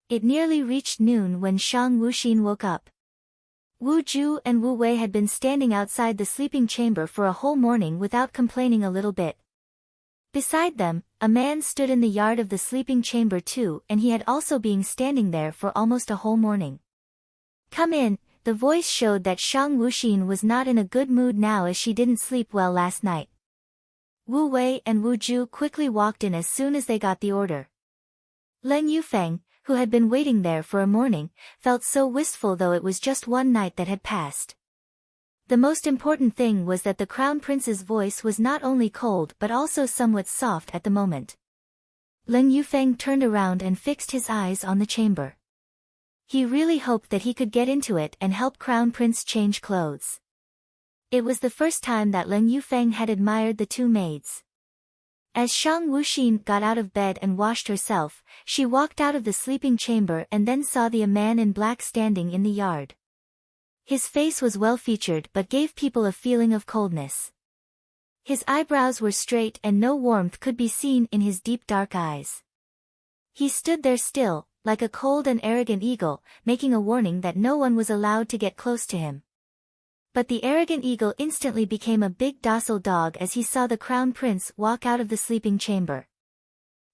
It nearly reached noon when Shang Wuxin woke up. Wu Ju and Wu Wei had been standing outside the sleeping chamber for a whole morning without complaining a little bit. Beside them, a man stood in the yard of the sleeping chamber too, and he had also been standing there for almost a whole morning. "Come in," the voice showed that Shang Wuxin was not in a good mood now as she didn't sleep well last night. Wu Wei and Wu Ju quickly walked in as soon as they got the order. Leng Yufeng, who had been waiting there for a morning, felt so wistful though it was just one night that had passed. The most important thing was that the Crown Prince's voice was not only cold but also somewhat soft at the moment. Leng Yufeng turned around and fixed his eyes on the chamber. He really hoped that he could get into it and help Crown Prince change clothes. It was the first time that Leng Yufeng had admired the two maids. As Shang Wuxin got out of bed and washed herself, she walked out of the sleeping chamber and then saw the man in black standing in the yard. His face was well-featured but gave people a feeling of coldness. His eyebrows were straight and no warmth could be seen in his deep dark eyes. He stood there still, like a cold and arrogant eagle, making a warning that no one was allowed to get close to him. But the arrogant eagle instantly became a big docile dog as he saw the Crown Prince walk out of the sleeping chamber.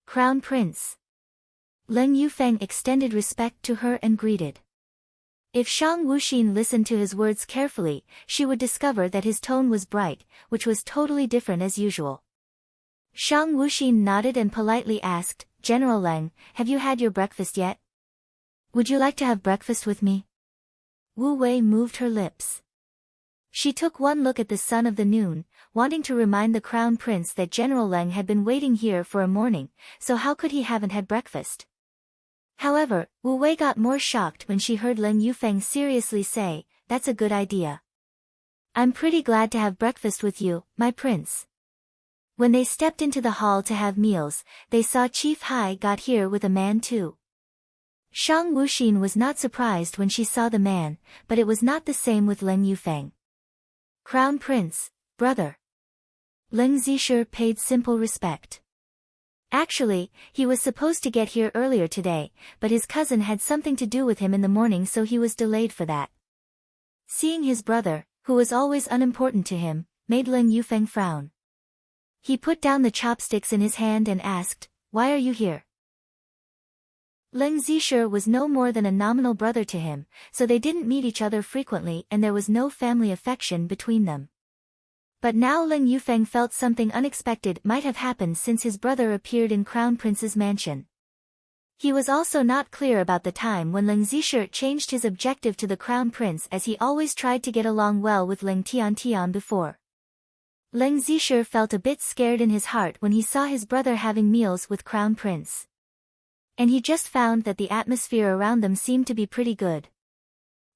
"Crown Prince." Leng Yufeng extended respect to her and greeted. If Shang Wuxin listened to his words carefully, she would discover that his tone was bright, which was totally different as usual. Shang Wuxin nodded and politely asked, "General Leng, have you had your breakfast yet? Would you like to have breakfast with me?" Wu Wei moved her lips. She took one look at the sun of the noon, wanting to remind the Crown Prince that General Leng had been waiting here for a morning, so how could he haven't had breakfast? However, Wu Wei got more shocked when she heard Leng Yufeng seriously say, "That's a good idea. I'm pretty glad to have breakfast with you, my prince." When they stepped into the hall to have meals, they saw Chief Hai got here with a man too. Shang Wuxin was not surprised when she saw the man, but it was not the same with Leng Yufeng. "Crown Prince, brother." Leng Zisher paid simple respect. Actually, he was supposed to get here earlier today, but his cousin had something to do with him in the morning so he was delayed for that. Seeing his brother, who was always unimportant to him, made Leng Yufeng frown. He put down the chopsticks in his hand and asked, "Why are you here?" Leng Zisher was no more than a nominal brother to him, so they didn't meet each other frequently and there was no family affection between them. But now Leng Yufeng felt something unexpected might have happened since his brother appeared in Crown Prince's mansion. He was also not clear about the time when Leng Zisher changed his objective to the Crown Prince as he always tried to get along well with Leng Tian before. Leng Zisher felt a bit scared in his heart when he saw his brother having meals with Crown Prince. And he just found that the atmosphere around them seemed to be pretty good.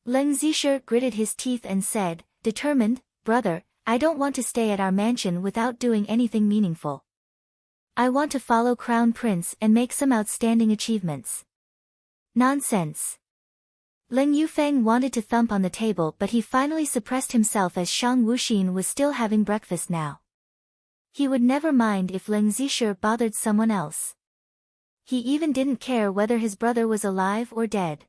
Leng Zisher gritted his teeth and said, determined, "Brother, I don't want to stay at our mansion without doing anything meaningful. I want to follow Crown Prince and make some outstanding achievements." "Nonsense." Leng Yufeng wanted to thump on the table but he finally suppressed himself as Shang Wuxin was still having breakfast now. He would never mind if Leng Zisher bothered someone else. He even didn't care whether his brother was alive or dead.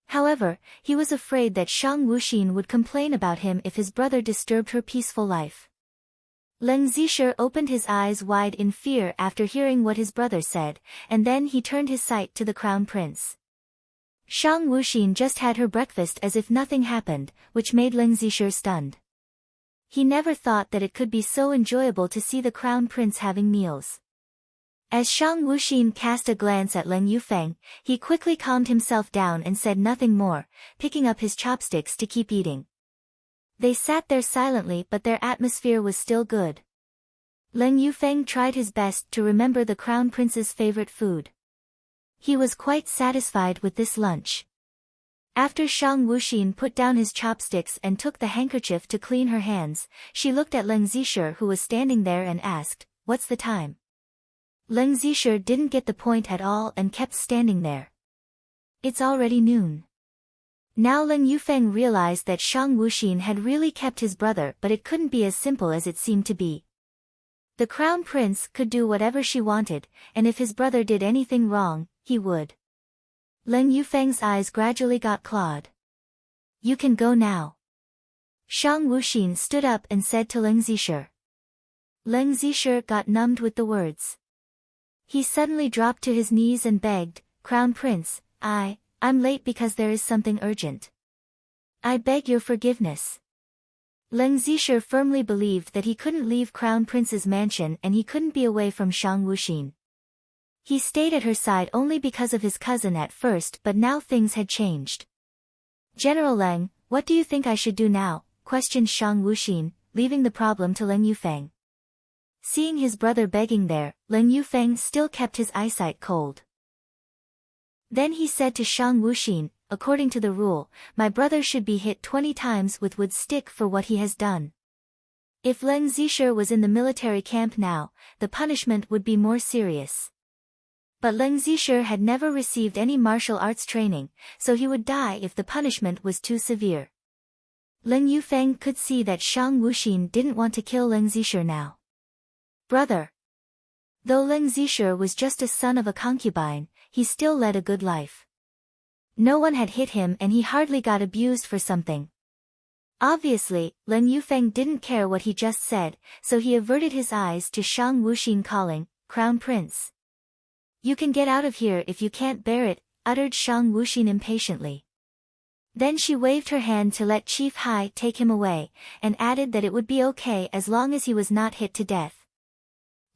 However, he was afraid that Shang Wuxin would complain about him if his brother disturbed her peaceful life. Leng Zisher opened his eyes wide in fear after hearing what his brother said, and then he turned his sight to the Crown Prince. Shang Wuxin just had her breakfast as if nothing happened, which made Leng Zisher stunned. He never thought that it could be so enjoyable to see the Crown Prince having meals. As Shang Wuxin cast a glance at Leng Yufeng, he quickly calmed himself down and said nothing more, picking up his chopsticks to keep eating. They sat there silently but their atmosphere was still good. Leng Yufeng tried his best to remember the Crown Prince's favorite food. He was quite satisfied with this lunch. After Shang Wuxin put down his chopsticks and took the handkerchief to clean her hands, she looked at Leng Zisher who was standing there and asked, "What's the time?" Leng Zisher didn't get the point at all and kept standing there. "It's already noon." Now Leng Yufeng realized that Shang Wuxin had really kept his brother but it couldn't be as simple as it seemed to be. The Crown Prince could do whatever she wanted, and if his brother did anything wrong, he would. Leng Yufeng's eyes gradually got clawed. You can go now. Shang Wuxin stood up and said to Leng Zisher. Leng Zisher got numbed with the words. He suddenly dropped to his knees and begged, Crown Prince, I'm late because there is something urgent. I beg your forgiveness. Leng Zisher firmly believed that he couldn't leave Crown Prince's mansion and he couldn't be away from Shang Wuxin. He stayed at her side only because of his cousin at first, but now things had changed. General Leng, what do you think I should do now? Questioned Shang Wuxin, leaving the problem to Leng Yufeng. Seeing his brother begging there, Leng Yufeng still kept his eyesight cold. Then he said to Shang Wuxin, according to the rule, my brother should be hit 20 times with wood stick for what he has done. If Leng Zisher was in the military camp now, the punishment would be more serious. But Leng Zisher had never received any martial arts training, so he would die if the punishment was too severe. Leng Yufeng could see that Shang Wuxin didn't want to kill Leng Zisher now. Brother. Though Leng Zisher was just a son of a concubine, he still led a good life. No one had hit him and he hardly got abused for something. Obviously, Leng Yufeng didn't care what he just said, so he averted his eyes to Shang Wuxin calling, Crown Prince. You can get out of here if you can't bear it, uttered Shang Wuxin impatiently. Then she waved her hand to let Chief Hai take him away, and added that it would be okay as long as he was not hit to death.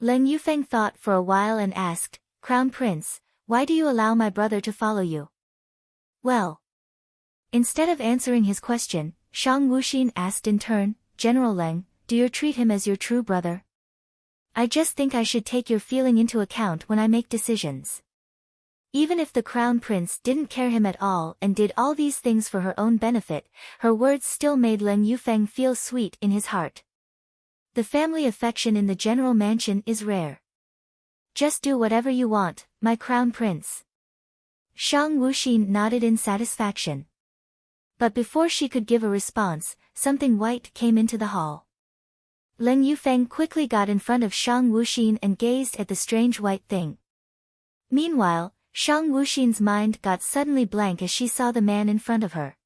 Leng Yufeng thought for a while and asked, Crown Prince, why do you allow my brother to follow you? Well. Instead of answering his question, Shang Wuxin asked in turn, General Leng, do you treat him as your true brother? I just think I should take your feeling into account when I make decisions. Even if the Crown Prince didn't care him at all and did all these things for her own benefit, her words still made Leng Yufeng feel sweet in his heart. The family affection in the general mansion is rare. Just do whatever you want, my Crown Prince. Shang Wuxin nodded in satisfaction. But before she could give a response, something white came into the hall. Leng Yufeng quickly got in front of Shang Wuxin and gazed at the strange white thing. Meanwhile, Shang Wuxin's mind got suddenly blank as she saw the man in front of her.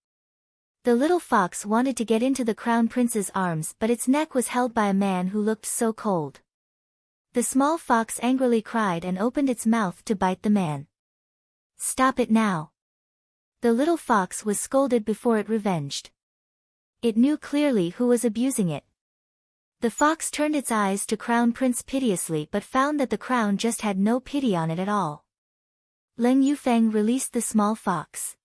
The little fox wanted to get into the Crown Prince's arms, but its neck was held by a man who looked so cold. The small fox angrily cried and opened its mouth to bite the man. Stop it now. The little fox was scolded before it revenged. It knew clearly who was abusing it. The fox turned its eyes to Crown Prince piteously but found that the crown just had no pity on it at all. Leng Yufeng released the small fox.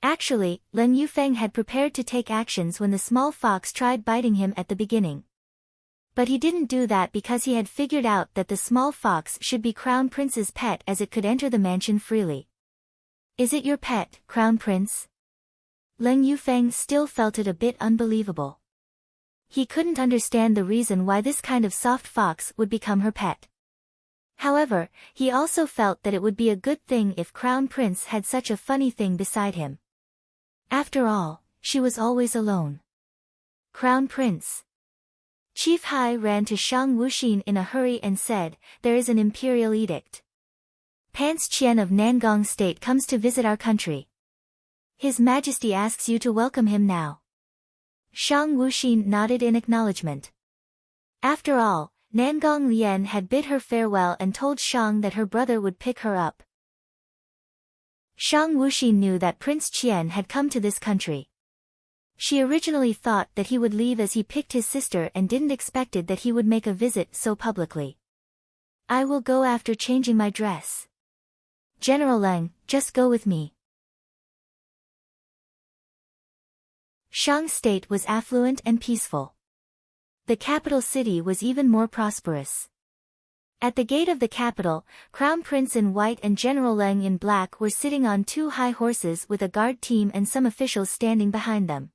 Actually, Leng Yufeng had prepared to take actions when the small fox tried biting him at the beginning. But he didn't do that because he had figured out that the small fox should be Crown Prince's pet as it could enter the mansion freely. Is it your pet, Crown Prince? Leng Yufeng still felt it a bit unbelievable. He couldn't understand the reason why this kind of soft fox would become her pet. However, he also felt that it would be a good thing if Crown Prince had such a funny thing beside him. After all, she was always alone. Crown Prince. Chief Hai ran to Shang Wuxin in a hurry and said, there is an imperial edict. Prince Qian of Nangong State comes to visit our country. His Majesty asks you to welcome him now. Shang Wuxin nodded in acknowledgement. After all, Nangong Lian had bid her farewell and told Shang that her brother would pick her up. Shang Wuxin knew that Prince Qian had come to this country. She originally thought that he would leave as he picked his sister and didn't expected that he would make a visit so publicly. I will go after changing my dress. General Leng, just go with me. Shang State was affluent and peaceful. The capital city was even more prosperous. At the gate of the capital, Crown Prince in white and General Leng in black were sitting on two high horses with a guard team and some officials standing behind them.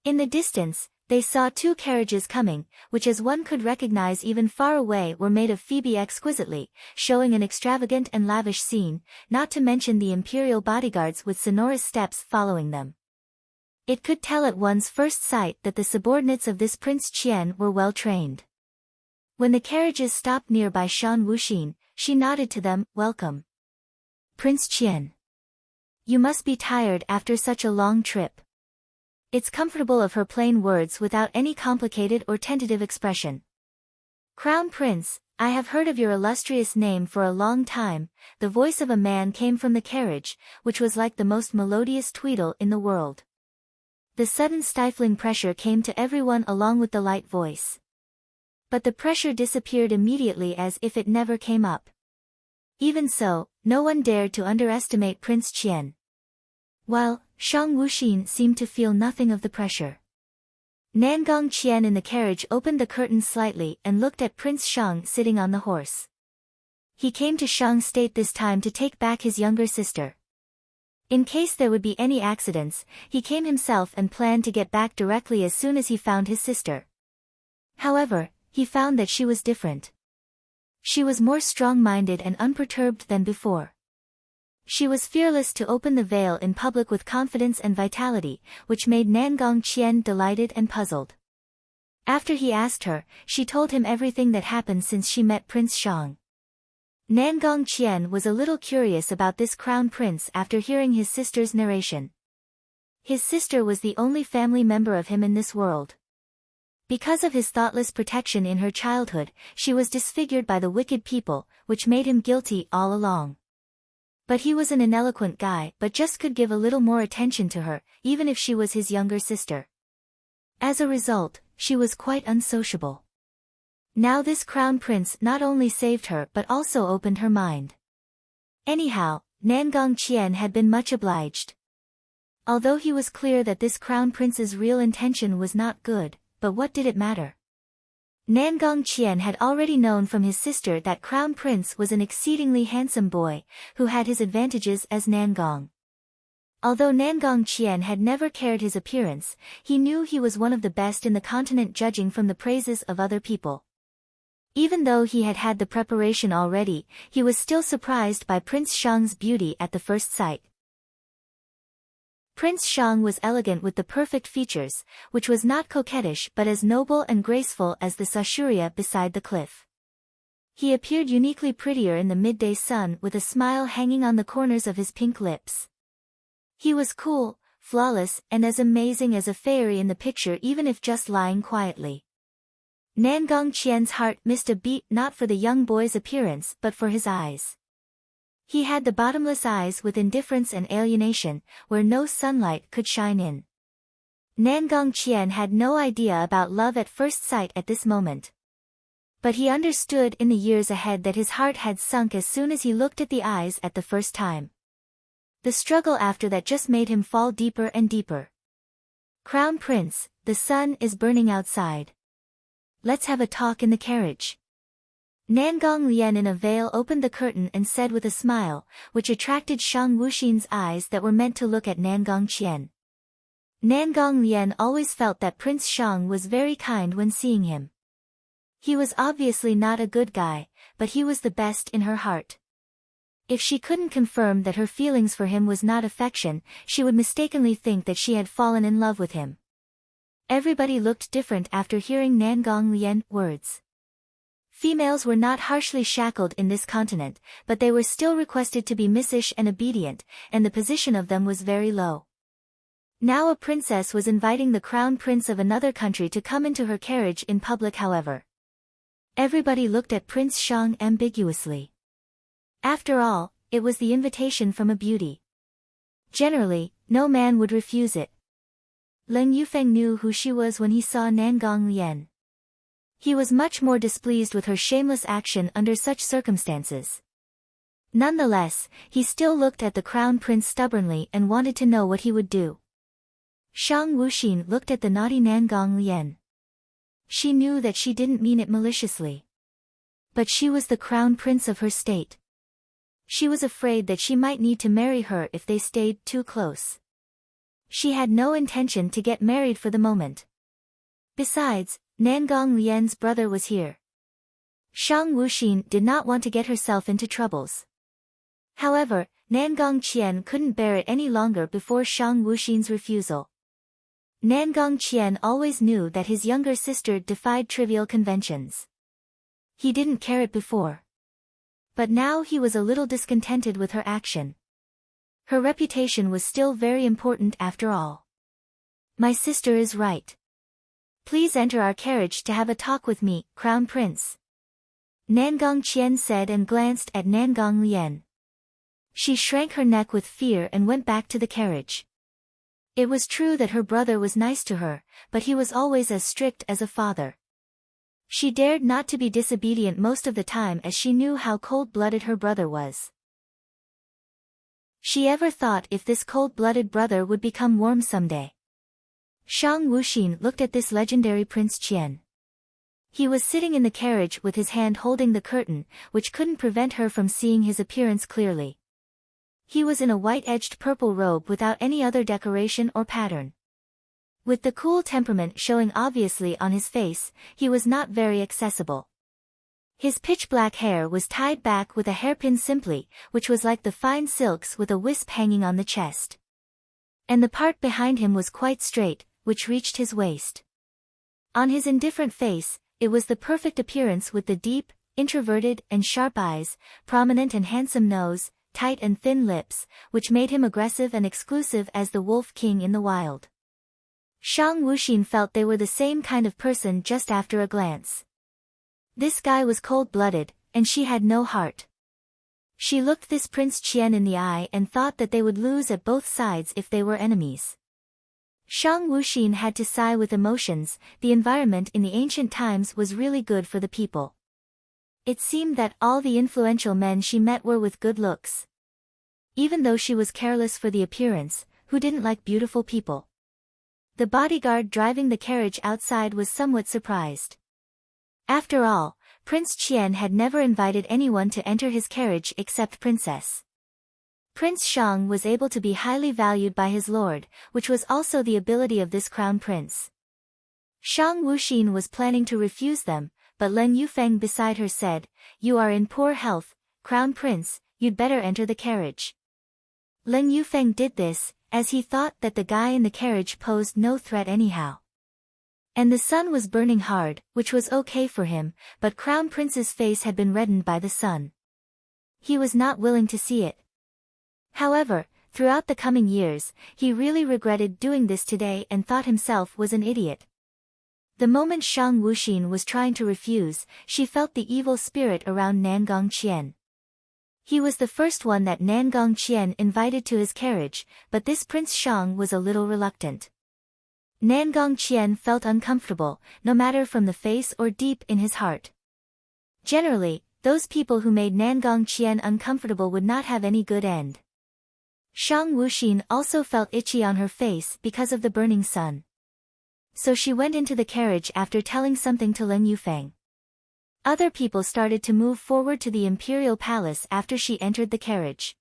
In the distance, they saw two carriages coming, which as one could recognize even far away were made of Phoebe exquisitely, showing an extravagant and lavish scene, not to mention the imperial bodyguards with sonorous steps following them. It could tell at one's first sight that the subordinates of this Prince Qian were well trained. When the carriages stopped nearby Shang Wuxin, she nodded to them, welcome. Prince Qian. You must be tired after such a long trip. It's comfortable of her plain words without any complicated or tentative expression. Crown Prince, I have heard of your illustrious name for a long time. The voice of a man came from the carriage, which was like the most melodious tweedle in the world. The sudden stifling pressure came to everyone along with the light voice. But the pressure disappeared immediately as if it never came up. Even so, no one dared to underestimate Prince Qian. While Shang Wuxin seemed to feel nothing of the pressure. Nangong Qian in the carriage opened the curtains slightly and looked at Prince Shang sitting on the horse. He came to Shang's state this time to take back his younger sister. In case there would be any accidents, he came himself and planned to get back directly as soon as he found his sister. However, he found that she was different. She was more strong-minded and unperturbed than before. She was fearless to open the veil in public with confidence and vitality, which made Nangong Qian delighted and puzzled. After he asked her, she told him everything that happened since she met Prince Shang. Nangong Qian was a little curious about this crown prince after hearing his sister's narration. His sister was the only family member of him in this world. Because of his thoughtless protection in her childhood, she was disfigured by the wicked people, which made him guilty all along. But he was an ineloquent guy but just could give a little more attention to her, even if she was his younger sister. As a result, she was quite unsociable. Now this crown prince not only saved her but also opened her mind. Anyhow, Nangong Qian had been much obliged. Although he was clear that this crown prince's real intention was not good, but what did it matter? Nangong Qian had already known from his sister that Crown Prince was an exceedingly handsome boy, who had his advantages as Nangong. Although Nangong Qian had never cared his appearance, he knew he was one of the best in the continent judging from the praises of other people. Even though he had had the preparation already, he was still surprised by Prince Shang's beauty at the first sight. Prince Shang was elegant with the perfect features, which was not coquettish but as noble and graceful as the susurya beside the cliff. He appeared uniquely prettier in the midday sun with a smile hanging on the corners of his pink lips. He was cool, flawless and as amazing as a fairy in the picture even if just lying quietly. Nangong Qian's heart missed a beat not for the young boy's appearance but for his eyes. He had the bottomless eyes with indifference and alienation, where no sunlight could shine in. Nangong Qian had no idea about love at first sight at this moment. But he understood in the years ahead that his heart had sunk as soon as he looked at the eyes at the first time. The struggle after that just made him fall deeper and deeper. Crown Prince, the sun is burning outside. Let's have a talk in the carriage. Nangong Lian in a veil opened the curtain and said with a smile, which attracted Shang Wuxin's eyes that were meant to look at Nangong Qian. Nangong Lian always felt that Prince Shang was very kind when seeing him. He was obviously not a good guy, but he was the best in her heart. If she couldn't confirm that her feelings for him was not affection, she would mistakenly think that she had fallen in love with him. Everybody looked different after hearing Nangong Lian's words. Females were not harshly shackled in this continent, but they were still requested to be missish and obedient, and the position of them was very low. Now a princess was inviting the crown prince of another country to come into her carriage in public however. Everybody looked at Prince Shang ambiguously. After all, it was the invitation from a beauty. Generally, no man would refuse it. Leng Yufeng knew who she was when he saw Nangong Lian. He was much more displeased with her shameless action under such circumstances. Nonetheless, he still looked at the crown prince stubbornly and wanted to know what he would do. Shang Wuxin looked at the naughty Nangong Lian. She knew that she didn't mean it maliciously. But she was the crown prince of her state. She was afraid that she might need to marry her if they stayed too close. She had no intention to get married for the moment. Besides, Nangong Lian's brother was here. Shang Wuxin did not want to get herself into troubles. However, Nangong Qian couldn't bear it any longer before Shang Wuxin's refusal. Nangong Qian always knew that his younger sister defied trivial conventions. He didn't care it before. But now he was a little discontented with her action. Her reputation was still very important after all. My sister is right. Please enter our carriage to have a talk with me, Crown Prince. Nangong Qian said and glanced at Nangong Lian. She shrank her neck with fear and went back to the carriage. It was true that her brother was nice to her, but he was always as strict as a father. She dared not to be disobedient most of the time as she knew how cold-blooded her brother was. She ever thought if this cold-blooded brother would become warm someday. Shang Wuxin looked at this legendary Prince Qian. He was sitting in the carriage with his hand holding the curtain, which couldn't prevent her from seeing his appearance clearly. He was in a white-edged purple robe without any other decoration or pattern. With the cool temperament showing obviously on his face, he was not very accessible. His pitch-black hair was tied back with a hairpin simply, which was like the fine silks with a wisp hanging on the chest. And the part behind him was quite straight, which reached his waist. On his indifferent face, it was the perfect appearance with the deep, introverted and sharp eyes, prominent and handsome nose, tight and thin lips, which made him aggressive and exclusive as the wolf king in the wild. Shang Wuxin felt they were the same kind of person just after a glance. This guy was cold-blooded, and she had no heart. She looked this Prince Qian in the eye and thought that they would lose at both sides if they were enemies. Shang Wuxin had to sigh with emotions. The environment in the ancient times was really good for the people. It seemed that all the influential men she met were with good looks. Even though she was careless for the appearance, who didn't like beautiful people? The bodyguard driving the carriage outside was somewhat surprised. After all, Prince Qian had never invited anyone to enter his carriage except Princess. Prince Shang was able to be highly valued by his lord, which was also the ability of this crown prince. Shang Wuxin was planning to refuse them, but Leng Yufeng beside her said, "You are in poor health, Crown Prince, you'd better enter the carriage." Leng Yufeng did this, as he thought that the guy in the carriage posed no threat anyhow. And the sun was burning hard, which was okay for him, but Crown Prince's face had been reddened by the sun. He was not willing to see it. However, throughout the coming years, he really regretted doing this today and thought himself was an idiot. The moment Shang Wuxin was trying to refuse, she felt the evil spirit around Nangong Qian. He was the first one that Nangong Qian invited to his carriage, but this Prince Shang was a little reluctant. Nangong Qian felt uncomfortable, no matter from the face or deep in his heart. Generally, those people who made Nangong Qian uncomfortable would not have any good end. Shang Wuxin also felt itchy on her face because of the burning sun. So she went into the carriage after telling something to Leng Yufeng. Other people started to move forward to the imperial palace after she entered the carriage.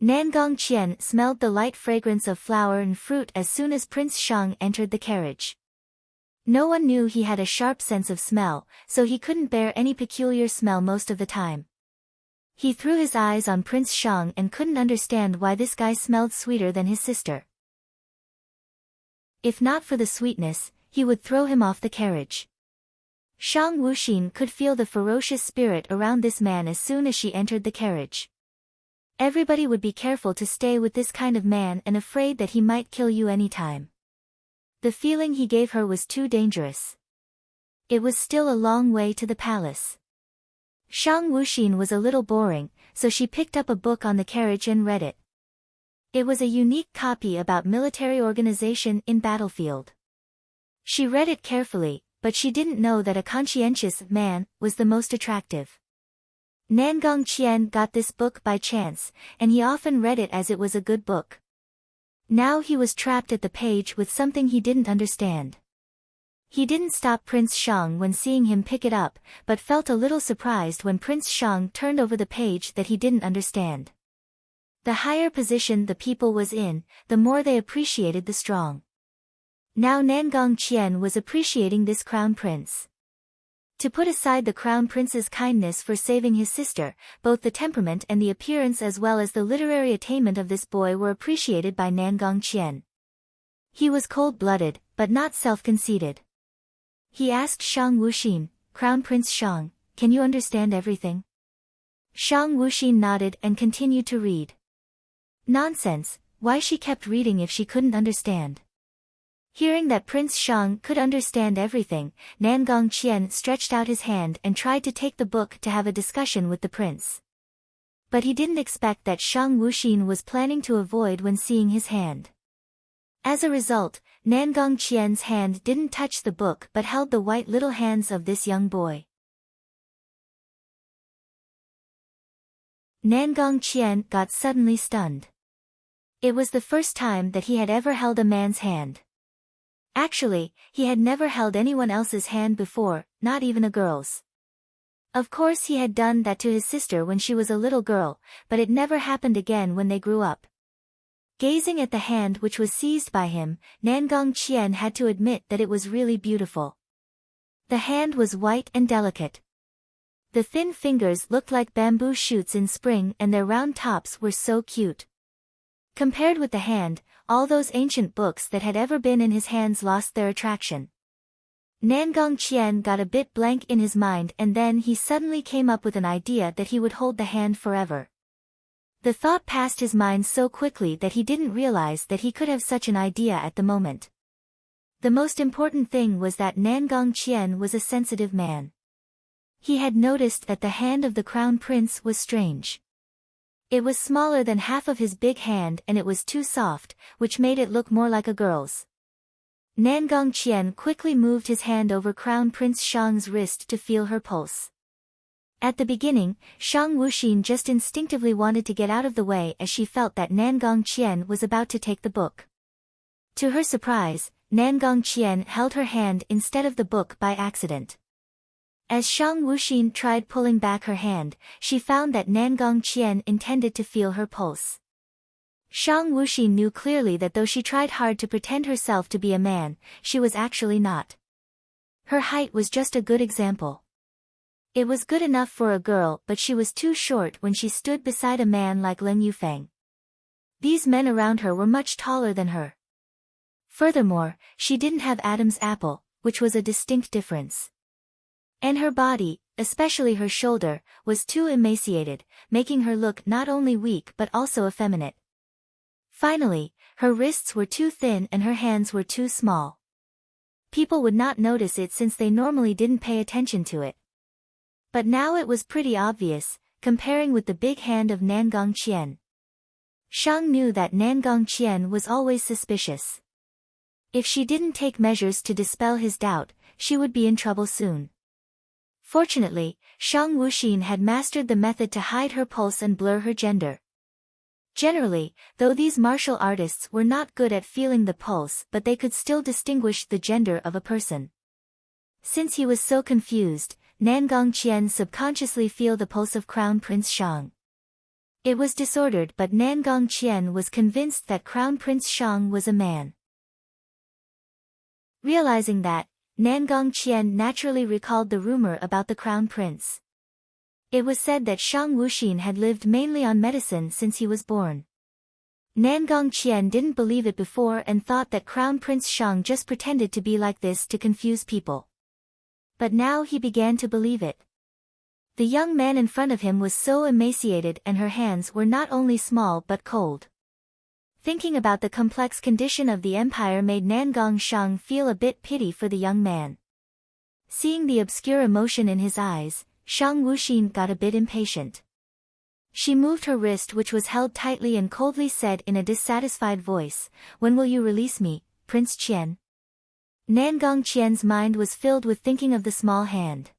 Nangong Qian smelled the light fragrance of flower and fruit as soon as Prince Shang entered the carriage. No one knew he had a sharp sense of smell, so he couldn't bear any peculiar smell most of the time. He threw his eyes on Prince Shang and couldn't understand why this guy smelled sweeter than his sister. If not for the sweetness, he would throw him off the carriage. Shang Wuxin could feel the ferocious spirit around this man as soon as she entered the carriage. Everybody would be careful to stay with this kind of man and afraid that he might kill you anytime. The feeling he gave her was too dangerous. It was still a long way to the palace. Shang Wuxin was a little boring, so she picked up a book on the carriage and read it. It was a unique copy about military organization in battlefield. She read it carefully, but she didn't know that a conscientious man was the most attractive. Nangong Qian got this book by chance, and he often read it as it was a good book. Now he was trapped at the page with something he didn't understand. He didn't stop Prince Shang when seeing him pick it up, but felt a little surprised when Prince Shang turned over the page that he didn't understand. The higher position the people was in, the more they appreciated the strong. Now Nangong Qian was appreciating this crown prince. To put aside the crown prince's kindness for saving his sister, both the temperament and the appearance as well as the literary attainment of this boy were appreciated by Nangong Qian. He was cold-blooded, but not self-conceited. He asked Shang Wuxin, "Crown Prince Shang, can you understand everything?" Shang Wuxin nodded and continued to read. Nonsense, why she kept reading if she couldn't understand? Hearing that Prince Shang could understand everything, Nangong Qian stretched out his hand and tried to take the book to have a discussion with the prince. But he didn't expect that Shang Wuxin was planning to avoid when seeing his hand. As a result, Nangong Qian's hand didn't touch the book but held the white little hands of this young boy. Nangong Qian got suddenly stunned. It was the first time that he had ever held a man's hand. Actually, he had never held anyone else's hand before, not even a girl's. Of course he had done that to his sister when she was a little girl, but it never happened again when they grew up. Gazing at the hand which was seized by him, Nangong Qian had to admit that it was really beautiful. The hand was white and delicate. The thin fingers looked like bamboo shoots in spring and their round tops were so cute. Compared with the hand, all those ancient books that had ever been in his hands lost their attraction. Nangong Qian got a bit blank in his mind and then he suddenly came up with an idea that he would hold the hand forever. The thought passed his mind so quickly that he didn't realize that he could have such an idea at the moment. The most important thing was that Nangong Qian was a sensitive man. He had noticed that the hand of the crown prince was strange. It was smaller than half of his big hand and it was too soft, which made it look more like a girl's. Nangong Qian quickly moved his hand over Crown Prince Shang's wrist to feel her pulse. At the beginning, Shang Wuxin just instinctively wanted to get out of the way as she felt that Nangong Qian was about to take the book. To her surprise, Nangong Qian held her hand instead of the book by accident. As Shang Wuxin tried pulling back her hand, she found that Nangong Qian intended to feel her pulse. Shang Wuxin knew clearly that though she tried hard to pretend herself to be a man, she was actually not. Her height was just a good example. It was good enough for a girl but she was too short when she stood beside a man like Leng Yufeng. These men around her were much taller than her. Furthermore, she didn't have Adam's apple, which was a distinct difference. And her body, especially her shoulder, was too emaciated, making her look not only weak but also effeminate. Finally, her wrists were too thin and her hands were too small. People would not notice it since they normally didn't pay attention to it. But now it was pretty obvious, comparing with the big hand of Nangong Qian. Shang knew that Nangong Qian was always suspicious. If she didn't take measures to dispel his doubt, she would be in trouble soon. Fortunately, Shang Wuxin had mastered the method to hide her pulse and blur her gender. Generally, though these martial artists were not good at feeling the pulse but they could still distinguish the gender of a person. Since he was so confused, Nangong Qian subconsciously felt the pulse of Crown Prince Shang. It was disordered but Nangong Qian was convinced that Crown Prince Shang was a man. Realizing that, Nangong Qian naturally recalled the rumor about the crown prince. It was said that Shang Wuxin had lived mainly on medicine since he was born. Nangong Qian didn't believe it before and thought that Crown Prince Shang just pretended to be like this to confuse people. But now he began to believe it. The young man in front of him was so emaciated and her hands were not only small but cold. Thinking about the complex condition of the empire made Nangong Shang feel a bit pity for the young man. Seeing the obscure emotion in his eyes, Shang Wuxin got a bit impatient. She moved her wrist which was held tightly and coldly said in a dissatisfied voice, "When will you release me, Prince Qian?" Nangong Qian's mind was filled with thinking of the small hand.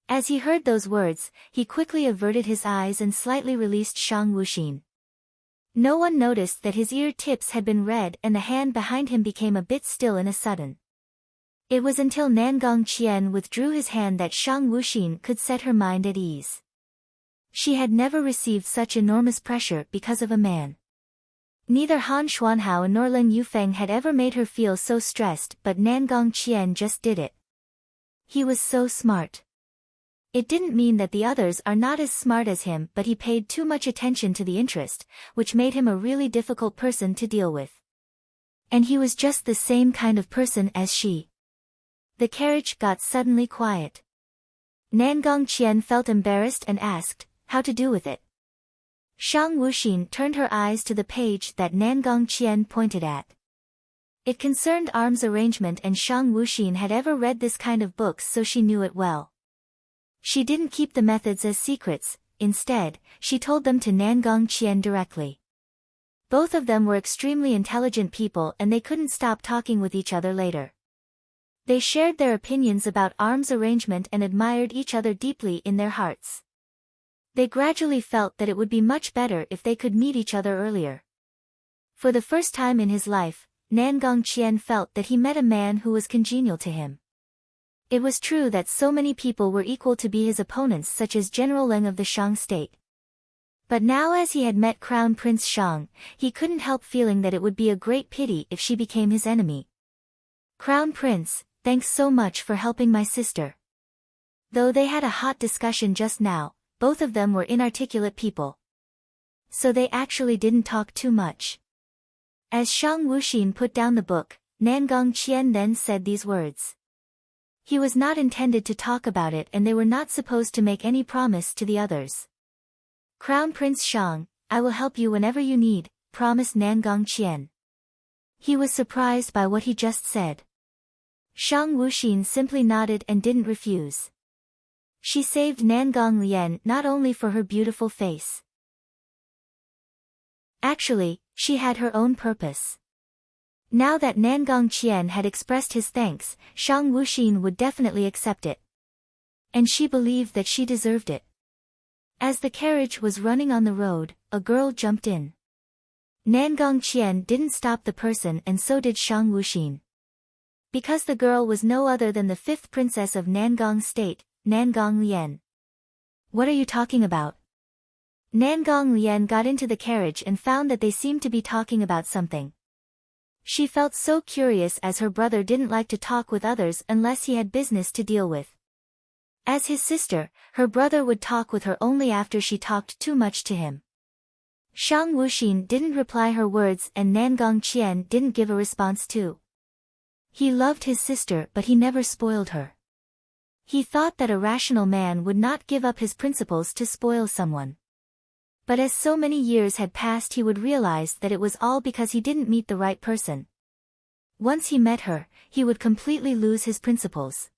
As he heard those words, he quickly averted his eyes and slightly released Shang Wuxin. No one noticed that his ear tips had been red and the hand behind him became a bit still in a sudden. It was until Nangong Qian withdrew his hand that Shang Wuxin could set her mind at ease. She had never received such enormous pressure because of a man. Neither Han Xuanhao nor Leng Yufeng had ever made her feel so stressed but Nangong Qian just did it. He was so smart. It didn't mean that the others are not as smart as him but he paid too much attention to the interest, which made him a really difficult person to deal with. And he was just the same kind of person as she. The carriage got suddenly quiet. Nangong Qian felt embarrassed and asked, "How to do with it?" Shang Wuxin turned her eyes to the page that Nangong Qian pointed at. It concerned arms arrangement, and Shang Wuxin had ever read this kind of books, so she knew it well. She didn't keep the methods as secrets, instead, she told them to Nangong Qian directly. Both of them were extremely intelligent people, and they couldn't stop talking with each other later. They shared their opinions about arms arrangement and admired each other deeply in their hearts. They gradually felt that it would be much better if they could meet each other earlier. For the first time in his life, Nangong Qian felt that he met a man who was congenial to him. It was true that so many people were equal to be his opponents, such as General Leng of the Shang state. But now, as he had met Crown Prince Shang, he couldn't help feeling that it would be a great pity if she became his enemy. "Crown Prince, thanks so much for helping my sister." Though they had a hot discussion just now, both of them were inarticulate people. So they actually didn't talk too much. As Shang Wuxin put down the book, Nangong Qian then said these words. He was not intended to talk about it, and they were not supposed to make any promise to the others. "Crown Prince Shang, I will help you whenever you need," promised Nangong Qian. He was surprised by what he just said. Shang Wuxin simply nodded and didn't refuse. She saved Nangong Lian not only for her beautiful face. Actually, she had her own purpose. Now that Nangong Qian had expressed his thanks, Shang Wuxin would definitely accept it. And she believed that she deserved it. As the carriage was running on the road, a girl jumped in. Nangong Qian didn't stop the person, and so did Shang Wuxin. Because the girl was no other than the 5th princess of Nangong state, Nangong Lian. "What are you talking about?" Nangong Lian got into the carriage and found that they seemed to be talking about something. She felt so curious, as her brother didn't like to talk with others unless he had business to deal with. As his sister, her brother would talk with her only after she talked too much to him. Shang Wuxin didn't reply her words, and Nangong Qian didn't give a response too. He loved his sister, but he never spoiled her. He thought that a rational man would not give up his principles to spoil someone. But as so many years had passed, he would realize that it was all because he didn't meet the right person. Once he met her, he would completely lose his principles.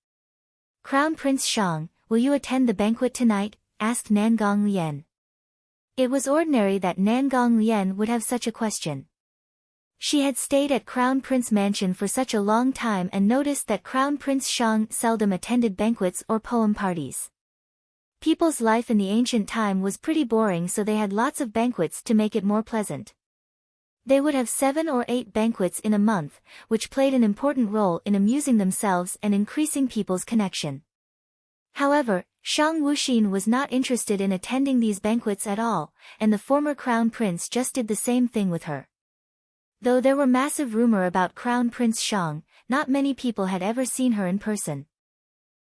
"Crown Prince Shang, will you attend the banquet tonight?" asked Nangong Lian. It was ordinary that Nangong Lian would have such a question. She had stayed at Crown Prince Mansion for such a long time and noticed that Crown Prince Shang seldom attended banquets or poem parties. People's life in the ancient time was pretty boring, so they had lots of banquets to make it more pleasant. They would have 7 or 8 banquets in a month, which played an important role in amusing themselves and increasing people's connection. However, Shang Wuxin was not interested in attending these banquets at all, and the former crown prince just did the same thing with her. Though there were massive rumor about Crown Prince Shang, not many people had ever seen her in person.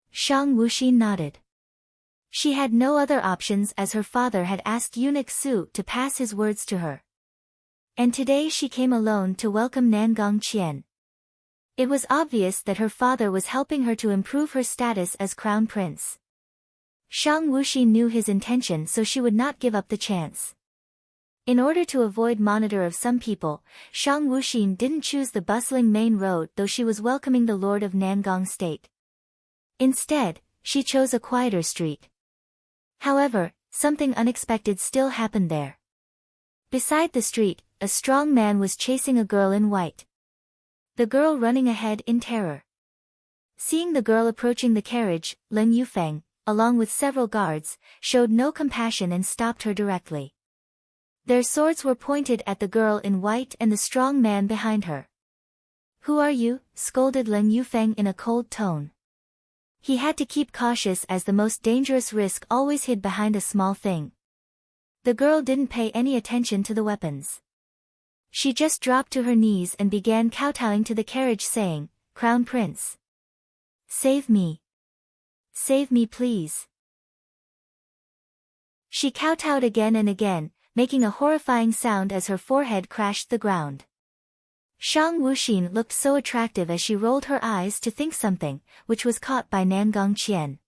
Shang Wuxin nodded. She had no other options, as her father had asked eunuch Su to pass his words to her. And today she came alone to welcome Nangong Qian. It was obvious that her father was helping her to improve her status as crown prince. Shang Wuxin knew his intention, so she would not give up the chance. In order to avoid monitor of some people, Shang Wuxin didn't choose the bustling main road, though she was welcoming the lord of Nangong state. Instead, she chose a quieter street. However, something unexpected still happened there. Beside the street, a strong man was chasing a girl in white. The girl running ahead in terror. Seeing the girl approaching the carriage, Lin Yufeng, along with several guards, showed no compassion and stopped her directly. Their swords were pointed at the girl in white and the strong man behind her. "Who are you?" scolded Lin Yufeng in a cold tone. He had to keep cautious, as the most dangerous risk always hid behind a small thing. The girl didn't pay any attention to the weapons. She just dropped to her knees and began kowtowing to the carriage, saying, "Crown Prince. Save me. Save me, please." She kowtowed again and again, making a horrifying sound as her forehead crashed the ground. Shang Wuxin looked so attractive as she rolled her eyes to think something, which was caught by Nangong Qian.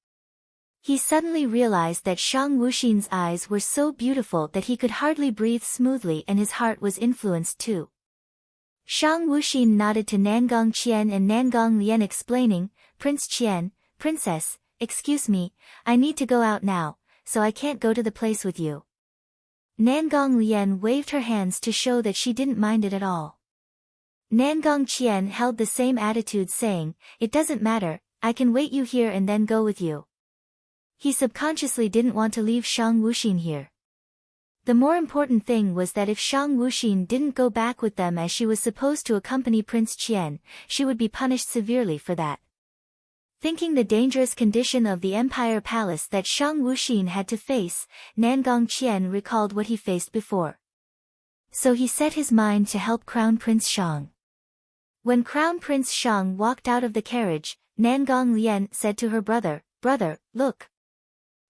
He suddenly realized that Shang Wuxin's eyes were so beautiful that he could hardly breathe smoothly, and his heart was influenced too. Shang Wuxin nodded to Nangong Qian and Nangong Lian, explaining, "Prince Qian, Princess, excuse me, I need to go out now, so I can't go to the place with you." Nangong Lian waved her hands to show that she didn't mind it at all. Nangong Qian held the same attitude, saying, "It doesn't matter, I can wait you here and then go with you." He subconsciously didn't want to leave Shang Wuxin here. The more important thing was that if Shang Wuxin didn't go back with them as she was supposed to accompany Prince Qian, she would be punished severely for that. Thinking the dangerous condition of the Empire Palace that Shang Wuxin had to face, Nangong Qian recalled what he faced before. So he set his mind to help Crown Prince Shang. When Crown Prince Shang walked out of the carriage, Nangong Lian said to her brother, "Brother, look.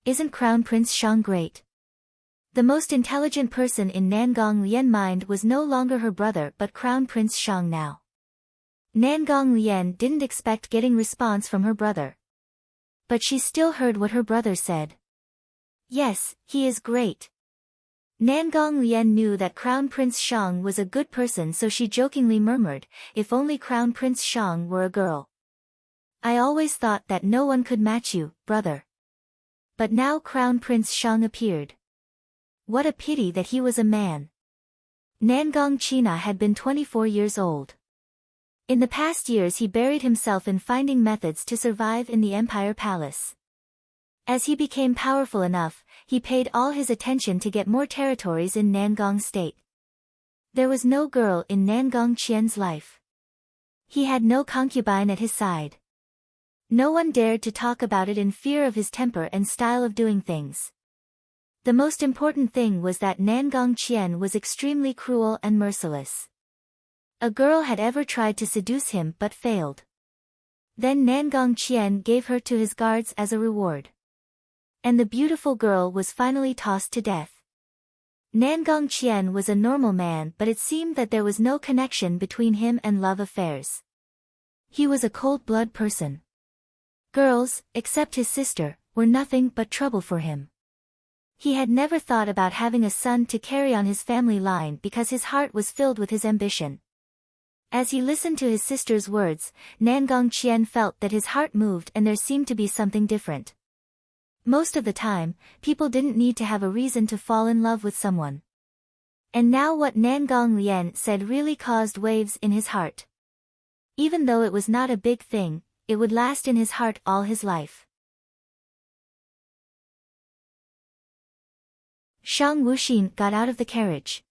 Isn't Crown Prince Shang great?" The most intelligent person in Nangong Lian's mind was no longer her brother but Crown Prince Shang now. Nangong Lian didn't expect getting response from her brother. But she still heard what her brother said. "Yes, he is great." Nangong Lian knew that Crown Prince Shang was a good person, so she jokingly murmured, "If only Crown Prince Shang were a girl. I always thought that no one could match you, brother." But now Crown Prince Shang appeared. What a pity that he was a man. Nangong China had been 24 years old. In the past years he buried himself in finding methods to survive in the Empire Palace. As he became powerful enough, he paid all his attention to get more territories in Nangong State. There was no girl in Nangong Qian's life. He had no concubine at his side. No one dared to talk about it in fear of his temper and style of doing things. The most important thing was that Nangong Qian was extremely cruel and merciless. A girl had ever tried to seduce him but failed. Then Nangong Qian gave her to his guards as a reward. And the beautiful girl was finally tossed to death. Nangong Qian was a normal man, but it seemed that there was no connection between him and love affairs. He was a cold-blooded person. Girls, except his sister, were nothing but trouble for him. He had never thought about having a son to carry on his family line because his heart was filled with his ambition. As he listened to his sister's words, Nangong Qian felt that his heart moved and there seemed to be something different. Most of the time, people didn't need to have a reason to fall in love with someone. And now what Nangong Lian said really caused waves in his heart. Even though it was not a big thing, it would last in his heart all his life. Shang Wuxin got out of the carriage.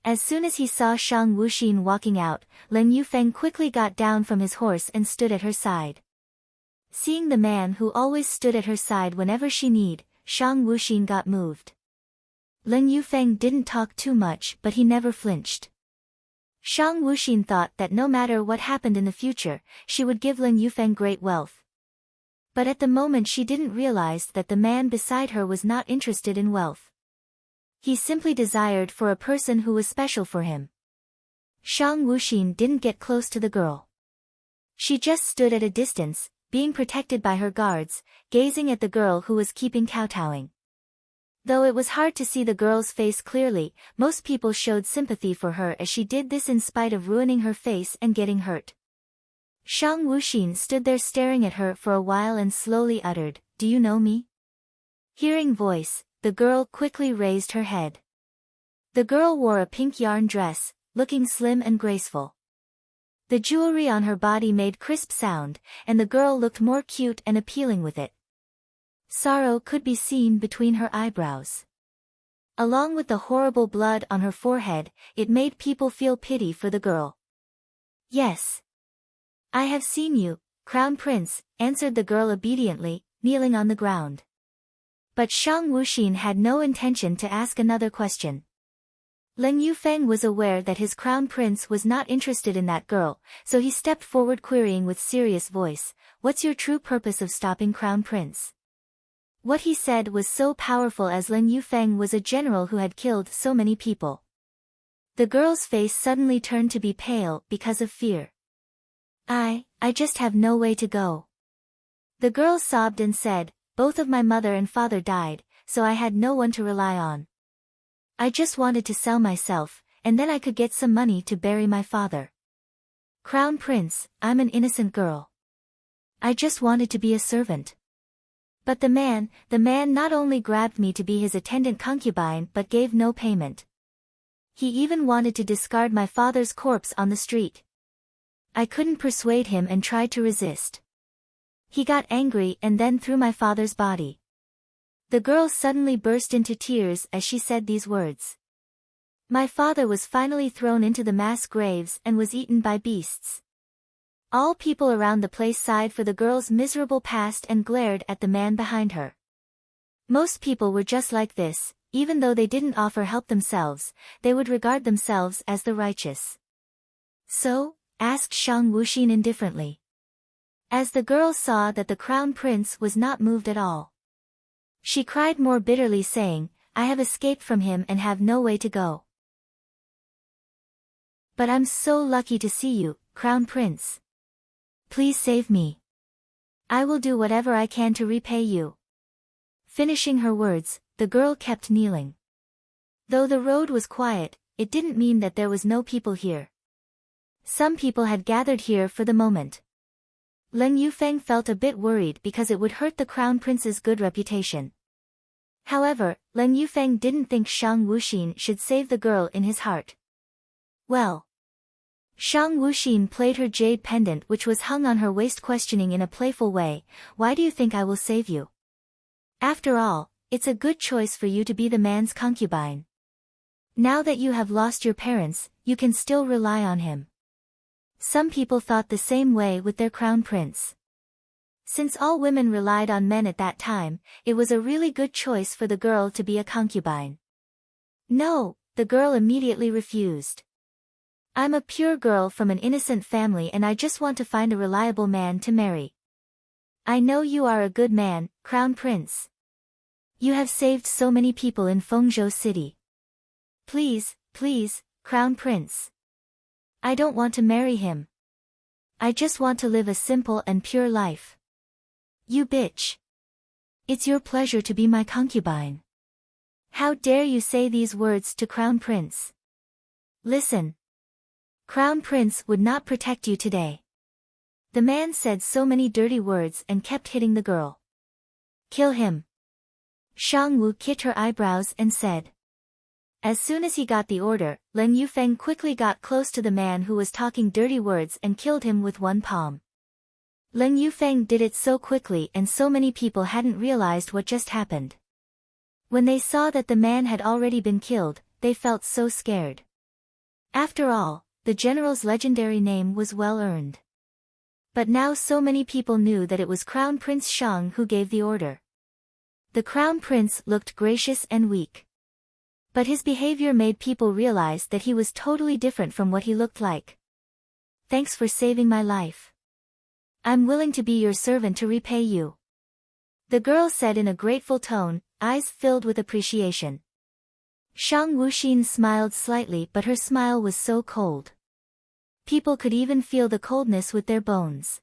As soon as he saw Shang Wuxin walking out, Leng Yufeng quickly got down from his horse and stood at her side. Seeing the man who always stood at her side whenever she needed, Shang Wuxin got moved. Leng Yufeng didn't talk too much, but he never flinched. Shang Wuxin thought that no matter what happened in the future, she would give Leng Yufeng great wealth. But at the moment she didn't realize that the man beside her was not interested in wealth. He simply desired for a person who was special for him. Shang Wuxin didn't get close to the girl. She just stood at a distance, being protected by her guards, gazing at the girl who was keeping kowtowing. Though it was hard to see the girl's face clearly, most people showed sympathy for her as she did this in spite of ruining her face and getting hurt. Shang Wuxin stood there staring at her for a while and slowly uttered, "Do you know me?" Hearing voice, the girl quickly raised her head. The girl wore a pink yarn dress, looking slim and graceful. The jewelry on her body made crisp sound, and the girl looked more cute and appealing with it. Sorrow could be seen between her eyebrows. Along with the horrible blood on her forehead, it made people feel pity for the girl. "Yes. I have seen you, Crown Prince," answered the girl obediently, kneeling on the ground. But Shang Wuxin had no intention to ask another question. Leng Yufeng was aware that his crown prince was not interested in that girl, so he stepped forward querying with serious voice, "What's your true purpose of stopping Crown Prince?" What he said was so powerful as Leng Yufeng was a general who had killed so many people. The girl's face suddenly turned to be pale because of fear. I just have no way to go." The girl sobbed and said, both of my mother and father died, so I had no one to rely on. I just wanted to sell myself, and then I could get some money to bury my father. Crown Prince, I'm an innocent girl. I just wanted to be a servant. But the man not only grabbed me to be his attendant concubine but gave no payment. He even wanted to discard my father's corpse on the street. I couldn't persuade him and tried to resist. He got angry and then threw my father's body. The girl suddenly burst into tears as she said these words. My father was finally thrown into the mass graves and was eaten by beasts. All people around the place sighed for the girl's miserable past and glared at the man behind her. Most people were just like this, even though they didn't offer help themselves, they would regard themselves as the righteous. So? Asked Shang Wuxin indifferently. As the girl saw that the crown prince was not moved at all. She cried more bitterly saying, I have escaped from him and have no way to go. But I'm so lucky to see you, crown prince. Please save me. I will do whatever I can to repay you. Finishing her words, the girl kept kneeling. Though the road was quiet, it didn't mean that there was no people here. Some people had gathered here for the moment. Leng Yufeng felt a bit worried because it would hurt the crown prince's good reputation. However, Leng Yufeng didn't think Shang Wuxin should save the girl in his heart. Well. Shang Wuxin played her jade pendant which was hung on her waist questioning in a playful way, why do you think I will save you? After all, it's a good choice for you to be the man's concubine. Now that you have lost your parents, you can still rely on him. Some people thought the same way with their crown prince. Since all women relied on men at that time, it was a really good choice for the girl to be a concubine. No, the girl immediately refused. I'm a pure girl from an innocent family and I just want to find a reliable man to marry. I know you are a good man, crown prince. You have saved so many people in Fengzhou City. Please, crown prince. I don't want to marry him. I just want to live a simple and pure life. You bitch. It's your pleasure to be my concubine. How dare you say these words to crown prince? Listen. Crown prince would not protect you today. The man said so many dirty words and kept hitting the girl. Kill him. Shang Wu kicked her eyebrows and said. As soon as he got the order, Leng Yufeng quickly got close to the man who was talking dirty words and killed him with one palm. Leng Yufeng did it so quickly and so many people hadn't realized what just happened. When they saw that the man had already been killed, they felt so scared. After all, the general's legendary name was well earned. But now so many people knew that it was Crown Prince Shang who gave the order. The Crown Prince looked gracious and weak. But his behavior made people realize that he was totally different from what he looked like. Thanks for saving my life. I'm willing to be your servant to repay you. The girl said in a grateful tone, eyes filled with appreciation. Shang Wuxin smiled slightly but her smile was so cold. People could even feel the coldness with their bones.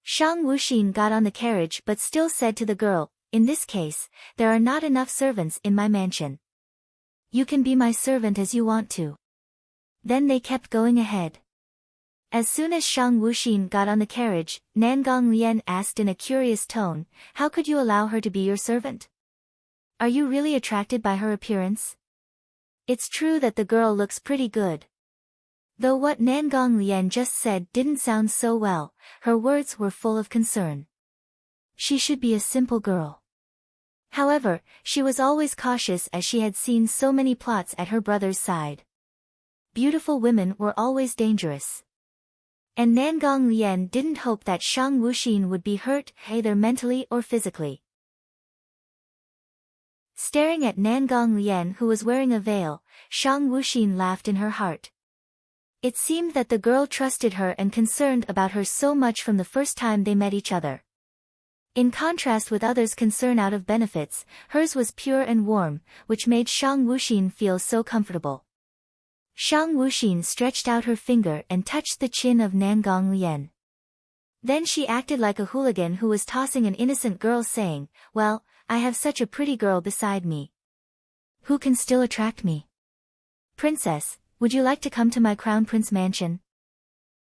Shang Wuxin got on the carriage but still said to the girl, in this case, there are not enough servants in my mansion. You can be my servant as you want to. Then they kept going ahead. As soon as Shang Wuxin got on the carriage, Nangong Lian asked in a curious tone, how could you allow her to be your servant? Are you really attracted by her appearance? It's true that the girl looks pretty good. Though what Nangong Lian just said didn't sound so well, her words were full of concern. She should be a simple girl. However, she was always cautious as she had seen so many plots at her brother's side. Beautiful women were always dangerous. And Nangong Lian didn't hope that Shang Wuxin would be hurt, either mentally or physically. Staring at Nangong Lian who was wearing a veil, Shang Wuxin laughed in her heart. It seemed that the girl trusted her and concerned about her so much from the first time they met each other. In contrast with others' concern out of benefits, hers was pure and warm, which made Shang Wuxin feel so comfortable. Shang Wuxin stretched out her finger and touched the chin of Nangong Lian. Then she acted like a hooligan who was tossing an innocent girl, saying, "Well, I have such a pretty girl beside me. Who can still attract me? Princess, would you like to come to my crown prince mansion?"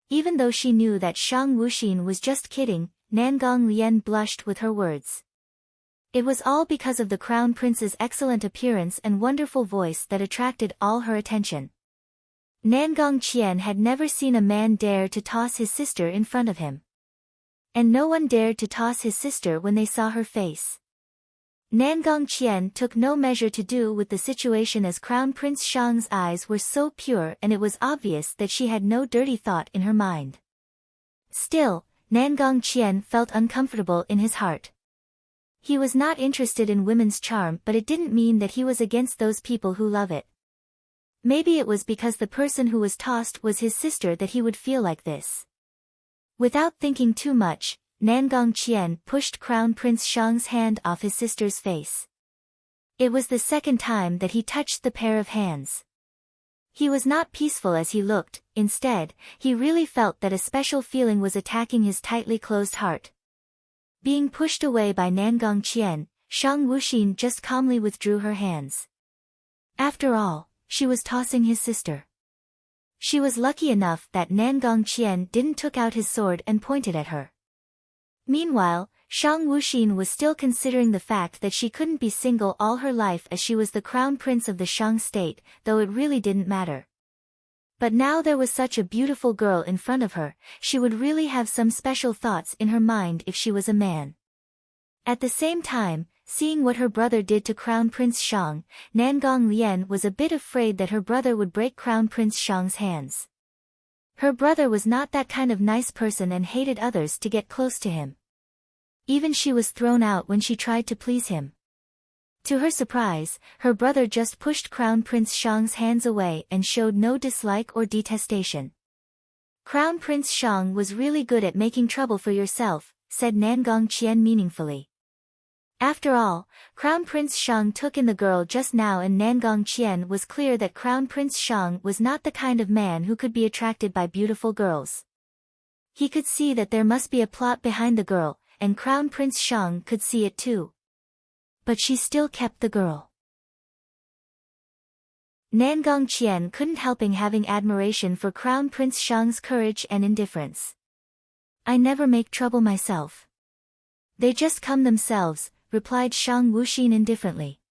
Even though she knew that Shang Wuxin was just kidding, Nangong Lian blushed with her words. It was all because of the crown prince's excellent appearance and wonderful voice that attracted all her attention. Nangong Qian had never seen a man dare to toss his sister in front of him. And no one dared to toss his sister when they saw her face. Nangong Qian took no measure to do with the situation, as Crown Prince Shang's eyes were so pure and it was obvious that she had no dirty thought in her mind. Still, Nangong Qian felt uncomfortable in his heart. He was not interested in women's charm, but it didn't mean that he was against those people who love it. Maybe it was because the person who was tossed was his sister that he would feel like this. Without thinking too much, Nangong Qian pushed Crown Prince Shang's hand off his sister's face. It was the second time that he touched the pair of hands. He was not peaceful as he looked. Instead, he really felt that a special feeling was attacking his tightly closed heart. Being pushed away by Nangong Qian, Shang Wuxin just calmly withdrew her hands. After all, she was tossing his sister. She was lucky enough that Nangong Qian didn't took out his sword and pointed at her. Meanwhile, Shang Wuxin was still considering the fact that she couldn't be single all her life, as she was the crown prince of the Shang state, though it really didn't matter. But now there was such a beautiful girl in front of her, she would really have some special thoughts in her mind if she was a man. At the same time, seeing what her brother did to Crown Prince Shang, Nangong Lian was a bit afraid that her brother would break Crown Prince Shang's hands. Her brother was not that kind of nice person and hated others to get close to him. Even she was thrown out when she tried to please him. To her surprise, her brother just pushed Crown Prince Shang's hands away and showed no dislike or detestation. "Crown Prince Shang was really good at making trouble for yourself," said Nangong Qian meaningfully. After all, Crown Prince Shang took in the girl just now, and Nangong Qian was clear that Crown Prince Shang was not the kind of man who could be attracted by beautiful girls. He could see that there must be a plot behind the girl, and Crown Prince Shang could see it too. But she still kept the girl. Nangong Qian couldn't help having admiration for Crown Prince Shang's courage and indifference. "I never make trouble myself. They just come themselves," replied Shang Wuxin indifferently.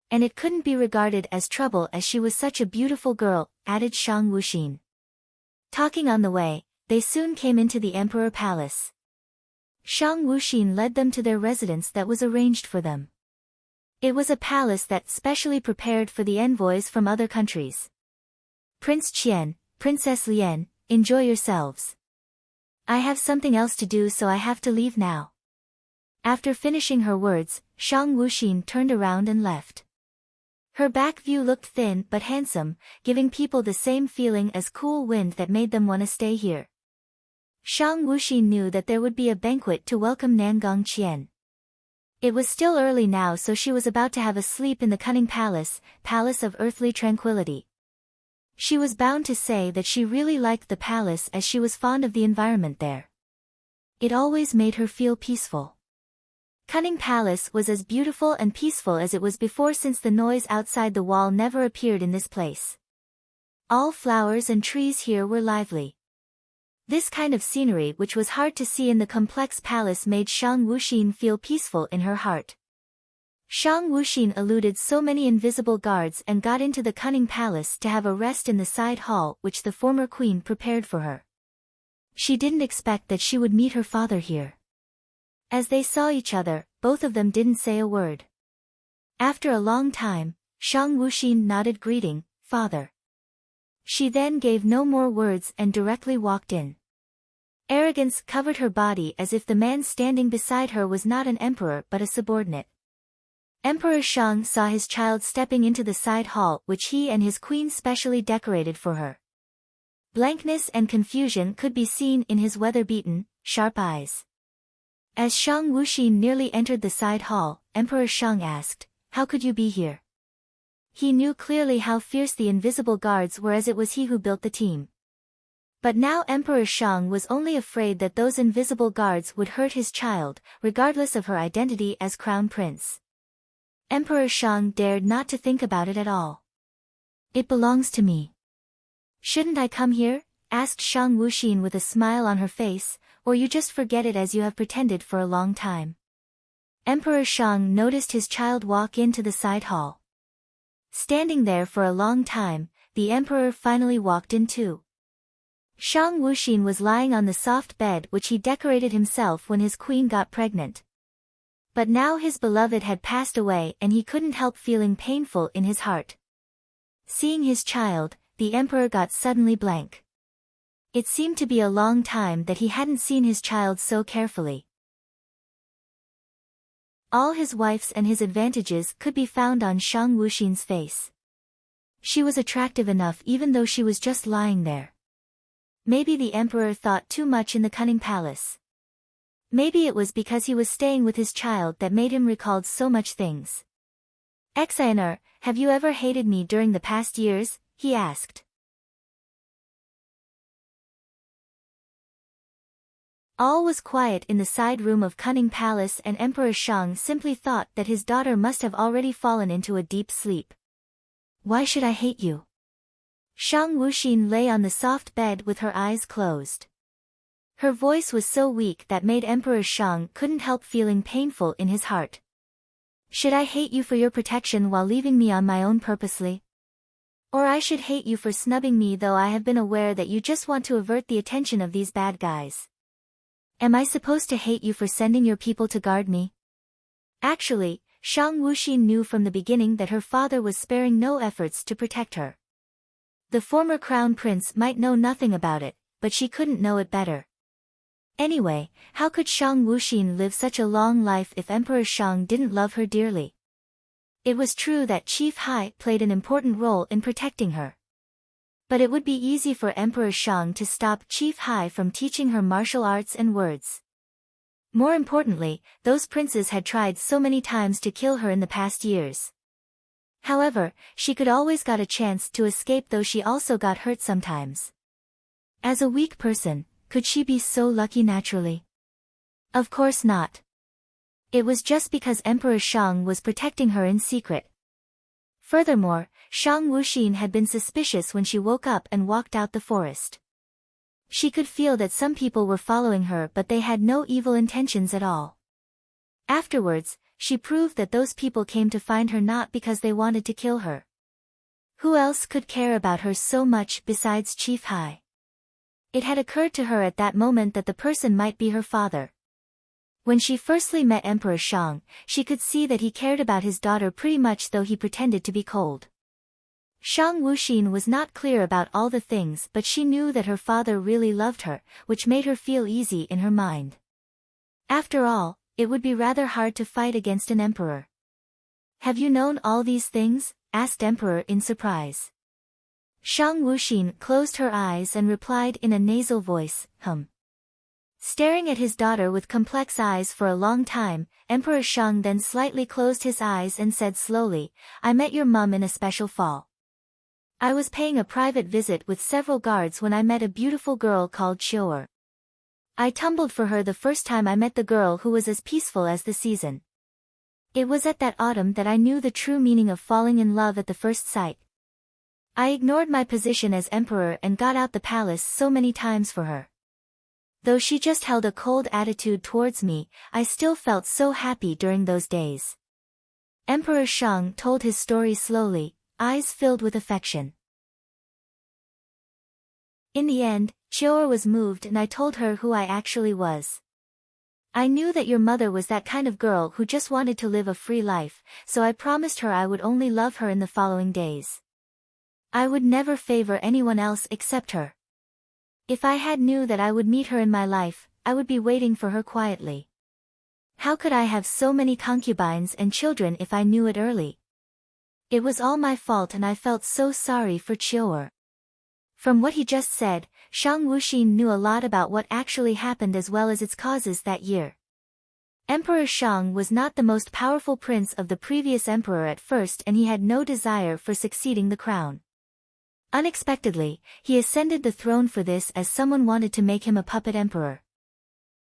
"And it couldn't be regarded as trouble as she was such a beautiful girl," added Shang Wuxin. Talking on the way, they soon came into the Emperor Palace. Shang Wuxin led them to their residence that was arranged for them. It was a palace that's specially prepared for the envoys from other countries. "Prince Qian, Princess Lian, enjoy yourselves. I have something else to do, so I have to leave now." After finishing her words, Shang Wuxin turned around and left. Her back view looked thin but handsome, giving people the same feeling as cool wind that made them want to stay here. Shang Wuxin knew that there would be a banquet to welcome Nangong Qian. It was still early now, so she was about to have a sleep in the cunning palace of earthly tranquility. She was bound to say that she really liked the palace, as she was fond of the environment there. It always made her feel peaceful. Cunning Palace was as beautiful and peaceful as it was before, since the noise outside the wall never appeared in this place. All flowers and trees here were lively. This kind of scenery, which was hard to see in the complex palace, made Shang Wuxin feel peaceful in her heart. Shang Wuxin eluded so many invisible guards and got into the cunning palace to have a rest in the side hall which the former queen prepared for her. She didn't expect that she would meet her father here. As they saw each other, both of them didn't say a word. After a long time, Shang Wuxin nodded, greeting, "Father." She then gave no more words and directly walked in. Arrogance covered her body, as if the man standing beside her was not an emperor but a subordinate. Emperor Shang saw his child stepping into the side hall which he and his queen specially decorated for her. Blankness and confusion could be seen in his weather-beaten, sharp eyes. As Shang Wuxin nearly entered the side hall, Emperor Shang asked, "How could you be here?" He knew clearly how fierce the invisible guards were, as it was he who built the team. But now Emperor Shang was only afraid that those invisible guards would hurt his child, regardless of her identity as crown prince. Emperor Shang dared not to think about it at all. "It belongs to me. Shouldn't I come here?" asked Shang Wuxin with a smile on her face, "or you just forget it as you have pretended for a long time." Emperor Shang noticed his child walk into the side hall. Standing there for a long time, the emperor finally walked in too. Shang Wuxin was lying on the soft bed which he decorated himself when his queen got pregnant. But now his beloved had passed away and he couldn't help feeling painful in his heart. Seeing his child, the emperor got suddenly blank. It seemed to be a long time that he hadn't seen his child so carefully. All his wife's and his advantages could be found on Shang Wuxin's face. She was attractive enough even though she was just lying there. Maybe the emperor thought too much in the cunning palace. Maybe it was because he was staying with his child that made him recalled so much things. "Xiner, have you ever hated me during the past years?" he asked. All was quiet in the side room of Cunning Palace and Emperor Shang simply thought that his daughter must have already fallen into a deep sleep. "Why should I hate you?" Shang Wuxin lay on the soft bed with her eyes closed. Her voice was so weak that made Emperor Shang couldn't help feeling painful in his heart. "Should I hate you for your protection while leaving me on my own purposely? Or I should hate you for snubbing me though I have been aware that you just want to avert the attention of these bad guys? Am I supposed to hate you for sending your people to guard me?" Actually, Shang Wuxin knew from the beginning that her father was sparing no efforts to protect her. The former crown prince might know nothing about it, but she couldn't know it better. Anyway, how could Shang Wuxin live such a long life if Emperor Shang didn't love her dearly? It was true that Chief Hai played an important role in protecting her. But it would be easy for Emperor Shang to stop Chief Hai from teaching her martial arts and words. More importantly, those princes had tried so many times to kill her in the past years. However, she could always got a chance to escape though she also got hurt sometimes. As a weak person, could she be so lucky naturally? Of course not. It was just because Emperor Shang was protecting her in secret. Furthermore, Shang Wuxin had been suspicious when she woke up and walked out the forest. She could feel that some people were following her but they had no evil intentions at all. Afterwards, she proved that those people came to find her not because they wanted to kill her. Who else could care about her so much besides Chief Hai? It had occurred to her at that moment that the person might be her father. When she firstly met Emperor Shang, she could see that he cared about his daughter pretty much though he pretended to be cold. Shang Wuxin was not clear about all the things but she knew that her father really loved her, which made her feel easy in her mind. After all, it would be rather hard to fight against an emperor. "Have you known all these things?" asked Emperor in surprise. Shang Wuxin closed her eyes and replied in a nasal voice, Staring at his daughter with complex eyes for a long time, Emperor Shang then slightly closed his eyes and said slowly, "I met your mum in a special fall. I was paying a private visit with several guards when I met a beautiful girl called Qiu'er. I tumbled for her the first time I met the girl who was as peaceful as the season. It was at that autumn that I knew the true meaning of falling in love at the first sight. I ignored my position as emperor and got out the palace so many times for her. Though she just held a cold attitude towards me, I still felt so happy during those days." Emperor Shang told his story slowly, eyes filled with affection. "In the end, Qiu'er was moved and I told her who I actually was. I knew that your mother was that kind of girl who just wanted to live a free life, so I promised her I would only love her in the following days. I would never favor anyone else except her. If I had knew that I would meet her in my life, I would be waiting for her quietly. How could I have so many concubines and children if I knew it early? It was all my fault and I felt so sorry for Qiu'er." From what he just said, Shang Wuxin knew a lot about what actually happened as well as its causes that year. Emperor Shang was not the most powerful prince of the previous emperor at first and he had no desire for succeeding the crown. Unexpectedly, he ascended the throne for this as someone wanted to make him a puppet emperor.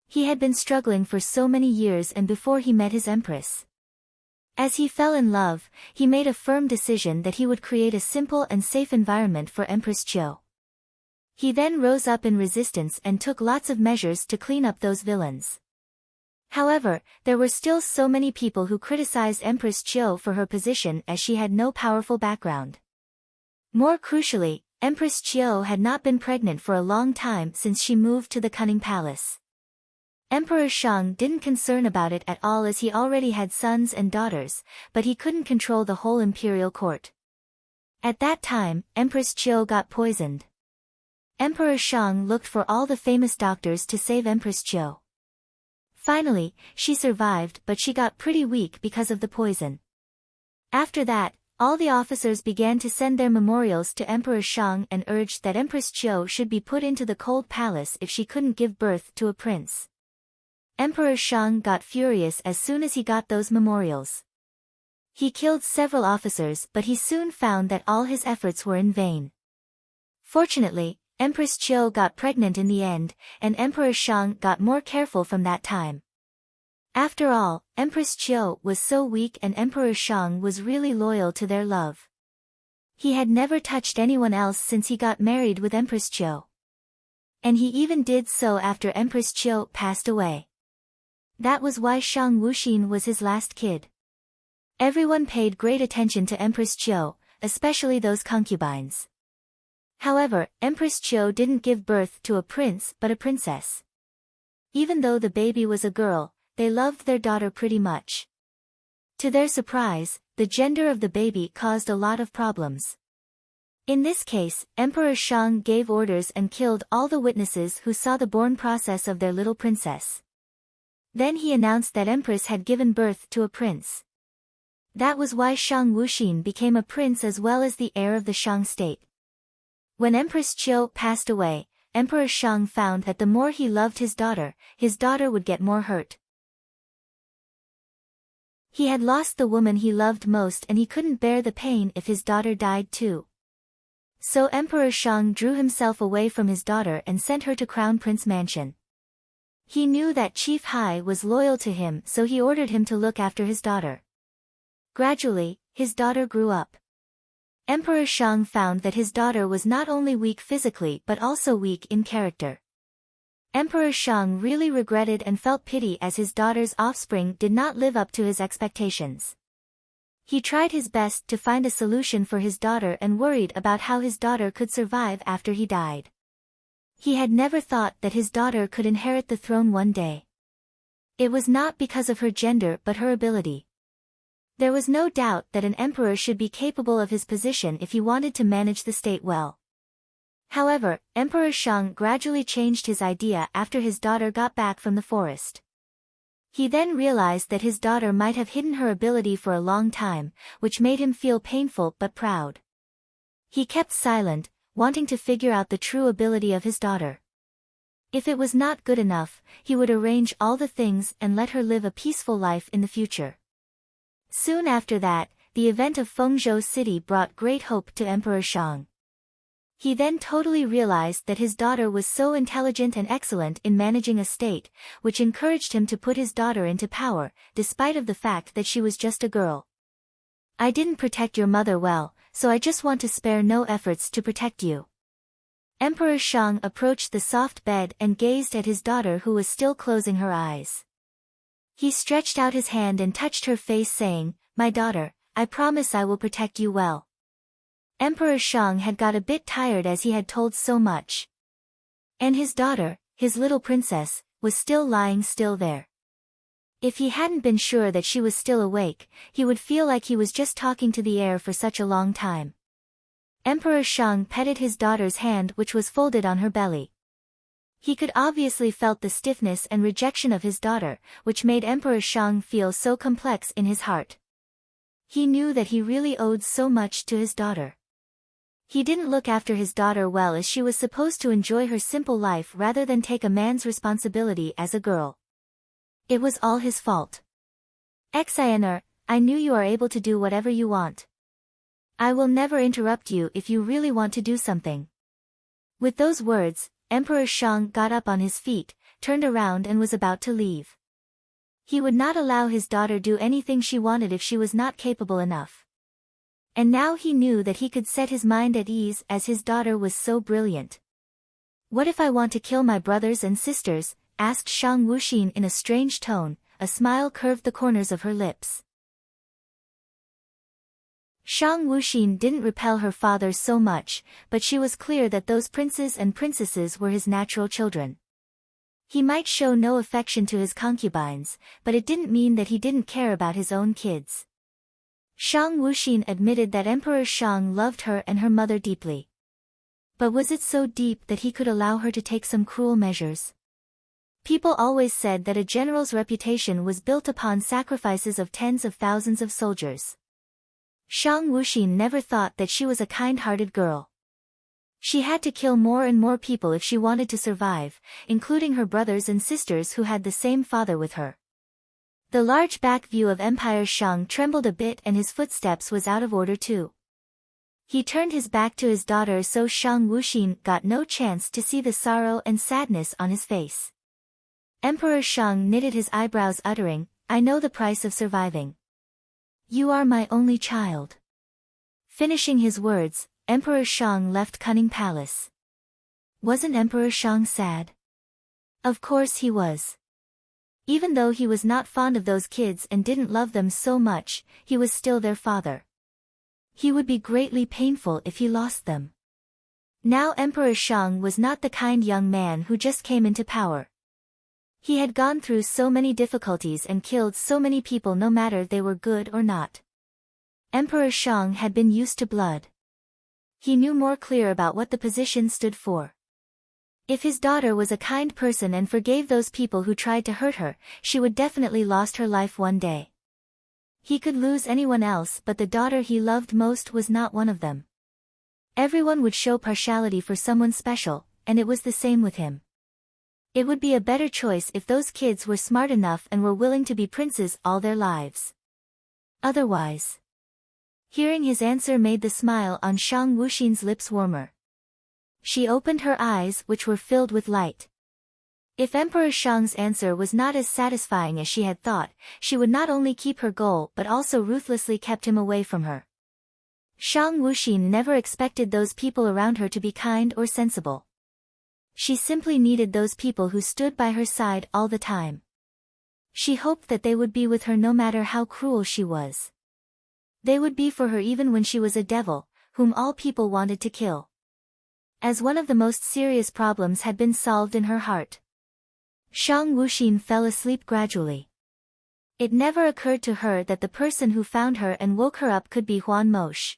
He had been struggling for so many years and before he met his empress. As he fell in love, he made a firm decision that he would create a simple and safe environment for Empress Chiu. He then rose up in resistance and took lots of measures to clean up those villains. However, there were still so many people who criticized Empress Chiu for her position as she had no powerful background. More crucially, Empress Chiu had not been pregnant for a long time since she moved to the Cunning Palace. Emperor Shang didn't concern about it at all as he already had sons and daughters, but he couldn't control the whole imperial court. At that time, Empress Chiu got poisoned. Emperor Shang looked for all the famous doctors to save Empress Chiu. Finally, she survived but she got pretty weak because of the poison. After that, all the officers began to send their memorials to Emperor Shang and urged that Empress Chiu should be put into the cold palace if she couldn't give birth to a prince. Emperor Shang got furious as soon as he got those memorials. He killed several officers but he soon found that all his efforts were in vain. Fortunately, Empress Chiu got pregnant in the end, and Emperor Shang got more careful from that time. After all, Empress Chiu was so weak and Emperor Shang was really loyal to their love. He had never touched anyone else since he got married with Empress Chiu. And he even did so after Empress Chiu passed away. That was why Shang Wuxin was his last kid. Everyone paid great attention to Empress Chiu, especially those concubines. However, Empress Chiu didn't give birth to a prince but a princess. Even though the baby was a girl, they loved their daughter pretty much. To their surprise, the gender of the baby caused a lot of problems. In this case, Emperor Shang gave orders and killed all the witnesses who saw the born process of their little princess. Then he announced that Empress had given birth to a prince. That was why Shang Wuxin became a prince as well as the heir of the Shang state. When Empress Chiu passed away, Emperor Shang found that the more he loved his daughter would get more hurt. He had lost the woman he loved most and he couldn't bear the pain if his daughter died too. So Emperor Shang drew himself away from his daughter and sent her to Crown Prince Mansion. He knew that Chief Hai was loyal to him so he ordered him to look after his daughter. Gradually, his daughter grew up. Emperor Shang found that his daughter was not only weak physically but also weak in character. Emperor Shang really regretted and felt pity as his daughter's offspring did not live up to his expectations. He tried his best to find a solution for his daughter and worried about how his daughter could survive after he died. He had never thought that his daughter could inherit the throne one day. It was not because of her gender but her ability. There was no doubt that an emperor should be capable of his position if he wanted to manage the state well. However, Emperor Shang gradually changed his idea after his daughter got back from the forest. He then realized that his daughter might have hidden her ability for a long time, which made him feel painful but proud. He kept silent, wanting to figure out the true ability of his daughter. If it was not good enough, he would arrange all the things and let her live a peaceful life in the future. Soon after that, the event of Fengzhou City brought great hope to Emperor Shang. He then totally realized that his daughter was so intelligent and excellent in managing a state, which encouraged him to put his daughter into power, despite of the fact that she was just a girl. I didn't protect your mother well, so I just want to spare no efforts to protect you. Emperor Shang approached the soft bed and gazed at his daughter who was still closing her eyes. He stretched out his hand and touched her face saying, "My daughter, I promise I will protect you well." Emperor Shang had got a bit tired as he had told so much. And his daughter, his little princess, was still lying still there. If he hadn't been sure that she was still awake, he would feel like he was just talking to the air for such a long time. Emperor Shang petted his daughter's hand which was folded on her belly. He could obviously felt the stiffness and rejection of his daughter, which made Emperor Shang feel so complex in his heart. He knew that he really owed so much to his daughter. He didn't look after his daughter well as she was supposed to enjoy her simple life rather than take a man's responsibility as a girl. It was all his fault. Xiner, I knew you are able to do whatever you want. I will never interrupt you if you really want to do something. With those words, Emperor Shang got up on his feet, turned around and was about to leave. He would not allow his daughter do anything she wanted if she was not capable enough. And now he knew that he could set his mind at ease as his daughter was so brilliant. What if I want to kill my brothers and sisters? Asked Shang Wuxin in a strange tone. A smile curved the corners of her lips. Shang Wuxin didn't repel her father so much, but she was clear that those princes and princesses were his natural children. He might show no affection to his concubines, but it didn't mean that he didn't care about his own kids. Shang Wuxin admitted that Emperor Shang loved her and her mother deeply. But was it so deep that he could allow her to take some cruel measures? People always said that a general's reputation was built upon sacrifices of tens of thousands of soldiers. Shang Wuxin never thought that she was a kind-hearted girl. She had to kill more and more people if she wanted to survive, including her brothers and sisters who had the same father with her. The large back view of Empire Shang trembled a bit and his footsteps was out of order too. He turned his back to his daughter so Shang Wuxin got no chance to see the sorrow and sadness on his face. Emperor Shang knitted his eyebrows uttering, I know the price of surviving. You are my only child. Finishing his words, Emperor Shang left Cunning Palace. Wasn't Emperor Shang sad? Of course he was. Even though he was not fond of those kids and didn't love them so much, he was still their father. He would be greatly painful if he lost them. Now Emperor Shang was not the kind young man who just came into power. He had gone through so many difficulties and killed so many people no matter they were good or not. Emperor Shang had been used to blood. He knew more clear about what the position stood for. If his daughter was a kind person and forgave those people who tried to hurt her, she would definitely lost her life one day. He could lose anyone else but the daughter he loved most was not one of them. Everyone would show partiality for someone special, and it was the same with him. It would be a better choice if those kids were smart enough and were willing to be princes all their lives. Otherwise. Hearing his answer made the smile on Shang Wuxin's lips warmer. She opened her eyes which were filled with light. If Emperor Shang's answer was not as satisfying as she had thought, she would not only keep her goal but also ruthlessly kept him away from her. Shang Wuxin never expected those people around her to be kind or sensible. She simply needed those people who stood by her side all the time. She hoped that they would be with her no matter how cruel she was. They would be for her even when she was a devil, whom all people wanted to kill. As one of the most serious problems had been solved in her heart. Shang Wuxin fell asleep gradually. It never occurred to her that the person who found her and woke her up could be Huan Mosh.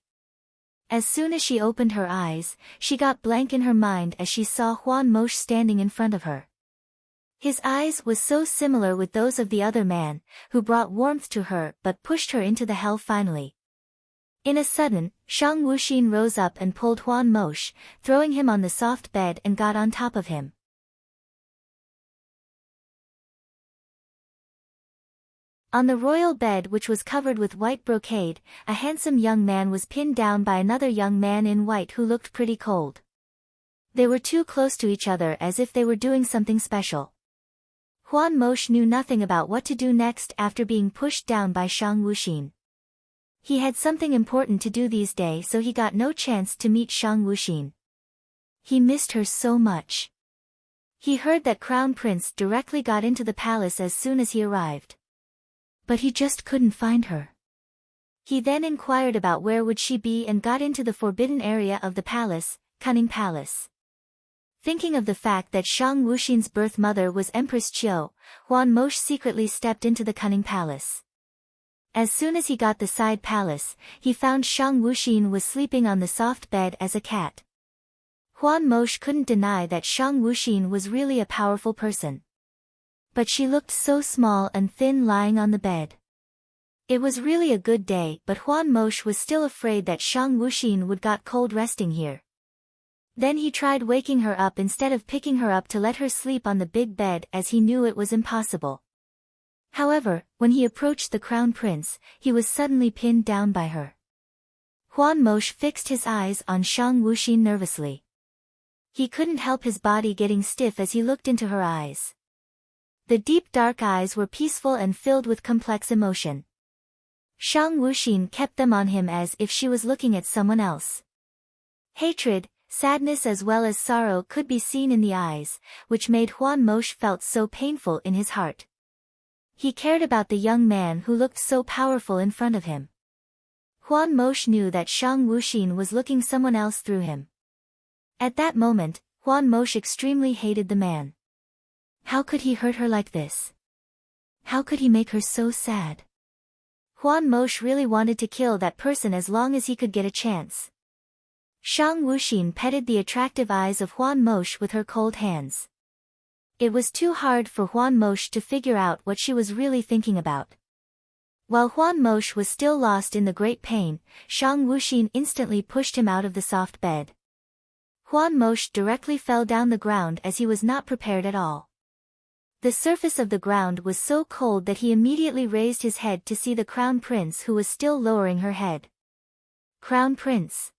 As soon as she opened her eyes, she got blank in her mind as she saw Huan Mosh standing in front of her. His eyes was so similar with those of the other man, who brought warmth to her but pushed her into the hell finally. In a sudden, Shang Wuxin rose up and pulled Huan Mosh, throwing him on the soft bed and got on top of him. On the royal bed which was covered with white brocade, a handsome young man was pinned down by another young man in white who looked pretty cold. They were too close to each other as if they were doing something special. Huan Mosh knew nothing about what to do next after being pushed down by Shang Wuxin. He had something important to do these days so he got no chance to meet Shang Wuxin. He missed her so much. He heard that Crown Prince directly got into the palace as soon as he arrived. But he just couldn't find her. He then inquired about where would she be and got into the forbidden area of the palace, Cunning Palace. Thinking of the fact that Shang Wuxin's birth mother was Empress Qiu, Huan Mosh secretly stepped into the Cunning Palace. As soon as he got the side palace, he found Shang Wuxin was sleeping on the soft bed as a cat. Huan Mosh couldn't deny that Shang Wuxin was really a powerful person. But she looked so small and thin lying on the bed. It was really a good day, but Huan Mosh was still afraid that Shang Wuxin would got cold resting here. Then he tried waking her up instead of picking her up to let her sleep on the big bed as he knew it was impossible. However, when he approached the Crown Prince, he was suddenly pinned down by her. Huan Mosh fixed his eyes on Shang Wuxin nervously. He couldn't help his body getting stiff as he looked into her eyes. The deep dark eyes were peaceful and filled with complex emotion. Shang Wuxin kept them on him as if she was looking at someone else. Hatred, sadness as well as sorrow could be seen in the eyes, which made Huan Mosh felt so painful in his heart. He cared about the young man who looked so powerful in front of him. Huan Mosh knew that Shang Wuxin was looking someone else through him. At that moment, Huan Mosh extremely hated the man. How could he hurt her like this? How could he make her so sad? Huan Mosh really wanted to kill that person as long as he could get a chance. Shang Wuxin petted the attractive eyes of Huan Mosh with her cold hands. It was too hard for Huan Mosh to figure out what she was really thinking about. While Huan Mosh was still lost in the great pain, Shang Wuxin instantly pushed him out of the soft bed. Huan Mosh directly fell down the ground as he was not prepared at all. The surface of the ground was so cold that he immediately raised his head to see the Crown Prince, who was still lowering her head. Crown Prince.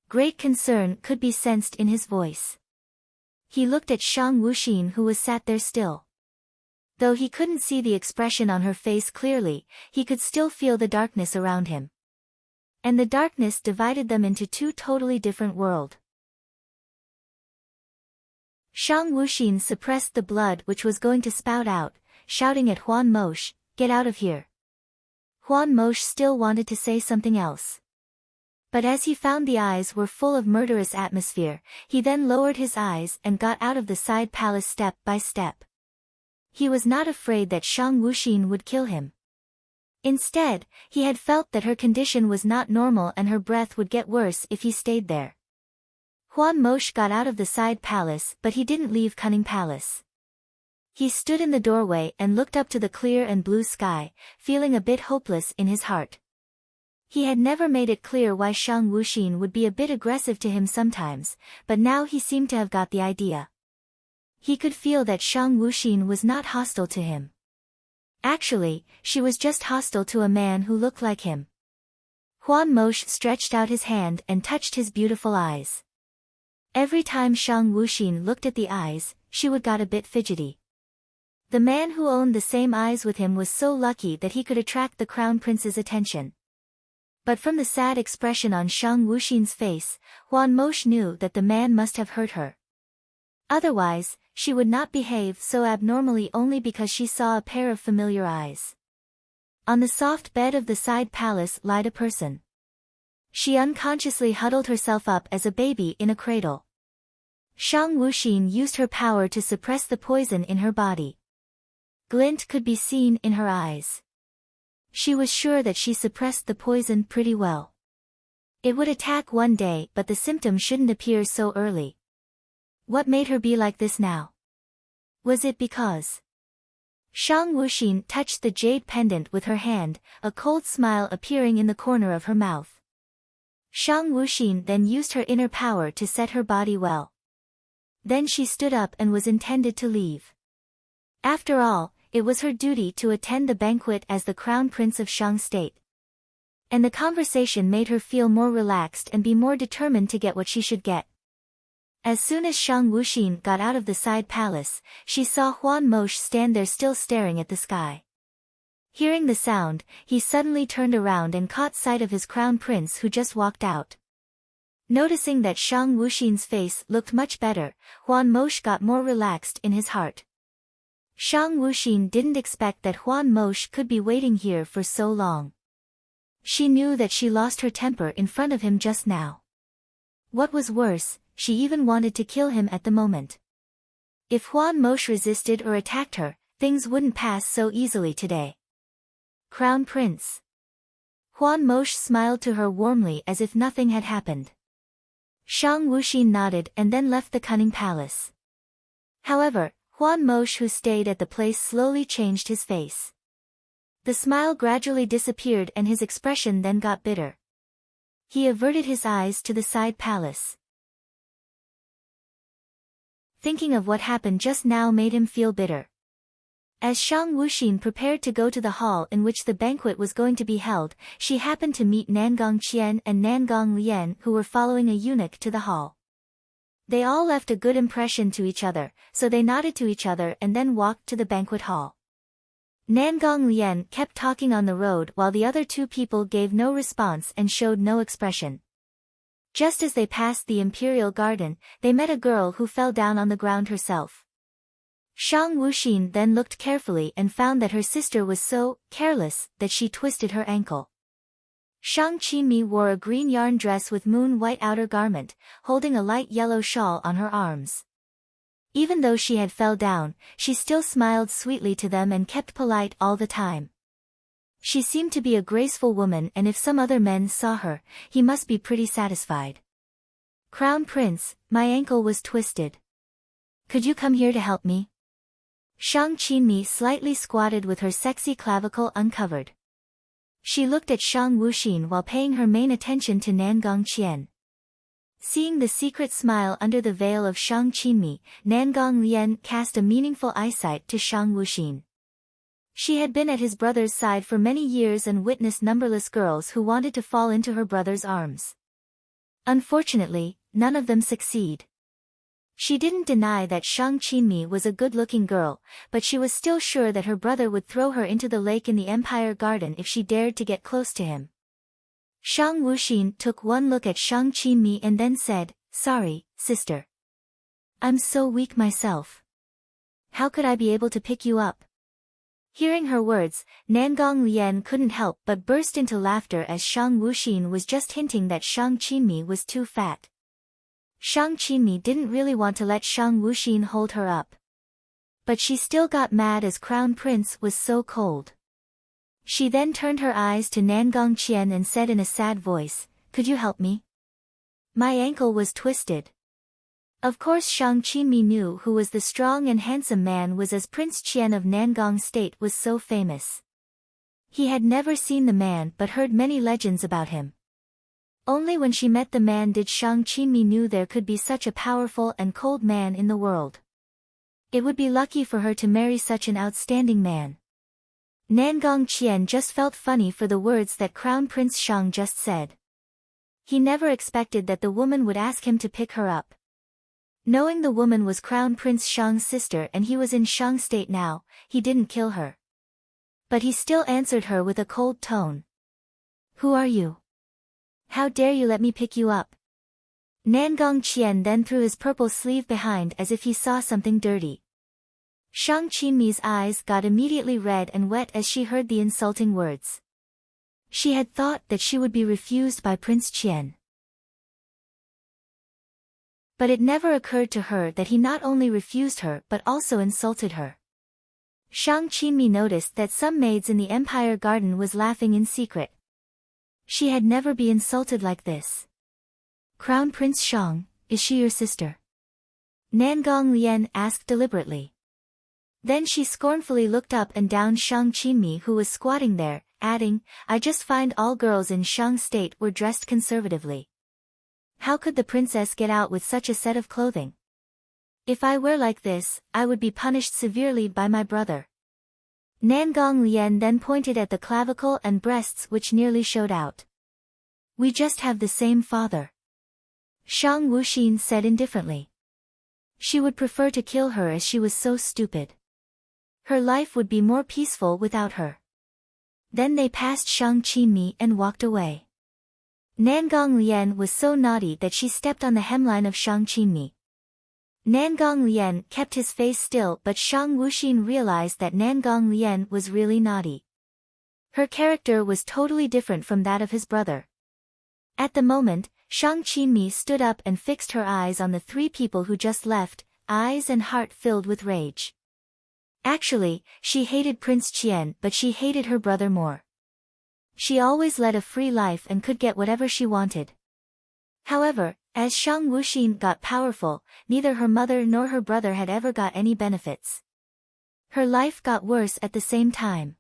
Great concern could be sensed in his voice. He looked at Shang Wuxin, who was sat there still. Though he couldn't see the expression on her face clearly, he could still feel the darkness around him. And the darkness divided them into two totally different worlds. Shang Wuxin suppressed the blood which was going to spout out, shouting at Huan Mosh, "Get out of here." Huan Mosh still wanted to say something else. But as he found the eyes were full of murderous atmosphere, he then lowered his eyes and got out of the side palace step by step. He was not afraid that Shang Wuxin would kill him. Instead, he had felt that her condition was not normal and her breath would get worse if he stayed there. Huan Mosh got out of the side palace, but he didn't leave Cunning Palace. He stood in the doorway and looked up to the clear and blue sky, feeling a bit hopeless in his heart. He had never made it clear why Shang Wuxin would be a bit aggressive to him sometimes, but now he seemed to have got the idea. He could feel that Shang Wuxin was not hostile to him. Actually, she was just hostile to a man who looked like him. Huan Mosh stretched out his hand and touched his beautiful eyes. Every time Shang Wuxin looked at the eyes, she would get a bit fidgety. The man who owned the same eyes with him was so lucky that he could attract the Crown Prince's attention. But from the sad expression on Shang Wuxin's face, Huan Mosh knew that the man must have hurt her. Otherwise, she would not behave so abnormally only because she saw a pair of familiar eyes. On the soft bed of the side palace lied a person. She unconsciously huddled herself up as a baby in a cradle. Shang Wuxin used her power to suppress the poison in her body. Glint could be seen in her eyes. She was sure that she suppressed the poison pretty well. It would attack one day, but the symptoms shouldn't appear so early. What made her be like this now? Was it because Shang Wuxin touched the jade pendant with her hand, a cold smile appearing in the corner of her mouth. Shang Wuxin then used her inner power to set her body well. Then she stood up and was intended to leave. After all, it was her duty to attend the banquet as the Crown Prince of Shang State. And the conversation made her feel more relaxed and be more determined to get what she should get. As soon as Shang Wuxin got out of the side palace, she saw Huan Mosh stand there still staring at the sky. Hearing the sound, he suddenly turned around and caught sight of his Crown Prince, who just walked out. Noticing that Shang Wuxin's face looked much better, Huan Mosh got more relaxed in his heart. Shang Wuxin didn't expect that Huan Mosh could be waiting here for so long. She knew that she lost her temper in front of him just now. What was worse, she even wanted to kill him at the moment. If Huan Mosh resisted or attacked her, things wouldn't pass so easily today. Crown Prince. Huan Mosh smiled to her warmly as if nothing had happened. Shang Wuxin nodded and then left the Cunning Palace. However, Huan Mosh, who stayed at the place, slowly changed his face. The smile gradually disappeared and his expression then got bitter. He averted his eyes to the side palace. Thinking of what happened just now made him feel bitter. As Shang Wuxin prepared to go to the hall in which the banquet was going to be held, she happened to meet Nangong Qian and Nangong Lian, who were following a eunuch to the hall. They all left a good impression to each other, so they nodded to each other and then walked to the banquet hall. Nangong Lian kept talking on the road while the other two people gave no response and showed no expression. Just as they passed the imperial garden, they met a girl who fell down on the ground herself. Shang Wuxin then looked carefully and found that her sister was so careless that she twisted her ankle. Shang Qinmi wore a green yarn dress with moon-white outer garment, holding a light yellow shawl on her arms. Even though she had fell down, she still smiled sweetly to them and kept polite all the time. She seemed to be a graceful woman, and if some other men saw her, he must be pretty satisfied. "Crown Prince, my ankle was twisted. Could you come here to help me?" Shang Qinmi slightly squatted with her sexy clavicle uncovered. She looked at Shang Wuxin while paying her main attention to Nangong Qian. Seeing the secret smile under the veil of Shang Qinmi, Nangong Lian cast a meaningful eyesight to Shang Wuxin. She had been at his brother's side for many years and witnessed numberless girls who wanted to fall into her brother's arms. Unfortunately, none of them succeed. She didn't deny that Shang Qinmi was a good-looking girl, but she was still sure that her brother would throw her into the lake in the Empire Garden if she dared to get close to him. Shang Wuxin took one look at Shang Qinmi and then said, "Sorry, sister. I'm so weak myself. How could I be able to pick you up?" Hearing her words, Nangong Lian couldn't help but burst into laughter as Shang Wuxin was just hinting that Shang Qinmi was too fat. Shang Qinmi didn't really want to let Shang Wuxin hold her up. But she still got mad as Crown Prince was so cold. She then turned her eyes to Nangong Qian and said in a sad voice, "Could you help me? My ankle was twisted." Of course Shang Qinmi knew who was the strong and handsome man was, as Prince Qian of Nangong State was so famous. He had never seen the man but heard many legends about him. Only when she met the man did Shang Qinmi knew there could be such a powerful and cold man in the world. It would be lucky for her to marry such an outstanding man. Nangong Qian just felt funny for the words that Crown Prince Shang just said. He never expected that the woman would ask him to pick her up. Knowing the woman was Crown Prince Shang's sister and he was in Shang State now, he didn't kill her. But he still answered her with a cold tone. "Who are you? How dare you let me pick you up?" Nangong Qian then threw his purple sleeve behind as if he saw something dirty. Shang Qinmi's eyes got immediately red and wet as she heard the insulting words. She had thought that she would be refused by Prince Qian. But it never occurred to her that he not only refused her but also insulted her. Shang Qinmi noticed that some maids in the Empire Garden was laughing in secret. She had never been insulted like this. "Crown Prince Shang, is she your sister?" Nangong Lian asked deliberately. Then she scornfully looked up and down Shang Qinmi who was squatting there, adding, "I just find all girls in Shang State were dressed conservatively. How could the princess get out with such a set of clothing? If I wear like this, I would be punished severely by my brother." Nangong Lian then pointed at the clavicle and breasts which nearly showed out. "We just have the same father," Shang Wuxin said indifferently. She would prefer to kill her as she was so stupid. Her life would be more peaceful without her. Then they passed Shang Qinmi and walked away. Nangong Lian was so naughty that she stepped on the hemline of Shang Qinmi. Nangong Lian kept his face still, but Shang Wuxin realized that Nangong Lian was really naughty. Her character was totally different from that of his brother. At the moment, Shang Qinmi stood up and fixed her eyes on the three people who just left, eyes and heart filled with rage. Actually, she hated Prince Qian, but she hated her brother more. She always led a free life and could get whatever she wanted. However, as Shang Wuxin got powerful, neither her mother nor her brother had ever got any benefits. Her life got worse at the same time.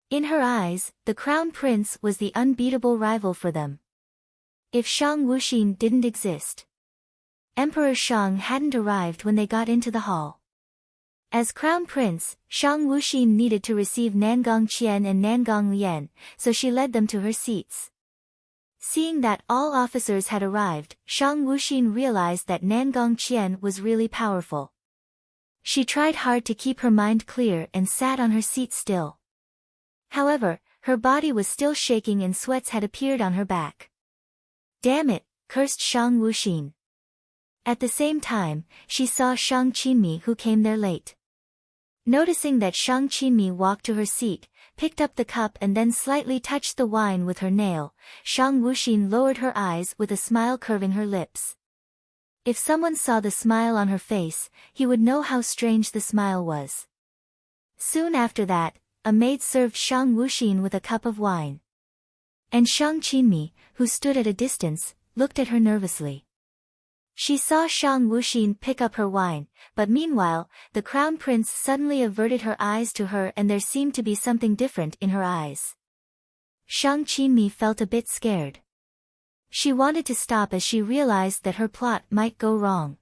In her eyes, the Crown Prince was the unbeatable rival for them. If Shang Wuxin didn't exist, Emperor Shang hadn't arrived when they got into the hall. As crown prince, Shang Wuxin needed to receive Nangong Qian and Nangong Lian, so she led them to her seats. Seeing that all officers had arrived, Shang Wuxin realized that Nangong Qian was really powerful. She tried hard to keep her mind clear and sat on her seat still. However, her body was still shaking and sweats had appeared on her back. Damn it, cursed Shang Wuxin. At the same time, she saw Shang Qinmi who came there late. Noticing that Shang Qinmi walked to her seat, picked up the cup and then slightly touched the wine with her nail, Shang Wuxin lowered her eyes with a smile curving her lips. If someone saw the smile on her face, he would know how strange the smile was. Soon after that, a maid served Shang Wuxin with a cup of wine. And Shang Qinmi, who stood at a distance, looked at her nervously. She saw Shang Wuxin pick up her wine, but meanwhile, the crown prince suddenly averted her eyes to her and there seemed to be something different in her eyes. Shang Qinmi felt a bit scared. She wanted to stop as she realized that her plot might go wrong.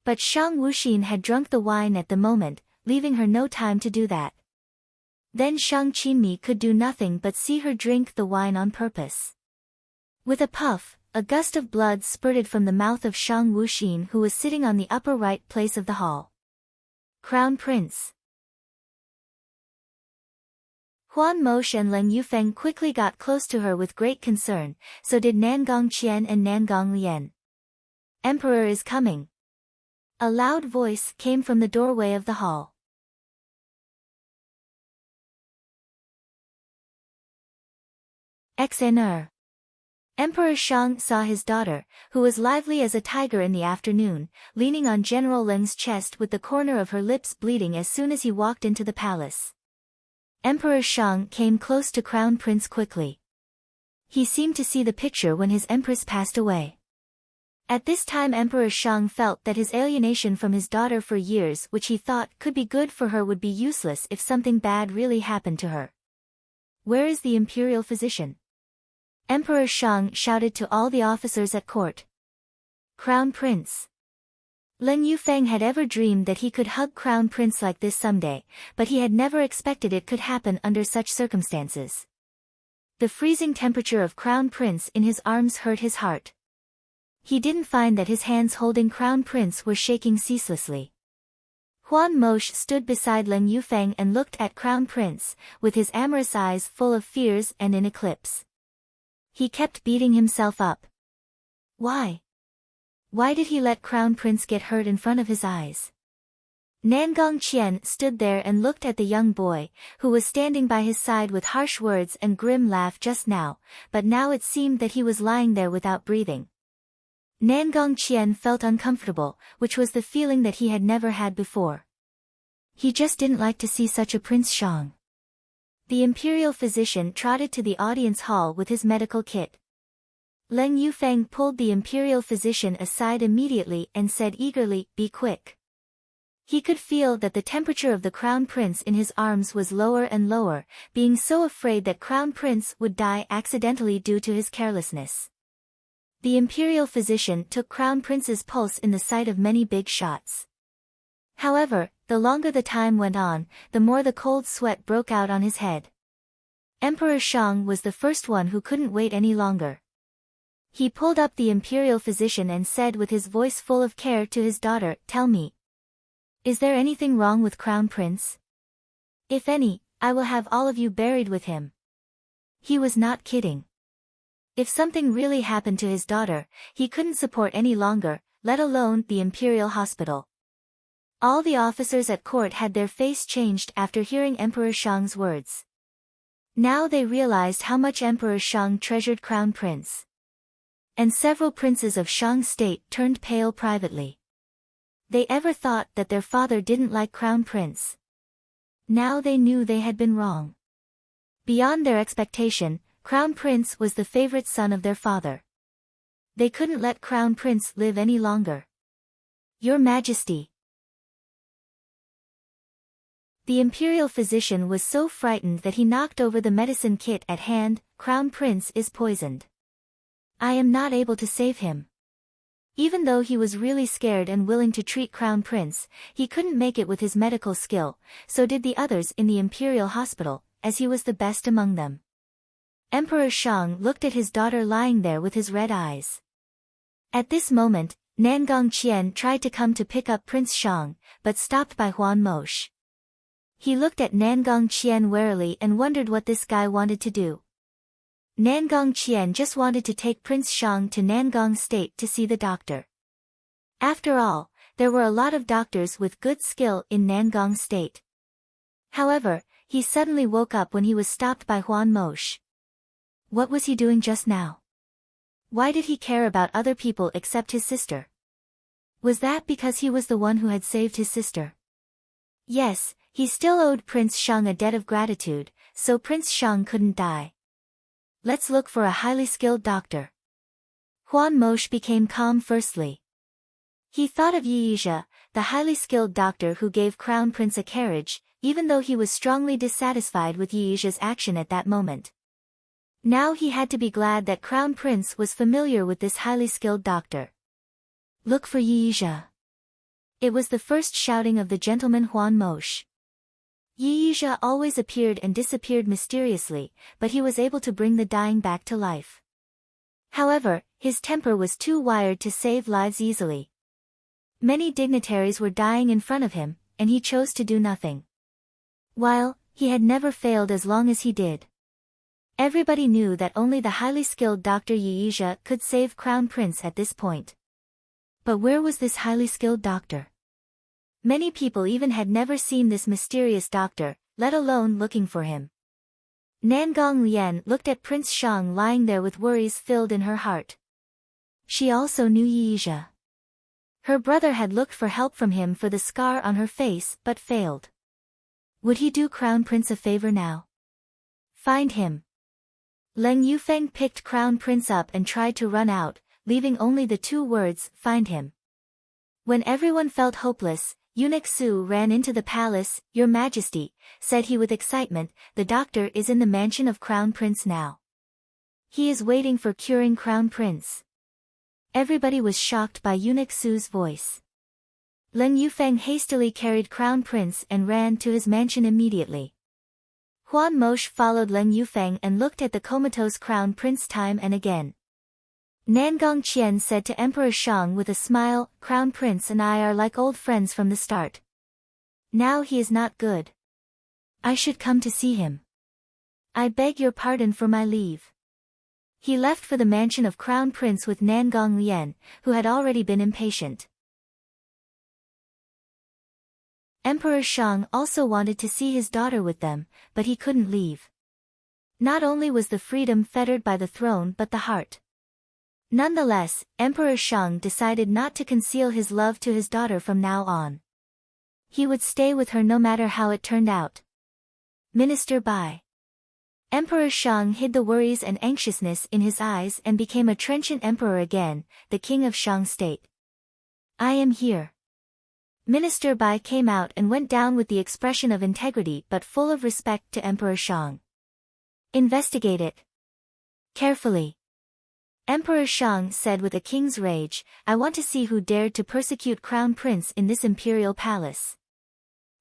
But Shang Wuxin had drunk the wine at the moment, leaving her no time to do that. Then Shang Qinmi could do nothing but see her drink the wine on purpose. With a puff, a gust of blood spurted from the mouth of Shang Wuxin who was sitting on the upper right place of the hall. Crown Prince. Huan Mosh and Leng Yufeng quickly got close to her with great concern, so did Nangong Qian and Nangong Lian. Emperor is coming. A loud voice came from the doorway of the hall. XNR. Emperor Shang saw his daughter, who was lively as a tiger in the afternoon, leaning on General Leng's chest with the corner of her lips bleeding as soon as he walked into the palace. Emperor Shang came close to Crown Prince quickly. He seemed to see the picture when his empress passed away. At this time Emperor Shang felt that his alienation from his daughter for years which he thought could be good for her would be useless if something bad really happened to her. Where is the imperial physician? Emperor Shang shouted to all the officers at court. Crown Prince. Leng Yufeng had ever dreamed that he could hug Crown Prince like this someday, but he had never expected it could happen under such circumstances. The freezing temperature of Crown Prince in his arms hurt his heart. He didn't find that his hands holding Crown Prince were shaking ceaselessly. Huan Mosh stood beside Leng Yufeng and looked at Crown Prince, with his amorous eyes full of fears and in eclipse. He kept beating himself up. Why? Why did he let Crown Prince get hurt in front of his eyes? Nangong Qian stood there and looked at the young boy, who was standing by his side with harsh words and grim laugh just now, but now it seemed that he was lying there without breathing. Nangong Qian felt uncomfortable, which was the feeling that he had never had before. He just didn't like to see such a Prince Shang. The imperial physician trotted to the audience hall with his medical kit. Leng Yufeng pulled the imperial physician aside immediately and said eagerly, "Be quick." He could feel that the temperature of the Crown Prince in his arms was lower and lower, being so afraid that Crown Prince would die accidentally due to his carelessness. The imperial physician took Crown Prince's pulse in the sight of many big shots. However, the longer the time went on, the more the cold sweat broke out on his head. Emperor Shang was the first one who couldn't wait any longer. He pulled up the imperial physician and said with his voice full of care to his daughter, "Tell me. Is there anything wrong with Crown Prince? If any, I will have all of you buried with him." He was not kidding. If something really happened to his daughter, he couldn't support any longer, let alone the imperial hospital. All the officers at court had their face changed after hearing Emperor Shang's words. Now they realized how much Emperor Shang treasured Crown Prince. And several princes of Shang state turned pale privately. They ever thought that their father didn't like Crown Prince. Now they knew they had been wrong. Beyond their expectation, Crown Prince was the favorite son of their father. They couldn't let Crown Prince live any longer. "Your Majesty." The imperial physician was so frightened that he knocked over the medicine kit at hand. "Crown Prince is poisoned. I am not able to save him." Even though he was really scared and willing to treat Crown Prince, he couldn't make it with his medical skill, so did the others in the imperial hospital, as he was the best among them. Emperor Shang looked at his daughter lying there with his red eyes. At this moment, Nangong Qian tried to come to pick up Prince Shang, but stopped by Huan Mosh. He looked at Nangong Qian warily and wondered what this guy wanted to do. Nangong Qian just wanted to take Prince Shang to Nangong State to see the doctor. After all, there were a lot of doctors with good skill in Nangong State. However, he suddenly woke up when he was stopped by Huan Mosh. What was he doing just now? Why did he care about other people except his sister? Was that because he was the one who had saved his sister? Yes, he still owed Prince Shang a debt of gratitude, so Prince Shang couldn't die. Let's look for a highly skilled doctor. Huan Mosh became calm firstly. He thought of Yi Yizhe, the highly skilled doctor who gave Crown Prince a carriage, even though he was strongly dissatisfied with Yi Yizhe's action at that moment. Now he had to be glad that Crown Prince was familiar with this highly skilled doctor. Look for Yi Yizhe. It was the first shouting of the gentleman Huan Mosh. Yi Yizhe always appeared and disappeared mysteriously, but he was able to bring the dying back to life. However, his temper was too wired to save lives easily. Many dignitaries were dying in front of him, and he chose to do nothing. While he had never failed as long as he did. Everybody knew that only the highly skilled Dr. Yi Yizhe could save Crown Prince at this point. But where was this highly skilled doctor? Many people even had never seen this mysterious doctor, let alone looking for him. Nangong Lian looked at Prince Shang lying there with worries filled in her heart. She also knew Yi Yizhe. Her brother had looked for help from him for the scar on her face but failed. Would he do Crown Prince a favor now? Find him. Leng Yufeng picked Crown Prince up and tried to run out, leaving only the two words, find him. When everyone felt hopeless, Eunuch Su ran into the palace. Your Majesty, said he with excitement, the doctor is in the mansion of Crown Prince now. He is waiting for curing Crown Prince. Everybody was shocked by Eunuch Su's voice. Leng Yufeng hastily carried Crown Prince and ran to his mansion immediately. Huan Mosh followed Leng Yufeng and looked at the comatose Crown Prince time and again. Nangong Qian said to Emperor Shang with a smile, Crown Prince and I are like old friends from the start. Now he is not good. I should come to see him. I beg your pardon for my leave. He left for the mansion of Crown Prince with Nangong Lian, who had already been impatient. Emperor Shang also wanted to see his daughter with them, but he couldn't leave. Not only was the freedom fettered by the throne but the heart. Nonetheless, Emperor Shang decided not to conceal his love to his daughter from now on. He would stay with her no matter how it turned out. Minister Bai. Emperor Shang hid the worries and anxiousness in his eyes and became a trenchant emperor again, the king of Shang State. I am here. Minister Bai came out and went down with the expression of integrity but full of respect to Emperor Shang. Investigate it. Carefully. Emperor Shang said with a king's rage, I want to see who dared to persecute Crown Prince in this imperial palace.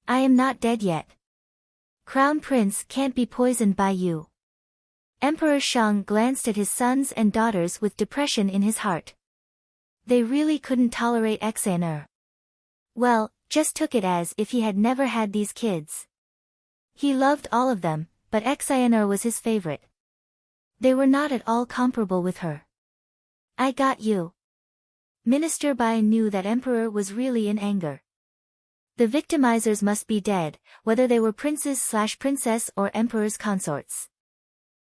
I am not dead yet. Crown Prince can't be poisoned by you. Emperor Shang glanced at his sons and daughters with depression in his heart. They really couldn't tolerate Exaner. Well, just took it as if he had never had these kids. He loved all of them, but Exaner was his favorite. They were not at all comparable with her. I got you. Minister Bai knew that Emperor was really in anger. The victimizers must be dead, whether they were princes/princess or emperor's consorts.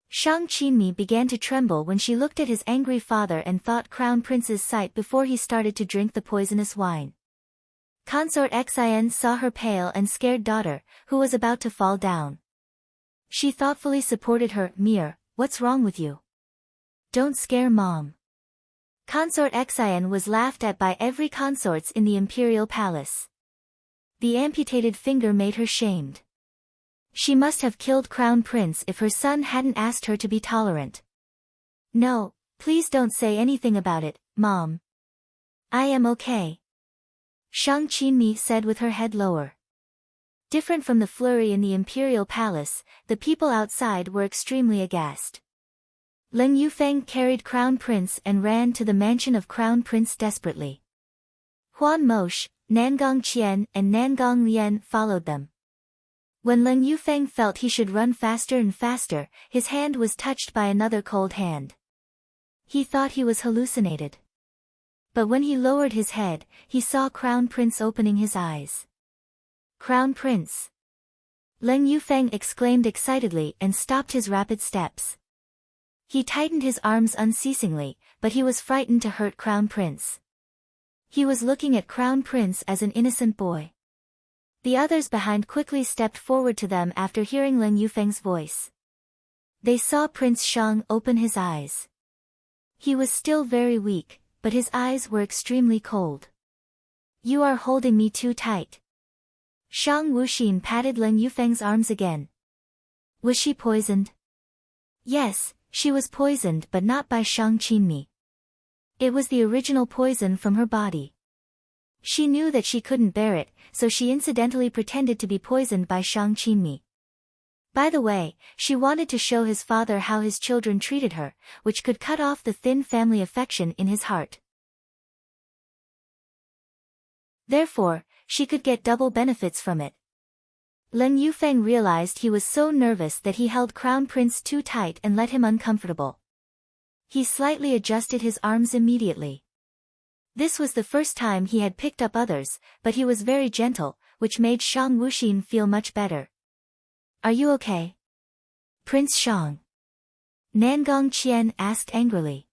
Shang Qinmi began to tremble when she looked at his angry father and thought Crown Prince's sight before he started to drink the poisonous wine. Consort Xian saw her pale and scared daughter, who was about to fall down. She thoughtfully supported her. Mir, what's wrong with you? Don't scare mom. Consort Xian was laughed at by every consorts in the imperial palace. The amputated finger made her shamed. She must have killed Crown Prince if her son hadn't asked her to be tolerant. No, please don't say anything about it, Mom. I am okay, Shang Qinmi said with her head lower. Different from the flurry in the imperial palace, the people outside were extremely aghast. Leng Yufeng carried Crown Prince and ran to the mansion of Crown Prince desperately. Huan Mosh, Nangong Qian and Nangong Lian followed them. When Leng Yufeng felt he should run faster and faster, his hand was touched by another cold hand. He thought he was hallucinated. But when he lowered his head, he saw Crown Prince opening his eyes. Crown Prince! Leng Yufeng exclaimed excitedly and stopped his rapid steps. He tightened his arms unceasingly, but he was frightened to hurt Crown Prince. He was looking at Crown Prince as an innocent boy. The others behind quickly stepped forward to them after hearing Leng Yufeng's voice. They saw Prince Shang open his eyes. He was still very weak, but his eyes were extremely cold. You are holding me too tight. Shang Wuxin patted Leng Yufeng's arms again. Was she poisoned? Yes, she was poisoned but not by Shang Qinmi. It was the original poison from her body. She knew that she couldn't bear it, so she incidentally pretended to be poisoned by Shang Qinmi. By the way, she wanted to show his father how his children treated her, which could cut off the thin family affection in his heart. Therefore, she could get double benefits from it. Leng Yufeng realized he was so nervous that he held Crown Prince too tight and let him uncomfortable. He slightly adjusted his arms immediately. This was the first time he had picked up others, but he was very gentle, which made Shang Wuxin feel much better. Are you okay, Prince Shang? Nangong Qian asked angrily.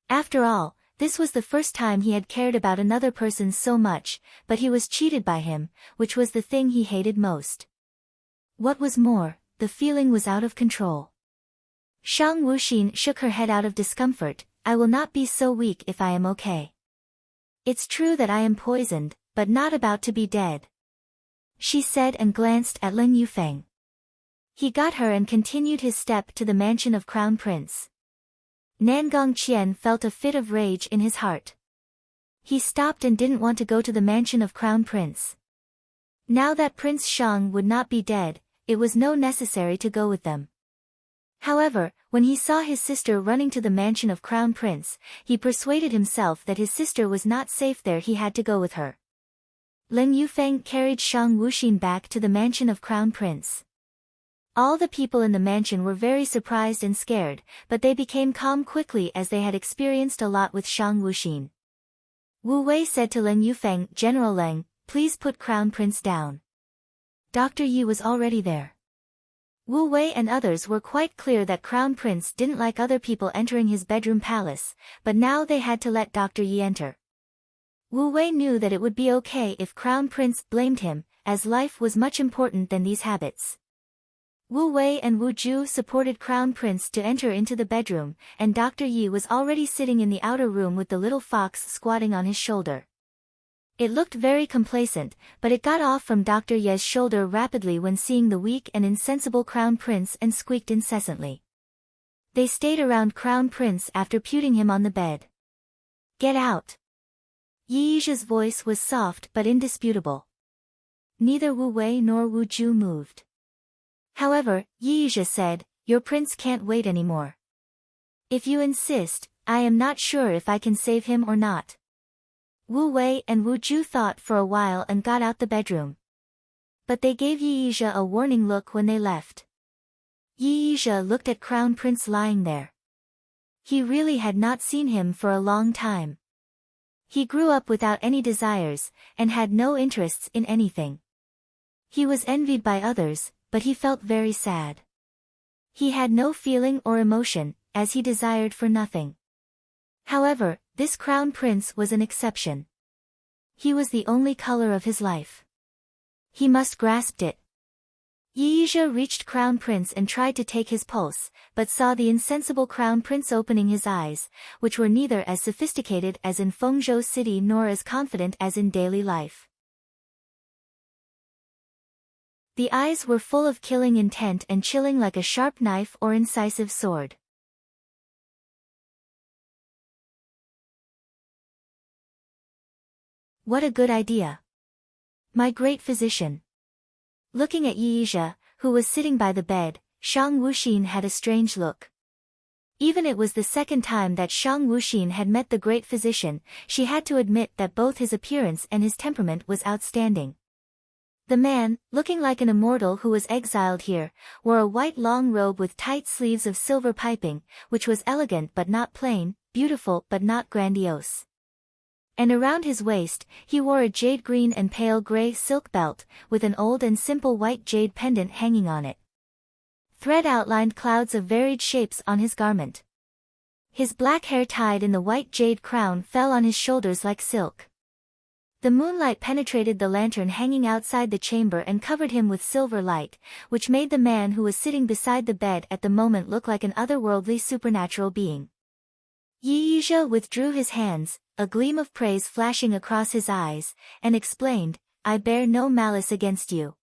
After all, this was the first time he had cared about another person so much, but he was cheated by him, which was the thing he hated most. What was more, the feeling was out of control. Shang Wuxin shook her head out of discomfort. I will not be so weak if I am okay. It's true that I am poisoned, but not about to be dead, she said and glanced at Leng Yufeng. He got her and continued his step to the mansion of Crown Prince. Nangong Qian felt a fit of rage in his heart. He stopped and didn't want to go to the mansion of Crown Prince. Now that Prince Shang would not be dead, it was no necessary to go with them. However, when he saw his sister running to the mansion of Crown Prince, he persuaded himself that his sister was not safe there. He had to go with her. Leng Yufeng carried Shang Wuxin back to the mansion of Crown Prince. All the people in the mansion were very surprised and scared, but they became calm quickly as they had experienced a lot with Shang Wuxin. Wu Wei said to Leng Yufeng, General Leng, please put Crown Prince down. Dr. Yi was already there. Wu Wei and others were quite clear that Crown Prince didn't like other people entering his bedroom palace, but now they had to let Dr. Yi enter. Wu Wei knew that it would be okay if Crown Prince blamed him, as life was much important than these habits. Wu Wei and Wu Ju supported Crown Prince to enter into the bedroom, and Dr. Yi was already sitting in the outer room with the little fox squatting on his shoulder. It looked very complacent, but it got off from Dr. Ye's shoulder rapidly when seeing the weak and insensible Crown Prince and squeaked incessantly. They stayed around Crown Prince after putting him on the bed. Get out! Yi Yizha's voice was soft but indisputable. Neither Wu Wei nor Wu Ju moved. However, Yi Yizha said, Your prince can't wait anymore. If you insist, I am not sure if I can save him or not. Wu Wei and Wu Ju thought for a while and got out the bedroom. But they gave Yi Yizha a warning look when they left. Yi Yizha looked at Crown Prince lying there. He really had not seen him for a long time. He grew up without any desires, and had no interests in anything. He was envied by others, but he felt very sad. He had no feeling or emotion, as he desired for nothing. However, this Crown Prince was an exception. He was the only color of his life. He must grasp it. Yi Yizha reached Crown Prince and tried to take his pulse, but saw the insensible Crown Prince opening his eyes, which were neither as sophisticated as in Fengzhou City nor as confident as in daily life. The eyes were full of killing intent and chilling like a sharp knife or incisive sword. What a good idea. My great physician. Looking at Yizhe, who was sitting by the bed, Shang Wuxin had a strange look. Even it was the second time that Shang Wuxin had met the great physician, she had to admit that both his appearance and his temperament was outstanding. The man, looking like an immortal who was exiled here, wore a white long robe with tight sleeves of silver piping, which was elegant but not plain, beautiful but not grandiose. And around his waist, he wore a jade green and pale gray silk belt, with an old and simple white jade pendant hanging on it. Thread outlined clouds of varied shapes on his garment. His black hair tied in the white jade crown fell on his shoulders like silk. The moonlight penetrated the lantern hanging outside the chamber and covered him with silver light, which made the man who was sitting beside the bed at the moment look like an otherworldly supernatural being. Yizhe withdrew his hands, a gleam of praise flashing across his eyes, and explained, "I bear no malice against you."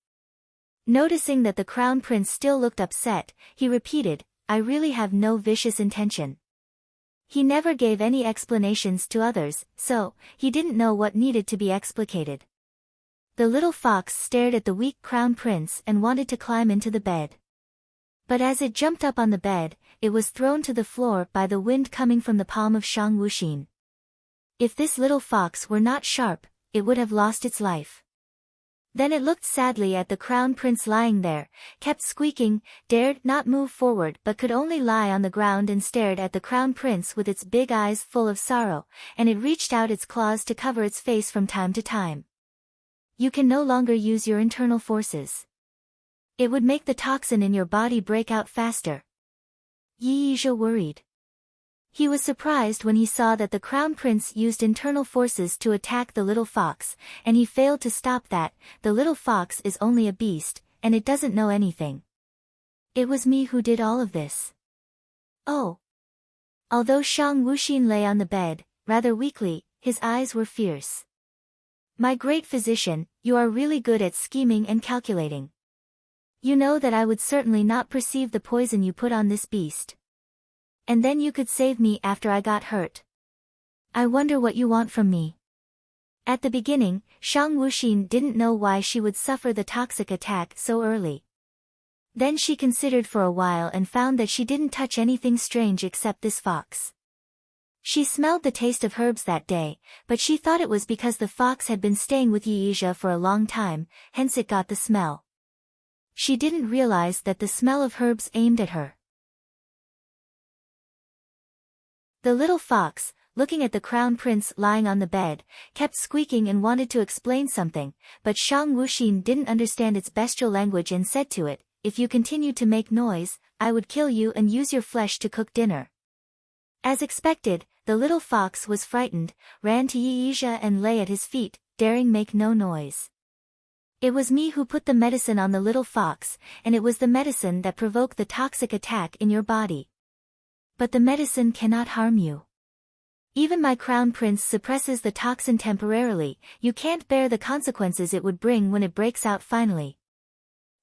Noticing that the crown prince still looked upset, he repeated, "I really have no vicious intention." He never gave any explanations to others, so, he didn't know what needed to be explicated. The little fox stared at the weak crown prince and wanted to climb into the bed. But as it jumped up on the bed, it was thrown to the floor by the wind coming from the palm of Shang Wuxin. If this little fox were not sharp, it would have lost its life. Then it looked sadly at the crown prince lying there, kept squeaking, dared not move forward but could only lie on the ground and stared at the crown prince with its big eyes full of sorrow, and it reached out its claws to cover its face from time to time. You can no longer use your internal forces. It would make the toxin in your body break out faster. Yizhe worried. He was surprised when he saw that the crown prince used internal forces to attack the little fox, and he failed to stop that. The little fox is only a beast, and it doesn't know anything. It was me who did all of this. Oh. Although Shang Wuxin lay on the bed, rather weakly, his eyes were fierce. My great physician, you are really good at scheming and calculating. You know that I would certainly not perceive the poison you put on this beast. And then you could save me after I got hurt. I wonder what you want from me. At the beginning, Shang Wuxin didn't know why she would suffer the toxic attack so early. Then she considered for a while and found that she didn't touch anything strange except this fox. She smelled the taste of herbs that day, but she thought it was because the fox had been staying with Yizhe for a long time, hence it got the smell. She didn't realize that the smell of herbs aimed at her. The little fox, looking at the crown prince lying on the bed, kept squeaking and wanted to explain something, but Shang Wuxin didn't understand its bestial language and said to it, "If you continue to make noise, I would kill you and use your flesh to cook dinner." As expected, the little fox was frightened, ran to Yizhe and lay at his feet, daring make no noise. It was me who put the medicine on the little fox, and it was the medicine that provoked the toxic attack in your body. But the medicine cannot harm you. Even my crown prince suppresses the toxin temporarily, you can't bear the consequences it would bring when it breaks out finally.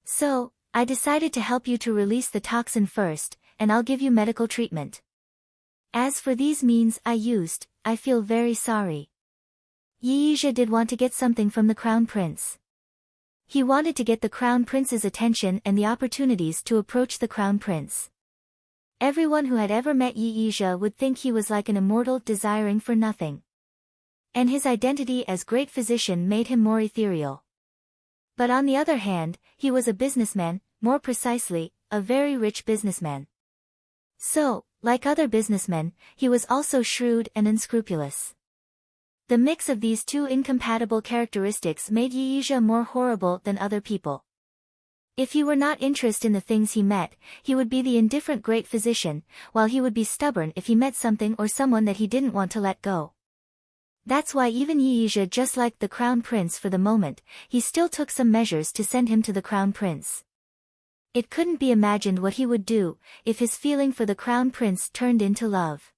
So, I decided to help you to release the toxin first, and I'll give you medical treatment. As for these means I used, I feel very sorry. Yizhe did want to get something from the crown prince. He wanted to get the crown prince's attention and the opportunities to approach the crown prince. Everyone who had ever met Yizhe would think he was like an immortal desiring for nothing. And his identity as great physician made him more ethereal. But on the other hand, he was a businessman, more precisely, a very rich businessman. So, like other businessmen, he was also shrewd and unscrupulous. The mix of these two incompatible characteristics made Yizhe more horrible than other people. If he were not interested in the things he met, he would be the indifferent great physician, while he would be stubborn if he met something or someone that he didn't want to let go. That's why even Yizhe just liked the crown prince for the moment, he still took some measures to send him to the crown prince. It couldn't be imagined what he would do, if his feeling for the crown prince turned into love.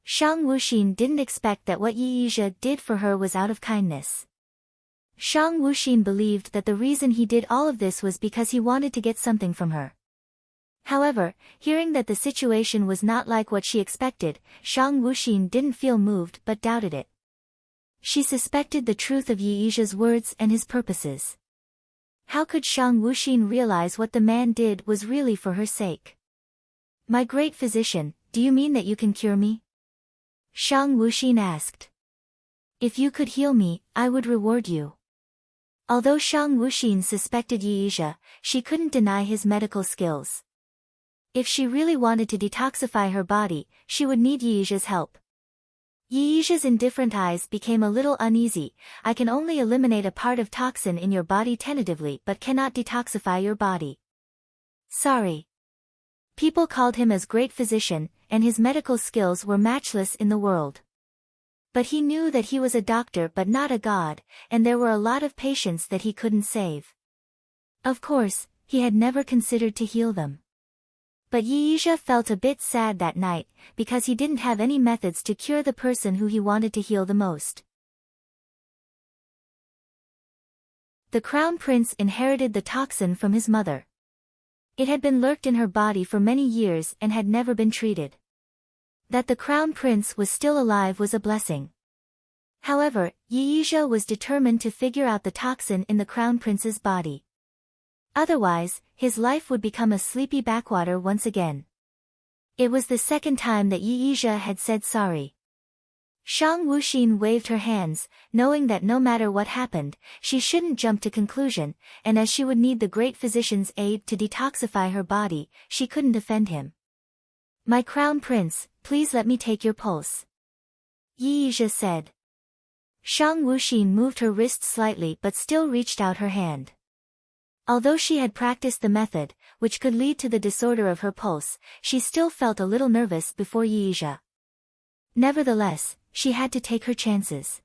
Shang Wuxin didn't expect that what Yizhe did for her was out of kindness. Shang Wuxin believed that the reason he did all of this was because he wanted to get something from her. However, hearing that the situation was not like what she expected, Shang Wuxin didn't feel moved but doubted it. She suspected the truth of Yi Yizha's words and his purposes. How could Shang Wuxin realize what the man did was really for her sake? "My great physician, do you mean that you can cure me?" Shang Wuxin asked. "If you could heal me, I would reward you." Although Shang Wuxin suspected Yi Yizha, she couldn't deny his medical skills. If she really wanted to detoxify her body, she would need Yi Yizha's help. Yi Yizha's indifferent eyes became a little uneasy. "I can only eliminate a part of toxin in your body tentatively but cannot detoxify your body. Sorry." People called him as great physician, and his medical skills were matchless in the world. But he knew that he was a doctor but not a god, and there were a lot of patients that he couldn't save. Of course, he had never considered to heal them. But Yi Yizha felt a bit sad that night, because he didn't have any methods to cure the person who he wanted to heal the most. The crown prince inherited the toxin from his mother. It had been lurked in her body for many years and had never been treated. That the crown prince was still alive was a blessing. However, Yi Yizha was determined to figure out the toxin in the crown prince's body. Otherwise, his life would become a sleepy backwater once again. It was the second time that Yi Yizha had said sorry. Shang Wuxin waved her hands, knowing that no matter what happened, she shouldn't jump to conclusion, and as she would need the great physician's aid to detoxify her body, she couldn't offend him. "My crown prince, please let me take your pulse," Yi Yizha said. Shang Wuxin moved her wrist slightly but still reached out her hand. Although she had practiced the method, which could lead to the disorder of her pulse, she still felt a little nervous before Yi Yizha. Nevertheless, she had to take her chances.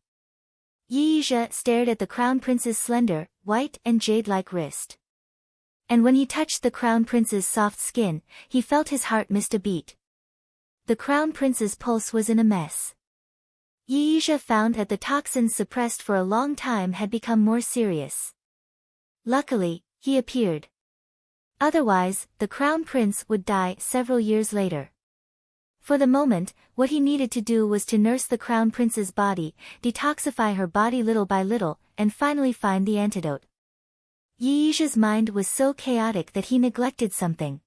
Yi Yizha stared at the crown prince's slender, white and jade-like wrist. And when he touched the crown prince's soft skin, he felt his heart missed a beat. The crown prince's pulse was in a mess. Yi Yizha found that the toxins suppressed for a long time had become more serious. Luckily, he appeared. Otherwise, the crown prince would die several years later. For the moment, what he needed to do was to nurse the crown prince's body, detoxify her body little by little, and finally find the antidote. Yi Yizha's mind was so chaotic that he neglected something.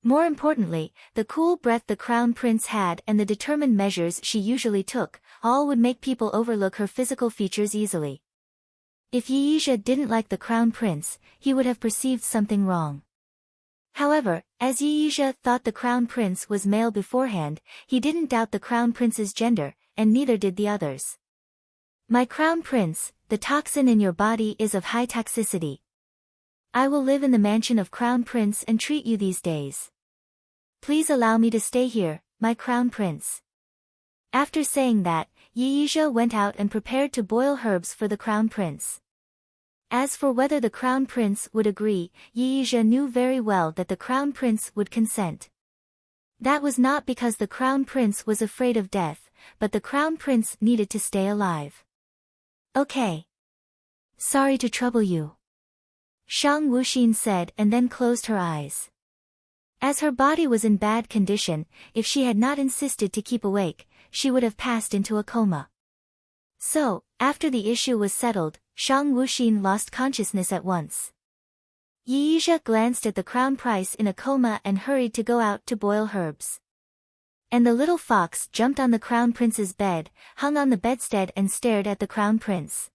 More importantly, the cool breath the crown prince had and the determined measures she usually took, all would make people overlook her physical features easily. If Yi Yizha didn't like the crown prince, he would have perceived something wrong. However, as Yi Yizha thought the crown prince was male beforehand, he didn't doubt the crown prince's gender, and neither did the others. "My crown prince, the toxin in your body is of high toxicity. I will live in the mansion of crown prince and treat you these days. Please allow me to stay here, my crown prince." After saying that, Yi Yizha went out and prepared to boil herbs for the crown prince. As for whether the crown prince would agree, Yi Yizha knew very well that the crown prince would consent. That was not because the crown prince was afraid of death, but the crown prince needed to stay alive. "Okay. Sorry to trouble you," Shang Wuxin said and then closed her eyes. As her body was in bad condition, if she had not insisted to keep awake, she would have passed into a coma. So, after the issue was settled, Shang Wuxin lost consciousness at once. Yi Yizha glanced at the crown prince in a coma and hurried to go out to boil herbs. And the little fox jumped on the crown prince's bed, hung on the bedstead and stared at the crown prince.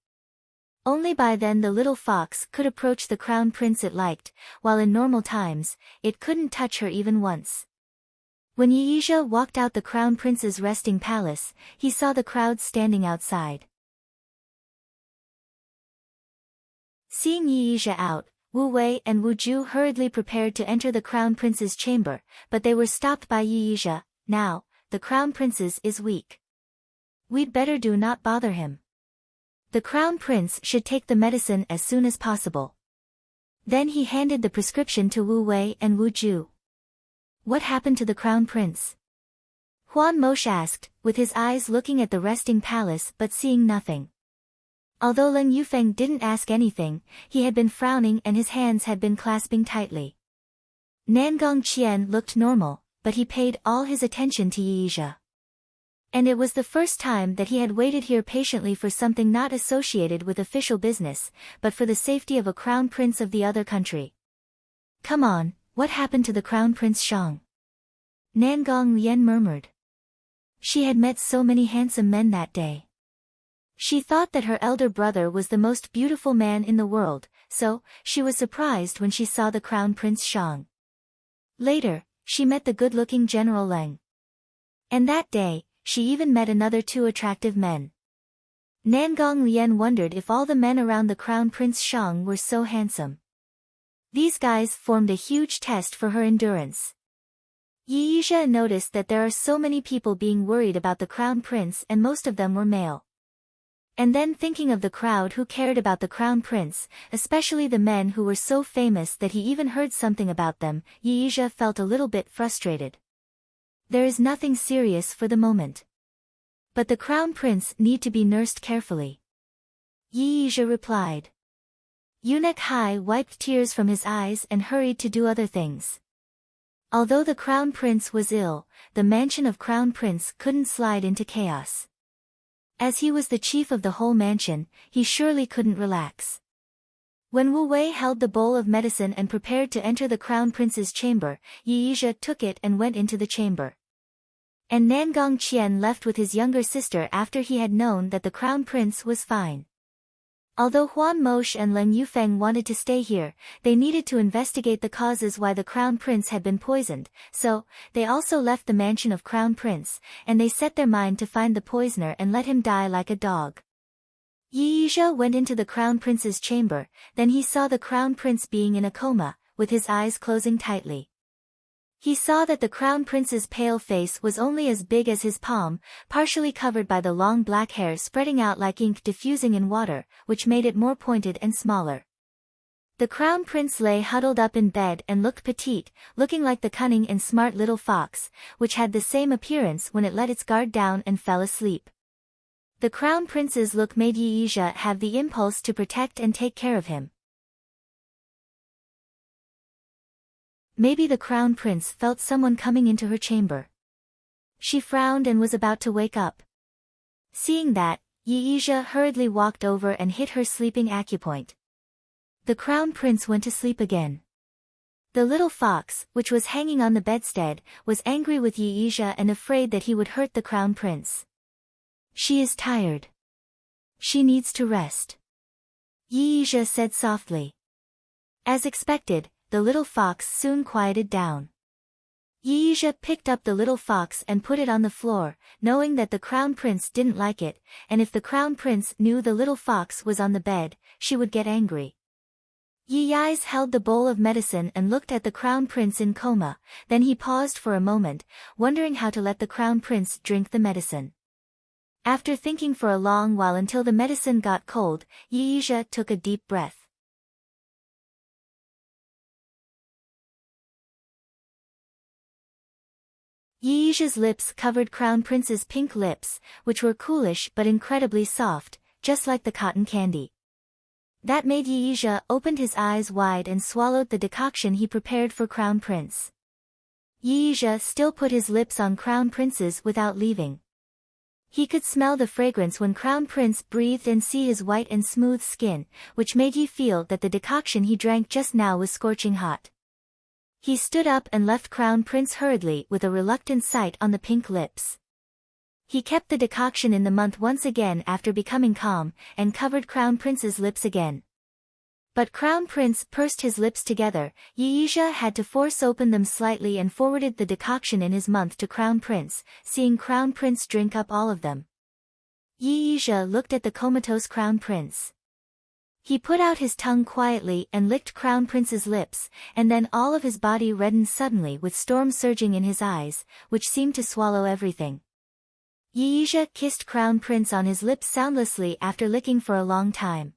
Only by then the little fox could approach the crown prince it liked, while in normal times, it couldn't touch her even once. When Yi Yizha walked out the crown prince's resting palace, he saw the crowd standing outside. Seeing Yi Yizha out, Wu Wei and Wu Ju hurriedly prepared to enter the crown prince's chamber, but they were stopped by Yi Yizha. "Now, the crown prince is weak. We'd better do not bother him. The crown prince should take the medicine as soon as possible." Then he handed the prescription to Wu Wei and Wu Ju. "What happened to the crown prince?" Huan Mosh asked, with his eyes looking at the resting palace but seeing nothing. Although Leng Yufeng didn't ask anything, he had been frowning and his hands had been clasping tightly. Nangong Qian looked normal, but he paid all his attention to Yi Yizha. And it was the first time that he had waited here patiently for something not associated with official business, but for the safety of a crown prince of the other country. Come on, what happened to the crown prince Shang? Nangong Lian murmured. She had met so many handsome men that day. She thought that her elder brother was the most beautiful man in the world, so she was surprised when she saw the crown prince Shang. Later, she met the good-looking General Leng. And that day, she even met another two attractive men. Nangong Lian wondered if all the men around the crown prince Shang were so handsome. These guys formed a huge test for her endurance. Yi Yizhe noticed that there are so many people being worried about the crown prince and most of them were male. And then thinking of the crowd who cared about the crown prince, especially the men who were so famous that he even heard something about them, Yi Yizhe felt a little bit frustrated. There is nothing serious for the moment. But the crown prince need to be nursed carefully. Yi Yizhe replied. Eunuch Hai wiped tears from his eyes and hurried to do other things. Although the crown prince was ill, the mansion of crown prince couldn't slide into chaos. As he was the chief of the whole mansion, he surely couldn't relax. When Wu Wei held the bowl of medicine and prepared to enter the crown prince's chamber, Yi Yizhe took it and went into the chamber. And Nangong Qian left with his younger sister after he had known that the crown prince was fine. Although Huan Mosh and Leng Yufeng wanted to stay here, they needed to investigate the causes why the crown prince had been poisoned, so they also left the mansion of crown prince, and they set their mind to find the poisoner and let him die like a dog. Yi Yizhe went into the crown prince's chamber, then he saw the crown prince being in a coma, with his eyes closing tightly. He saw that the crown prince's pale face was only as big as his palm, partially covered by the long black hair spreading out like ink diffusing in water, which made it more pointed and smaller. The crown prince lay huddled up in bed and looked petite, looking like the cunning and smart little fox, which had the same appearance when it let its guard down and fell asleep. The crown prince's look made Yi Yizhe have the impulse to protect and take care of him. Maybe the crown prince felt someone coming into her chamber. She frowned and was about to wake up. Seeing that, Yi Yizhe hurriedly walked over and hit her sleeping acupoint. The crown prince went to sleep again. The little fox, which was hanging on the bedstead, was angry with Yi Yizhe and afraid that he would hurt the crown prince. She is tired. She needs to rest. Yi Yizhe said softly. As expected, the little fox soon quieted down. Yi Yizhe picked up the little fox and put it on the floor, knowing that the crown prince didn't like it, and if the crown prince knew the little fox was on the bed, she would get angry. Yi Yizhe held the bowl of medicine and looked at the crown prince in coma, then he paused for a moment, wondering how to let the crown prince drink the medicine. After thinking for a long while until the medicine got cold, Yi Yizhe took a deep breath. Yi Yizhe's lips covered crown prince's pink lips, which were coolish but incredibly soft, just like the cotton candy. That made Yi Yizhe opened his eyes wide and swallowed the decoction he prepared for crown prince. Yi Yizhe still put his lips on crown prince's without leaving. He could smell the fragrance when crown prince breathed and see his white and smooth skin, which made Yi feel that the decoction he drank just now was scorching hot. He stood up and left crown prince hurriedly with a reluctant sight on the pink lips. He kept the decoction in the month once again after becoming calm, and covered crown prince's lips again. But crown prince pursed his lips together. Yi Yizhe had to force open them slightly and forwarded the decoction in his mouth to crown prince, seeing crown prince drink up all of them. Yi Yizhe looked at the comatose crown prince. He put out his tongue quietly and licked crown prince's lips, and then all of his body reddened suddenly with storm surging in his eyes, which seemed to swallow everything. Yi Yizhe kissed crown prince on his lips soundlessly after licking for a long time.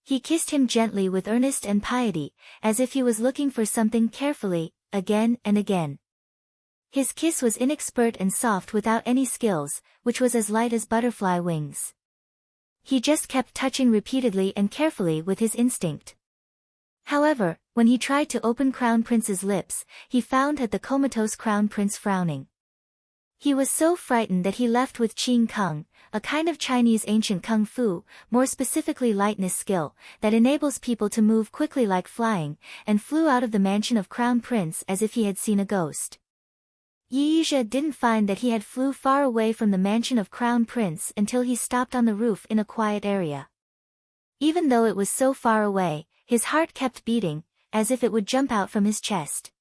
He kissed him gently with earnest and piety, as if he was looking for something carefully, again and again. His kiss was inexpert and soft without any skills, which was as light as butterfly wings. He just kept touching repeatedly and carefully with his instinct. However, when he tried to open crown prince's lips, he found that the comatose crown prince frowning. He was so frightened that he left with Qing Kung, a kind of Chinese ancient kung fu, more specifically lightness skill, that enables people to move quickly like flying, and flew out of the mansion of Crown Prince as if he had seen a ghost. Yizha didn't find that he had flew far away from the mansion of Crown Prince until he stopped on the roof in a quiet area. Even though it was so far away, his heart kept beating, as if it would jump out from his chest.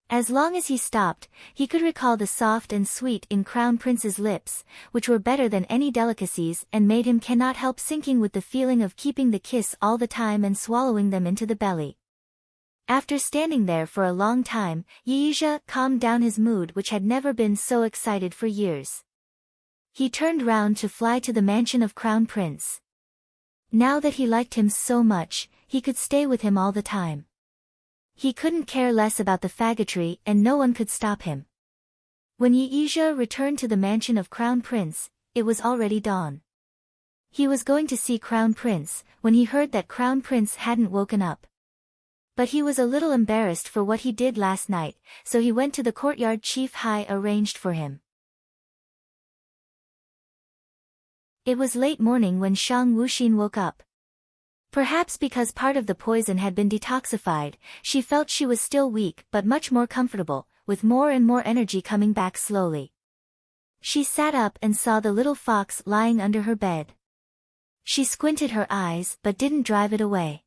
As long as he stopped, he could recall the soft and sweet in Crown Prince's lips, which were better than any delicacies and made him cannot help sinking with the feeling of keeping the kiss all the time and swallowing them into the belly. After standing there for a long time, Yizha calmed down his mood, which had never been so excited for years. He turned round to fly to the mansion of Crown Prince. Now that he liked him so much, he could stay with him all the time. He couldn't care less about the faggotry and no one could stop him. When Yizha returned to the mansion of Crown Prince, it was already dawn. He was going to see Crown Prince, when he heard that Crown Prince hadn't woken up. But he was a little embarrassed for what he did last night, so he went to the courtyard Chief Hai arranged for him. It was late morning when Shang Wuxin woke up. Perhaps because part of the poison had been detoxified, she felt she was still weak but much more comfortable, with more and more energy coming back slowly. She sat up and saw the little fox lying under her bed. She squinted her eyes but didn't drive it away.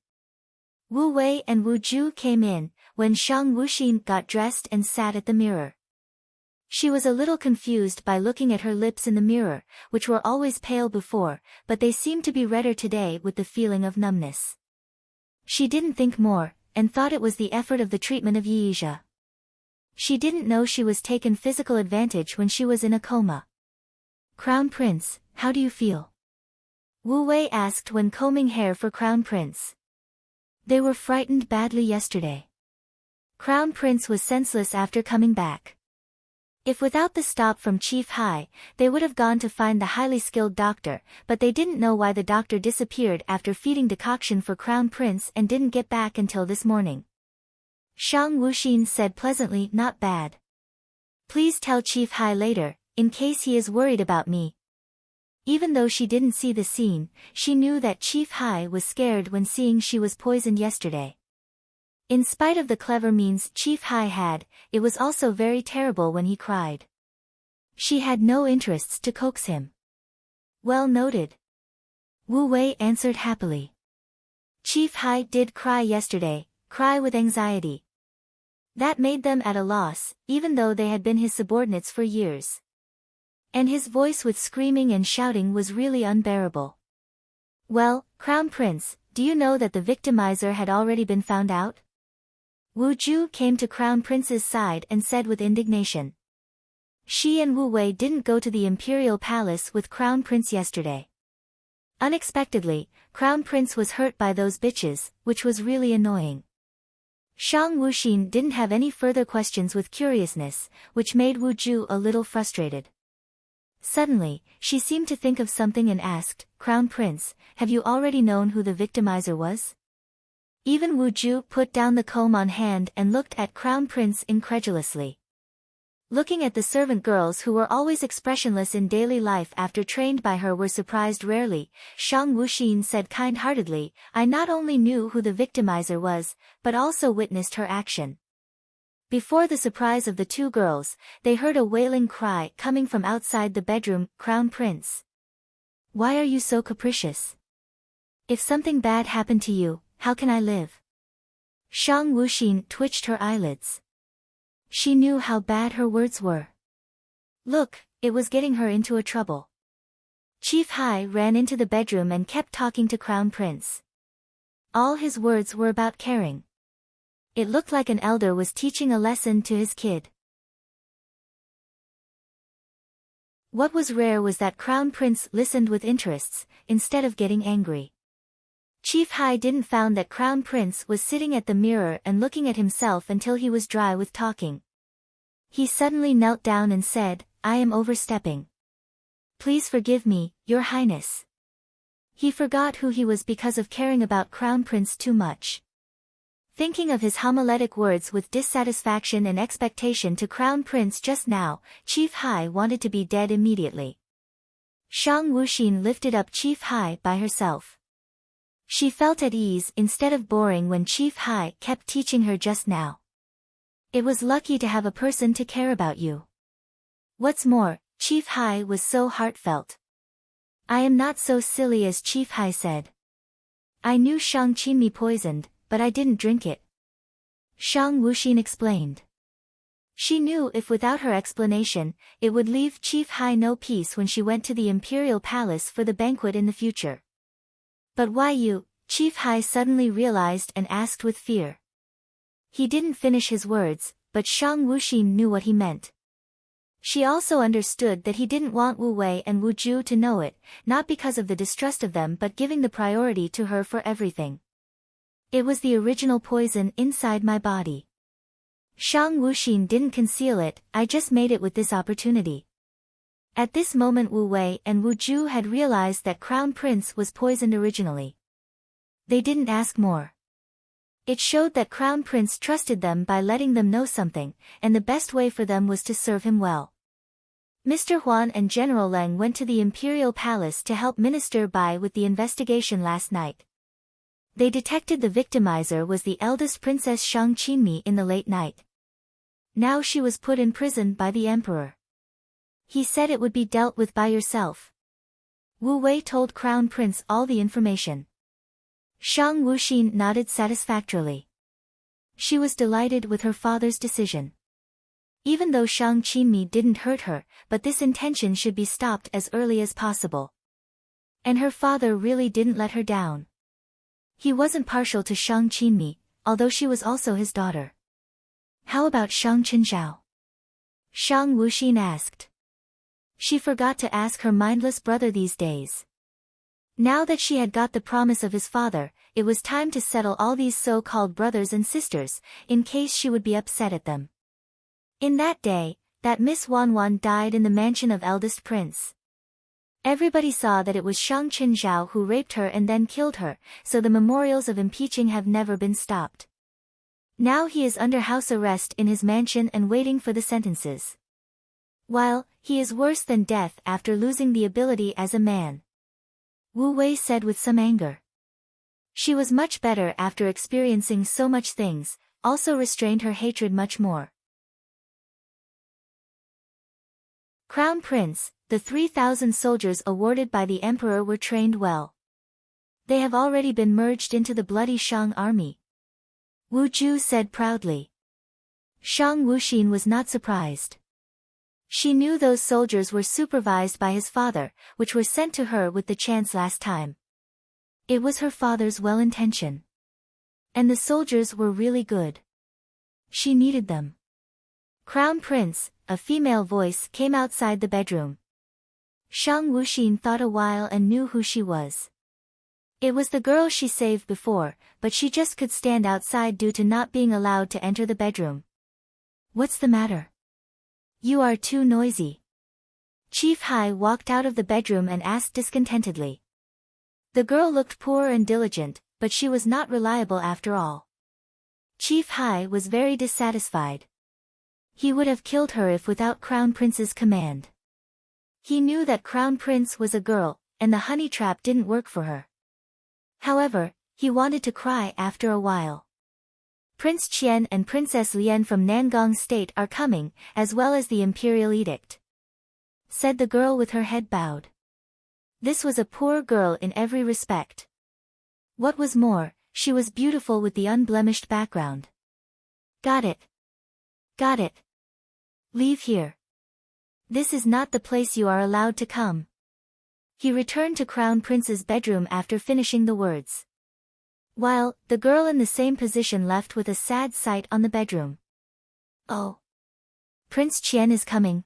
Wu Wei and Wu Ju came in, when Shang Wuxin got dressed and sat at the mirror. She was a little confused by looking at her lips in the mirror, which were always pale before, but they seemed to be redder today with the feeling of numbness. She didn't think more, and thought it was the effort of the treatment of Yizha. She didn't know she was taken physical advantage when she was in a coma. "Crown Prince, how do you feel?" Wu Wei asked when combing hair for Crown Prince. "They were frightened badly yesterday. Crown Prince was senseless after coming back. If without the stop from Chief Hai, they would have gone to find the highly skilled doctor, but they didn't know why the doctor disappeared after feeding decoction for Crown Prince and didn't get back until this morning." Shang Wuxin said pleasantly, "Not bad. Please tell Chief Hai later, in case he is worried about me." Even though she didn't see the scene, she knew that Chief Hai was scared when seeing she was poisoned yesterday. In spite of the clever means Chief Hai had, it was also very terrible when he cried. She had no interests to coax him. "Well noted," Wu Wei answered happily. "Chief Hai did cry yesterday, cry with anxiety. That made them at a loss, even though they had been his subordinates for years. And his voice with screaming and shouting was really unbearable. Well, Crown Prince, do you know that the victimizer had already been found out?" Wu Ju came to Crown Prince's side and said with indignation. She and Wu Wei didn't go to the Imperial Palace with Crown Prince yesterday. Unexpectedly, Crown Prince was hurt by those bitches, which was really annoying. Shang Wuxin didn't have any further questions with curiousness, which made Wu Ju a little frustrated. Suddenly, she seemed to think of something and asked, "Crown Prince, have you already known who the victimizer was?" Even Wu Ju put down the comb on hand and looked at Crown Prince incredulously. Looking at the servant girls who were always expressionless in daily life after trained by her were surprised rarely, Shang Wuxin said kind-heartedly, "I not only knew who the victimizer was, but also witnessed her action." Before the surprise of the two girls, they heard a wailing cry coming from outside the bedroom. "Crown Prince, why are you so capricious? If something bad happened to you, how can I live?" Shang Wuxin twitched her eyelids. She knew how bad her words were. Look, it was getting her into a trouble. Chief Hai ran into the bedroom and kept talking to Crown Prince. All his words were about caring. It looked like an elder was teaching a lesson to his kid. What was rare was that Crown Prince listened with interests, instead of getting angry. Chief Hai didn't found that Crown Prince was sitting at the mirror and looking at himself until he was dry with talking. He suddenly knelt down and said, "I am overstepping. Please forgive me, Your Highness." He forgot who he was because of caring about Crown Prince too much. Thinking of his homiletic words with dissatisfaction and expectation to crown prince just now, Chief Hai wanted to be dead immediately. Shang Wuxin lifted up Chief Hai by herself. She felt at ease instead of boring when Chief Hai kept teaching her just now. It was lucky to have a person to care about you. What's more, Chief Hai was so heartfelt. I am not so silly as Chief Hai said. I knew Shang Qinmi poisoned, but I didn't drink it. Shang Wuxin explained. She knew if without her explanation, it would leave Chief Hai no peace when she went to the imperial palace for the banquet in the future. But why you? Chief Hai suddenly realized and asked with fear. He didn't finish his words, but Shang Wuxin knew what he meant. She also understood that he didn't want Wu Wei and Wu Ju to know it, not because of the distrust of them but giving the priority to her for everything. It was the original poison inside my body. Shang Wuxin didn't conceal it, I just made it with this opportunity. At this moment Wu Wei and Wu Ju had realized that Crown Prince was poisoned originally. They didn't ask more. It showed that Crown Prince trusted them by letting them know something, and the best way for them was to serve him well. Mr. Huan and General Leng went to the Imperial Palace to help Minister Bai with the investigation last night. They detected the victimizer was the eldest Princess Shang Qinmi in the late night. Now she was put in prison by the Emperor. He said it would be dealt with by yourself. Wu Wei told Crown Prince all the information. Shang Wuxin nodded satisfactorily. She was delighted with her father's decision. Even though Shang Qinmi didn't hurt her, but this intention should be stopped as early as possible. And her father really didn't let her down. He wasn't partial to Shang Qinmi, although she was also his daughter. How about Shang Qinzhao? Shang Wuxin asked. She forgot to ask her mindless brother these days. Now that she had got the promise of his father, it was time to settle all these so-called brothers and sisters, in case she would be upset at them. In that day, that Miss Wanwan died in the mansion of eldest prince. Everybody saw that it was Shang Qinzhao who raped her and then killed her, so the memorials of impeaching have never been stopped. Now he is under house arrest in his mansion and waiting for the sentences. While, he is worse than death after losing the ability as a man. Wu Wei said with some anger. She was much better after experiencing so much things, also restrained her hatred much more. Crown Prince, the 3,000 soldiers awarded by the Emperor were trained well. They have already been merged into the bloody Shang army. Wu Ju said proudly. Shang Wuxin was not surprised. She knew those soldiers were supervised by his father, which were sent to her with the chance last time. It was her father's well intention. And the soldiers were really good. She needed them. Crown Prince, a female voice came outside the bedroom. Shang Wuxin thought a while and knew who she was. It was the girl she saved before, but she just could stand outside due to not being allowed to enter the bedroom. What's the matter? You are too noisy. Chief Hai walked out of the bedroom and asked discontentedly. The girl looked poor and diligent, but she was not reliable after all. Chief Hai was very dissatisfied. He would have killed her if without Crown Prince's command. He knew that Crown Prince was a girl, and the honey trap didn't work for her. However, he wanted to cry after a while. Prince Qian and Princess Lian from Nangong State are coming, as well as the imperial edict, said the girl with her head bowed. This was a poor girl in every respect. What was more, she was beautiful with the unblemished background. Got it. Got it. Leave here. This is not the place you are allowed to come. He returned to Crown Prince's bedroom after finishing the words. While, the girl in the same position left with a sad sight on the bedroom. Oh. Prince Qian is coming.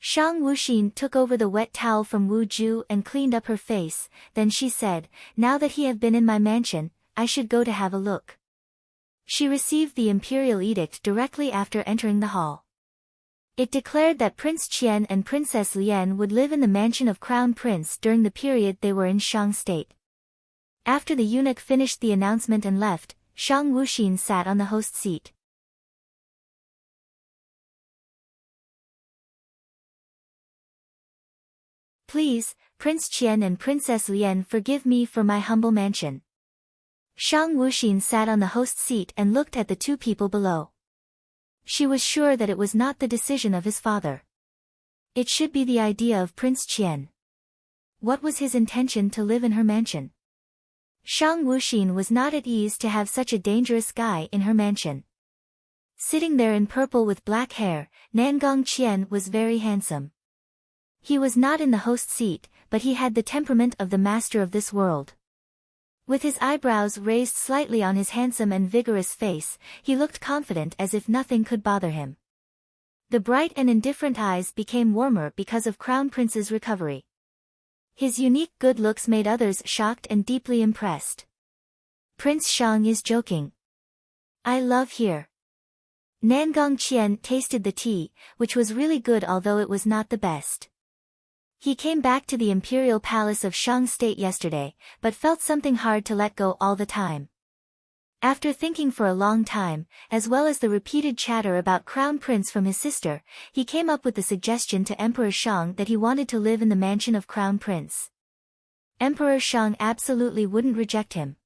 Shang Wuxin took over the wet towel from Wu Ju and cleaned up her face, then she said, now that he have been in my mansion, I should go to have a look. She received the imperial edict directly after entering the hall. It declared that Prince Qian and Princess Lian would live in the mansion of Crown Prince during the period they were in Shang State. After the eunuch finished the announcement and left, Shang Wuxin sat on the host seat. Please, Prince Qian and Princess Lian, forgive me for my humble mansion. Shang Wuxin sat on the host seat and looked at the two people below. She was sure that it was not the decision of his father. It should be the idea of Prince Qian. What was his intention to live in her mansion? Shang Wuxin was not at ease to have such a dangerous guy in her mansion. Sitting there in purple with black hair, Nangong Qian was very handsome. He was not in the host seat, but he had the temperament of the master of this world. With his eyebrows raised slightly on his handsome and vigorous face, he looked confident as if nothing could bother him. The bright and indifferent eyes became warmer because of Crown Prince's recovery. His unique good looks made others shocked and deeply impressed. Prince Shang is joking. I love here. Nangong Qian tasted the tea, which was really good although it was not the best. He came back to the imperial palace of Shang State yesterday, but felt something hard to let go all the time. After thinking for a long time, as well as the repeated chatter about Crown Prince from his sister, he came up with the suggestion to Emperor Shang that he wanted to live in the mansion of Crown Prince. Emperor Shang absolutely wouldn't reject him.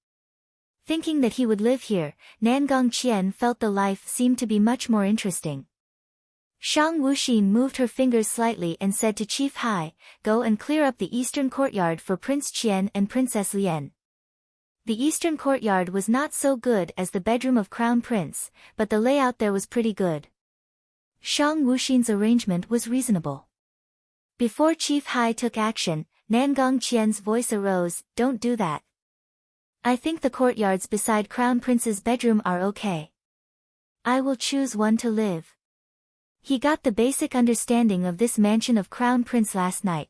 Thinking that he would live here, Nangong Qian felt the life seemed to be much more interesting. Shang Wuxin moved her fingers slightly and said to Chief Hai, "Go and clear up the eastern courtyard for Prince Qian and Princess Lian." The eastern courtyard was not so good as the bedroom of Crown Prince, but the layout there was pretty good. Shang Wuxin's arrangement was reasonable. Before Chief Hai took action, Nangong Qian's voice arose, "Don't do that. I think the courtyards beside Crown Prince's bedroom are okay. I will choose one to live." He got the basic understanding of this mansion of Crown Prince last night.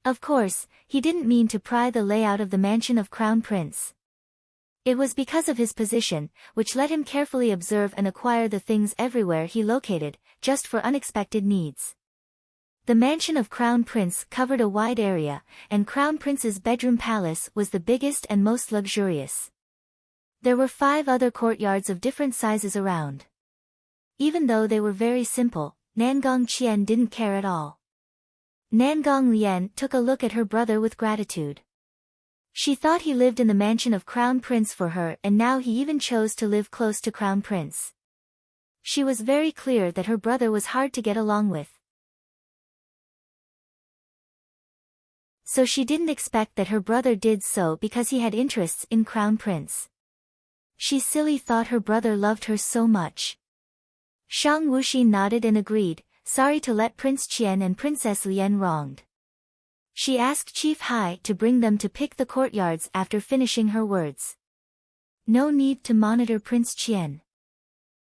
Of course, he didn't mean to pry the layout of the mansion of Crown Prince. It was because of his position, which let him carefully observe and acquire the things everywhere he located, just for unexpected needs. The mansion of Crown Prince covered a wide area, and Crown Prince's bedroom palace was the biggest and most luxurious. There were 5 other courtyards of different sizes around. Even though they were very simple, Nangong Qian didn't care at all. Nangong Lian took a look at her brother with gratitude. She thought he lived in the mansion of Crown Prince for her and now he even chose to live close to Crown Prince. She was very clear that her brother was hard to get along with. So she didn't expect that her brother did so because he had interests in Crown Prince. She silly thought her brother loved her so much. Shang Wuxin nodded and agreed, sorry to let Prince Qian and Princess Lian wronged. She asked Chief Hai to bring them to pick the courtyards after finishing her words. No need to monitor Prince Qian.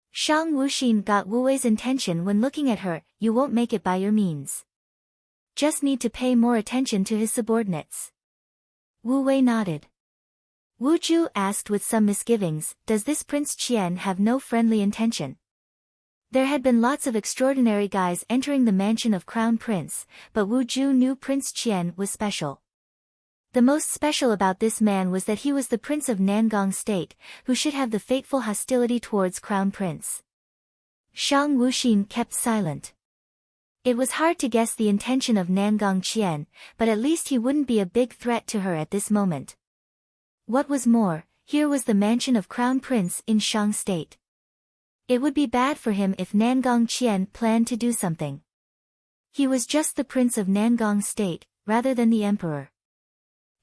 Shang Wuxin got Wu Wei's intention when looking at her, you won't make it by your means. Just need to pay more attention to his subordinates. Wu Wei nodded. Wu Ju asked with some misgivings, does this Prince Qian have no friendly intention? There had been lots of extraordinary guys entering the mansion of Crown Prince, but Wu Ju knew Prince Qian was special. The most special about this man was that he was the prince of Nangong State, who should have the fateful hostility towards Crown Prince. Shang Wuxin kept silent. It was hard to guess the intention of Nangong Qian, but at least he wouldn't be a big threat to her at this moment. What was more, here was the mansion of Crown Prince in Shang State. It would be bad for him if Nangong Qian planned to do something. He was just the prince of Nangong State, rather than the emperor.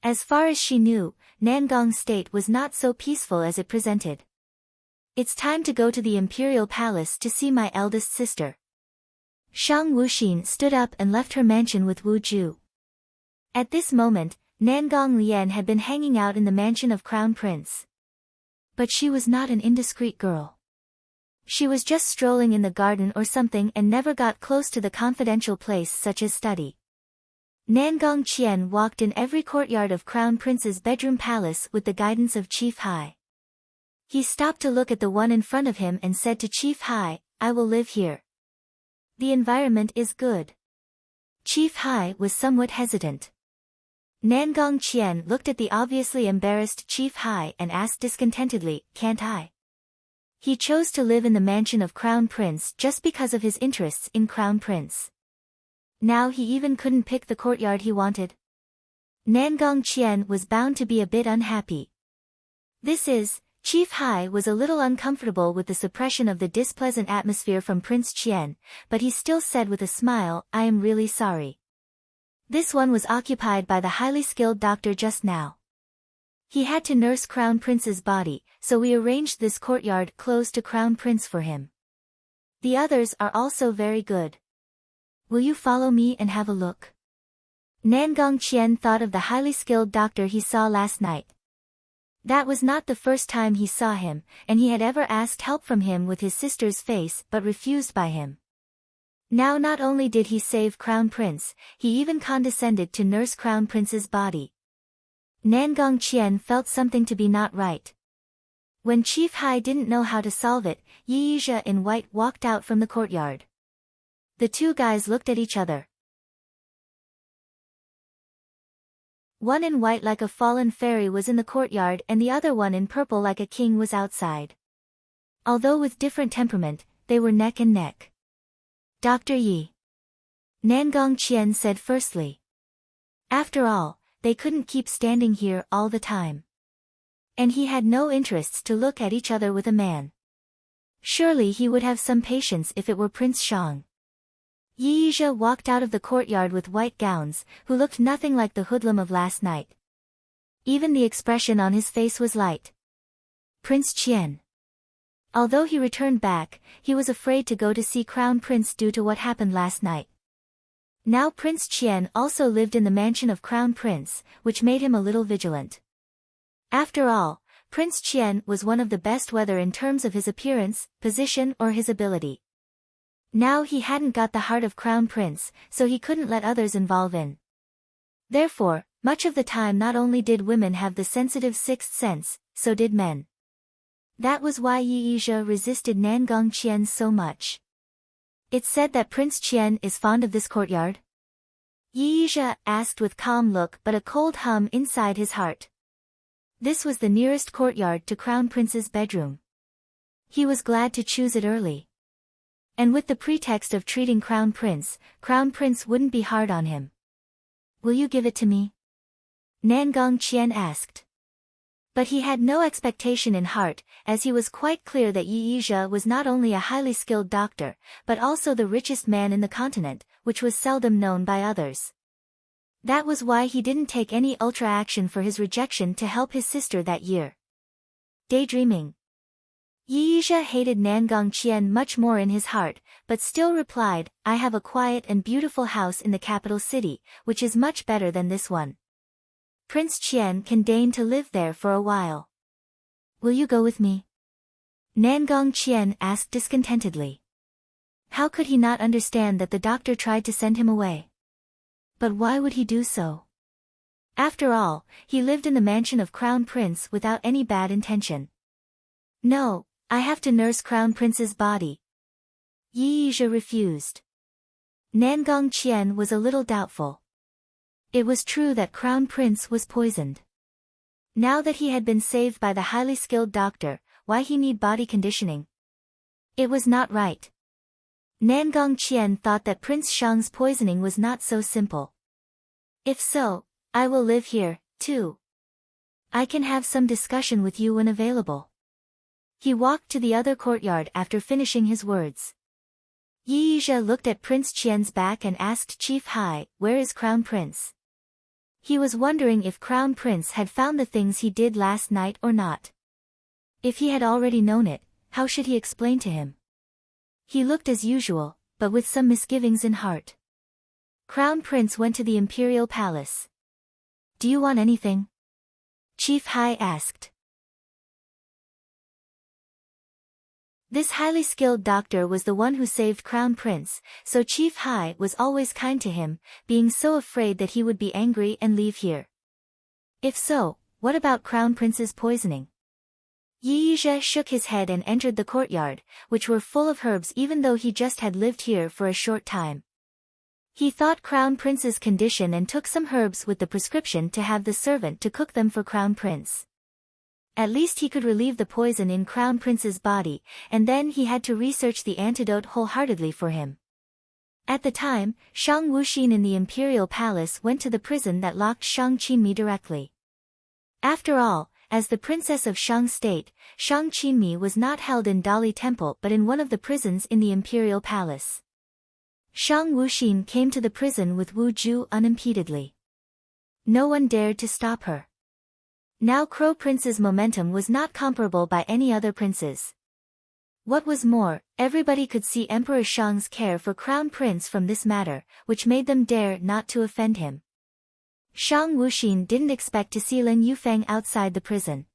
As far as she knew, Nangong State was not so peaceful as it presented. It's time to go to the imperial palace to see my eldest sister. Shang Wuxin stood up and left her mansion with Wu Ju. At this moment, Nangong Lian had been hanging out in the mansion of Crown Prince. But she was not an indiscreet girl. She was just strolling in the garden or something and never got close to the confidential place such as study. Nangong Qian walked in every courtyard of Crown Prince's bedroom palace with the guidance of Chief Hai. He stopped to look at the one in front of him and said to Chief Hai, I will live here. The environment is good. Chief Hai was somewhat hesitant. Nangong Qian looked at the obviously embarrassed Chief Hai and asked discontentedly, "Can't I?" He chose to live in the mansion of Crown Prince just because of his interests in Crown Prince. Now he even couldn't pick the courtyard he wanted. Nangong Qian was bound to be a bit unhappy. Chief Hai was a little uncomfortable with the suppression of the displeasant atmosphere from Prince Qian, but he still said with a smile, "I am really sorry. This one was occupied by the highly skilled doctor just now. He had to nurse Crown Prince's body, so we arranged this courtyard closed to Crown Prince for him. The others are also very good. Will you follow me and have a look?" Nangong Qian thought of the highly skilled doctor he saw last night. That was not the first time he saw him, and he had ever asked help from him with his sister's face but refused by him. Now not only did he save Crown Prince, he even condescended to nurse Crown Prince's body. Nangong Qian felt something to be not right. When Chief Hai didn't know how to solve it, Yi Yizhe in white walked out from the courtyard. The two guys looked at each other. One in white like a fallen fairy was in the courtyard and the other one in purple like a king was outside. Although with different temperament, they were neck and neck. "Dr. Yi," Nangong Qian said firstly. After all, they couldn't keep standing here all the time. And he had no interests to look at each other with a man. Surely he would have some patience if it were Prince Shang. Yi Yizhe walked out of the courtyard with white gowns, who looked nothing like the hoodlum of last night. Even the expression on his face was light. Prince Qian. Although he returned back, he was afraid to go to see Crown Prince due to what happened last night. Now Prince Qian also lived in the mansion of Crown Prince, which made him a little vigilant. After all, Prince Qian was one of the best whether in terms of his appearance, position or his ability. Now he hadn't got the heart of Crown Prince, so he couldn't let others involve in. Therefore, much of the time not only did women have the sensitive sixth sense, so did men. That was why Yi Yizhe resisted Nangong Qian so much. "It's said that Prince Qian is fond of this courtyard?" Yi Yizhe asked with calm look but a cold hum inside his heart. This was the nearest courtyard to Crown Prince's bedroom. He was glad to choose it early. And with the pretext of treating Crown Prince wouldn't be hard on him. "Will you give it to me?" Nangong Qian asked. But he had no expectation in heart, as he was quite clear that Yi Yizhe was not only a highly skilled doctor, but also the richest man in the continent, which was seldom known by others. That was why he didn't take any ultra action for his rejection to help his sister that year. Daydreaming. Yi Yizhe hated Nangong Qian much more in his heart, but still replied, "I have a quiet and beautiful house in the capital city, which is much better than this one. Prince Qian can deign to live there for a while. Will you go with me?" Nangong Qian asked discontentedly. How could he not understand that the doctor tried to send him away? But why would he do so? After all, he lived in the mansion of Crown Prince without any bad intention. "No, I have to nurse Crown Prince's body." Yi Yizhe refused. Nangong Qian was a little doubtful. It was true that Crown Prince was poisoned. Now that he had been saved by the highly skilled doctor, why he need body conditioning? It was not right. Nangong Qian thought that Prince Shang's poisoning was not so simple. "If so, I will live here, too. I can have some discussion with you when available." He walked to the other courtyard after finishing his words. Yi Yizhe looked at Prince Qian's back and asked Chief Hai, "Where is Crown Prince?" He was wondering if Crown Prince had found the things he did last night or not. If he had already known it, how should he explain to him? He looked as usual, but with some misgivings in heart. Crown Prince went to the imperial palace. "Do you want anything?" Chief Hai asked. This highly skilled doctor was the one who saved Crown Prince, so Chief Hai was always kind to him, being so afraid that he would be angry and leave here. If so, what about Crown Prince's poisoning? Yi Yizhe shook his head and entered the courtyard, which were full of herbs even though he just had lived here for a short time. He thought Crown Prince's condition and took some herbs with the prescription to have the servant to cook them for Crown Prince. At least he could relieve the poison in Crown Prince's body, and then he had to research the antidote wholeheartedly for him. At the time, Shang Wuxin in the imperial palace went to the prison that locked Shang Qinmi directly. After all, as the princess of Shang State, Shang Qinmi was not held in Dali Temple but in one of the prisons in the imperial palace. Shang Wuxin came to the prison with Wu Ju unimpededly. No one dared to stop her. Now Crow Prince's momentum was not comparable by any other prince's. What was more, everybody could see Emperor Shang's care for Crown Prince from this matter, which made them dare not to offend him. Shang Wuxin didn't expect to see Leng Yufeng outside the prison.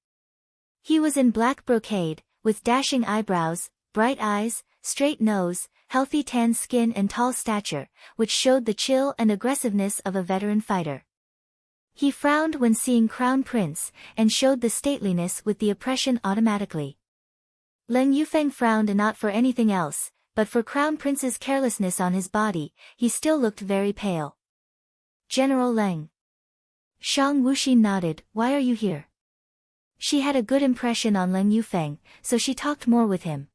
He was in black brocade, with dashing eyebrows, bright eyes, straight nose, healthy tan skin and tall stature, which showed the chill and aggressiveness of a veteran fighter. He frowned when seeing Crown Prince, and showed the stateliness with the oppression automatically. Leng Yufeng frowned not for anything else, but for Crown Prince's carelessness on his body. He still looked very pale. General Leng. Shang Wuxin nodded. Why are you here? She had a good impression on Leng Yufeng, so she talked more with him.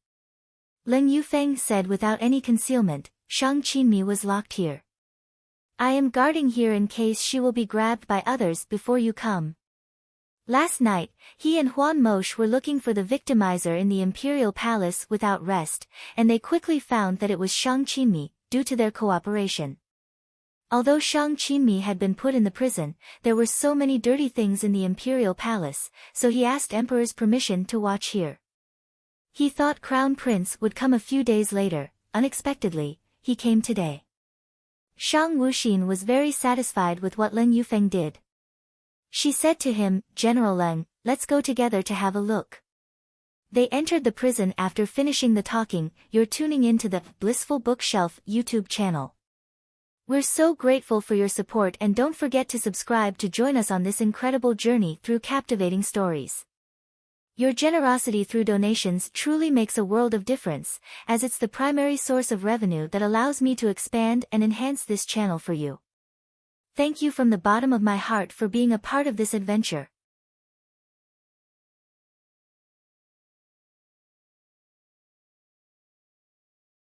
Leng Yufeng said without any concealment, Shang Qinmi was locked here. I am guarding here in case she will be grabbed by others before you come. Last night, he and Huan Mosh were looking for the victimizer in the imperial palace without rest, and they quickly found that it was Shang Qinmi, due to their cooperation. Although Shang Qinmi had been put in the prison, there were so many dirty things in the imperial palace, so he asked Emperor's permission to watch here. He thought Crown Prince would come a few days later. Unexpectedly, he came today. Shang Wuxin was very satisfied with what Leng Yufeng did. She said to him, General Leng, let's go together to have a look. They entered the prison after finishing the talking. You're tuning in to the Blissful Bookshelf YouTube channel. We're so grateful for your support, and don't forget to subscribe to join us on this incredible journey through captivating stories. Your generosity through donations truly makes a world of difference, as it's the primary source of revenue that allows me to expand and enhance this channel for you. Thank you from the bottom of my heart for being a part of this adventure.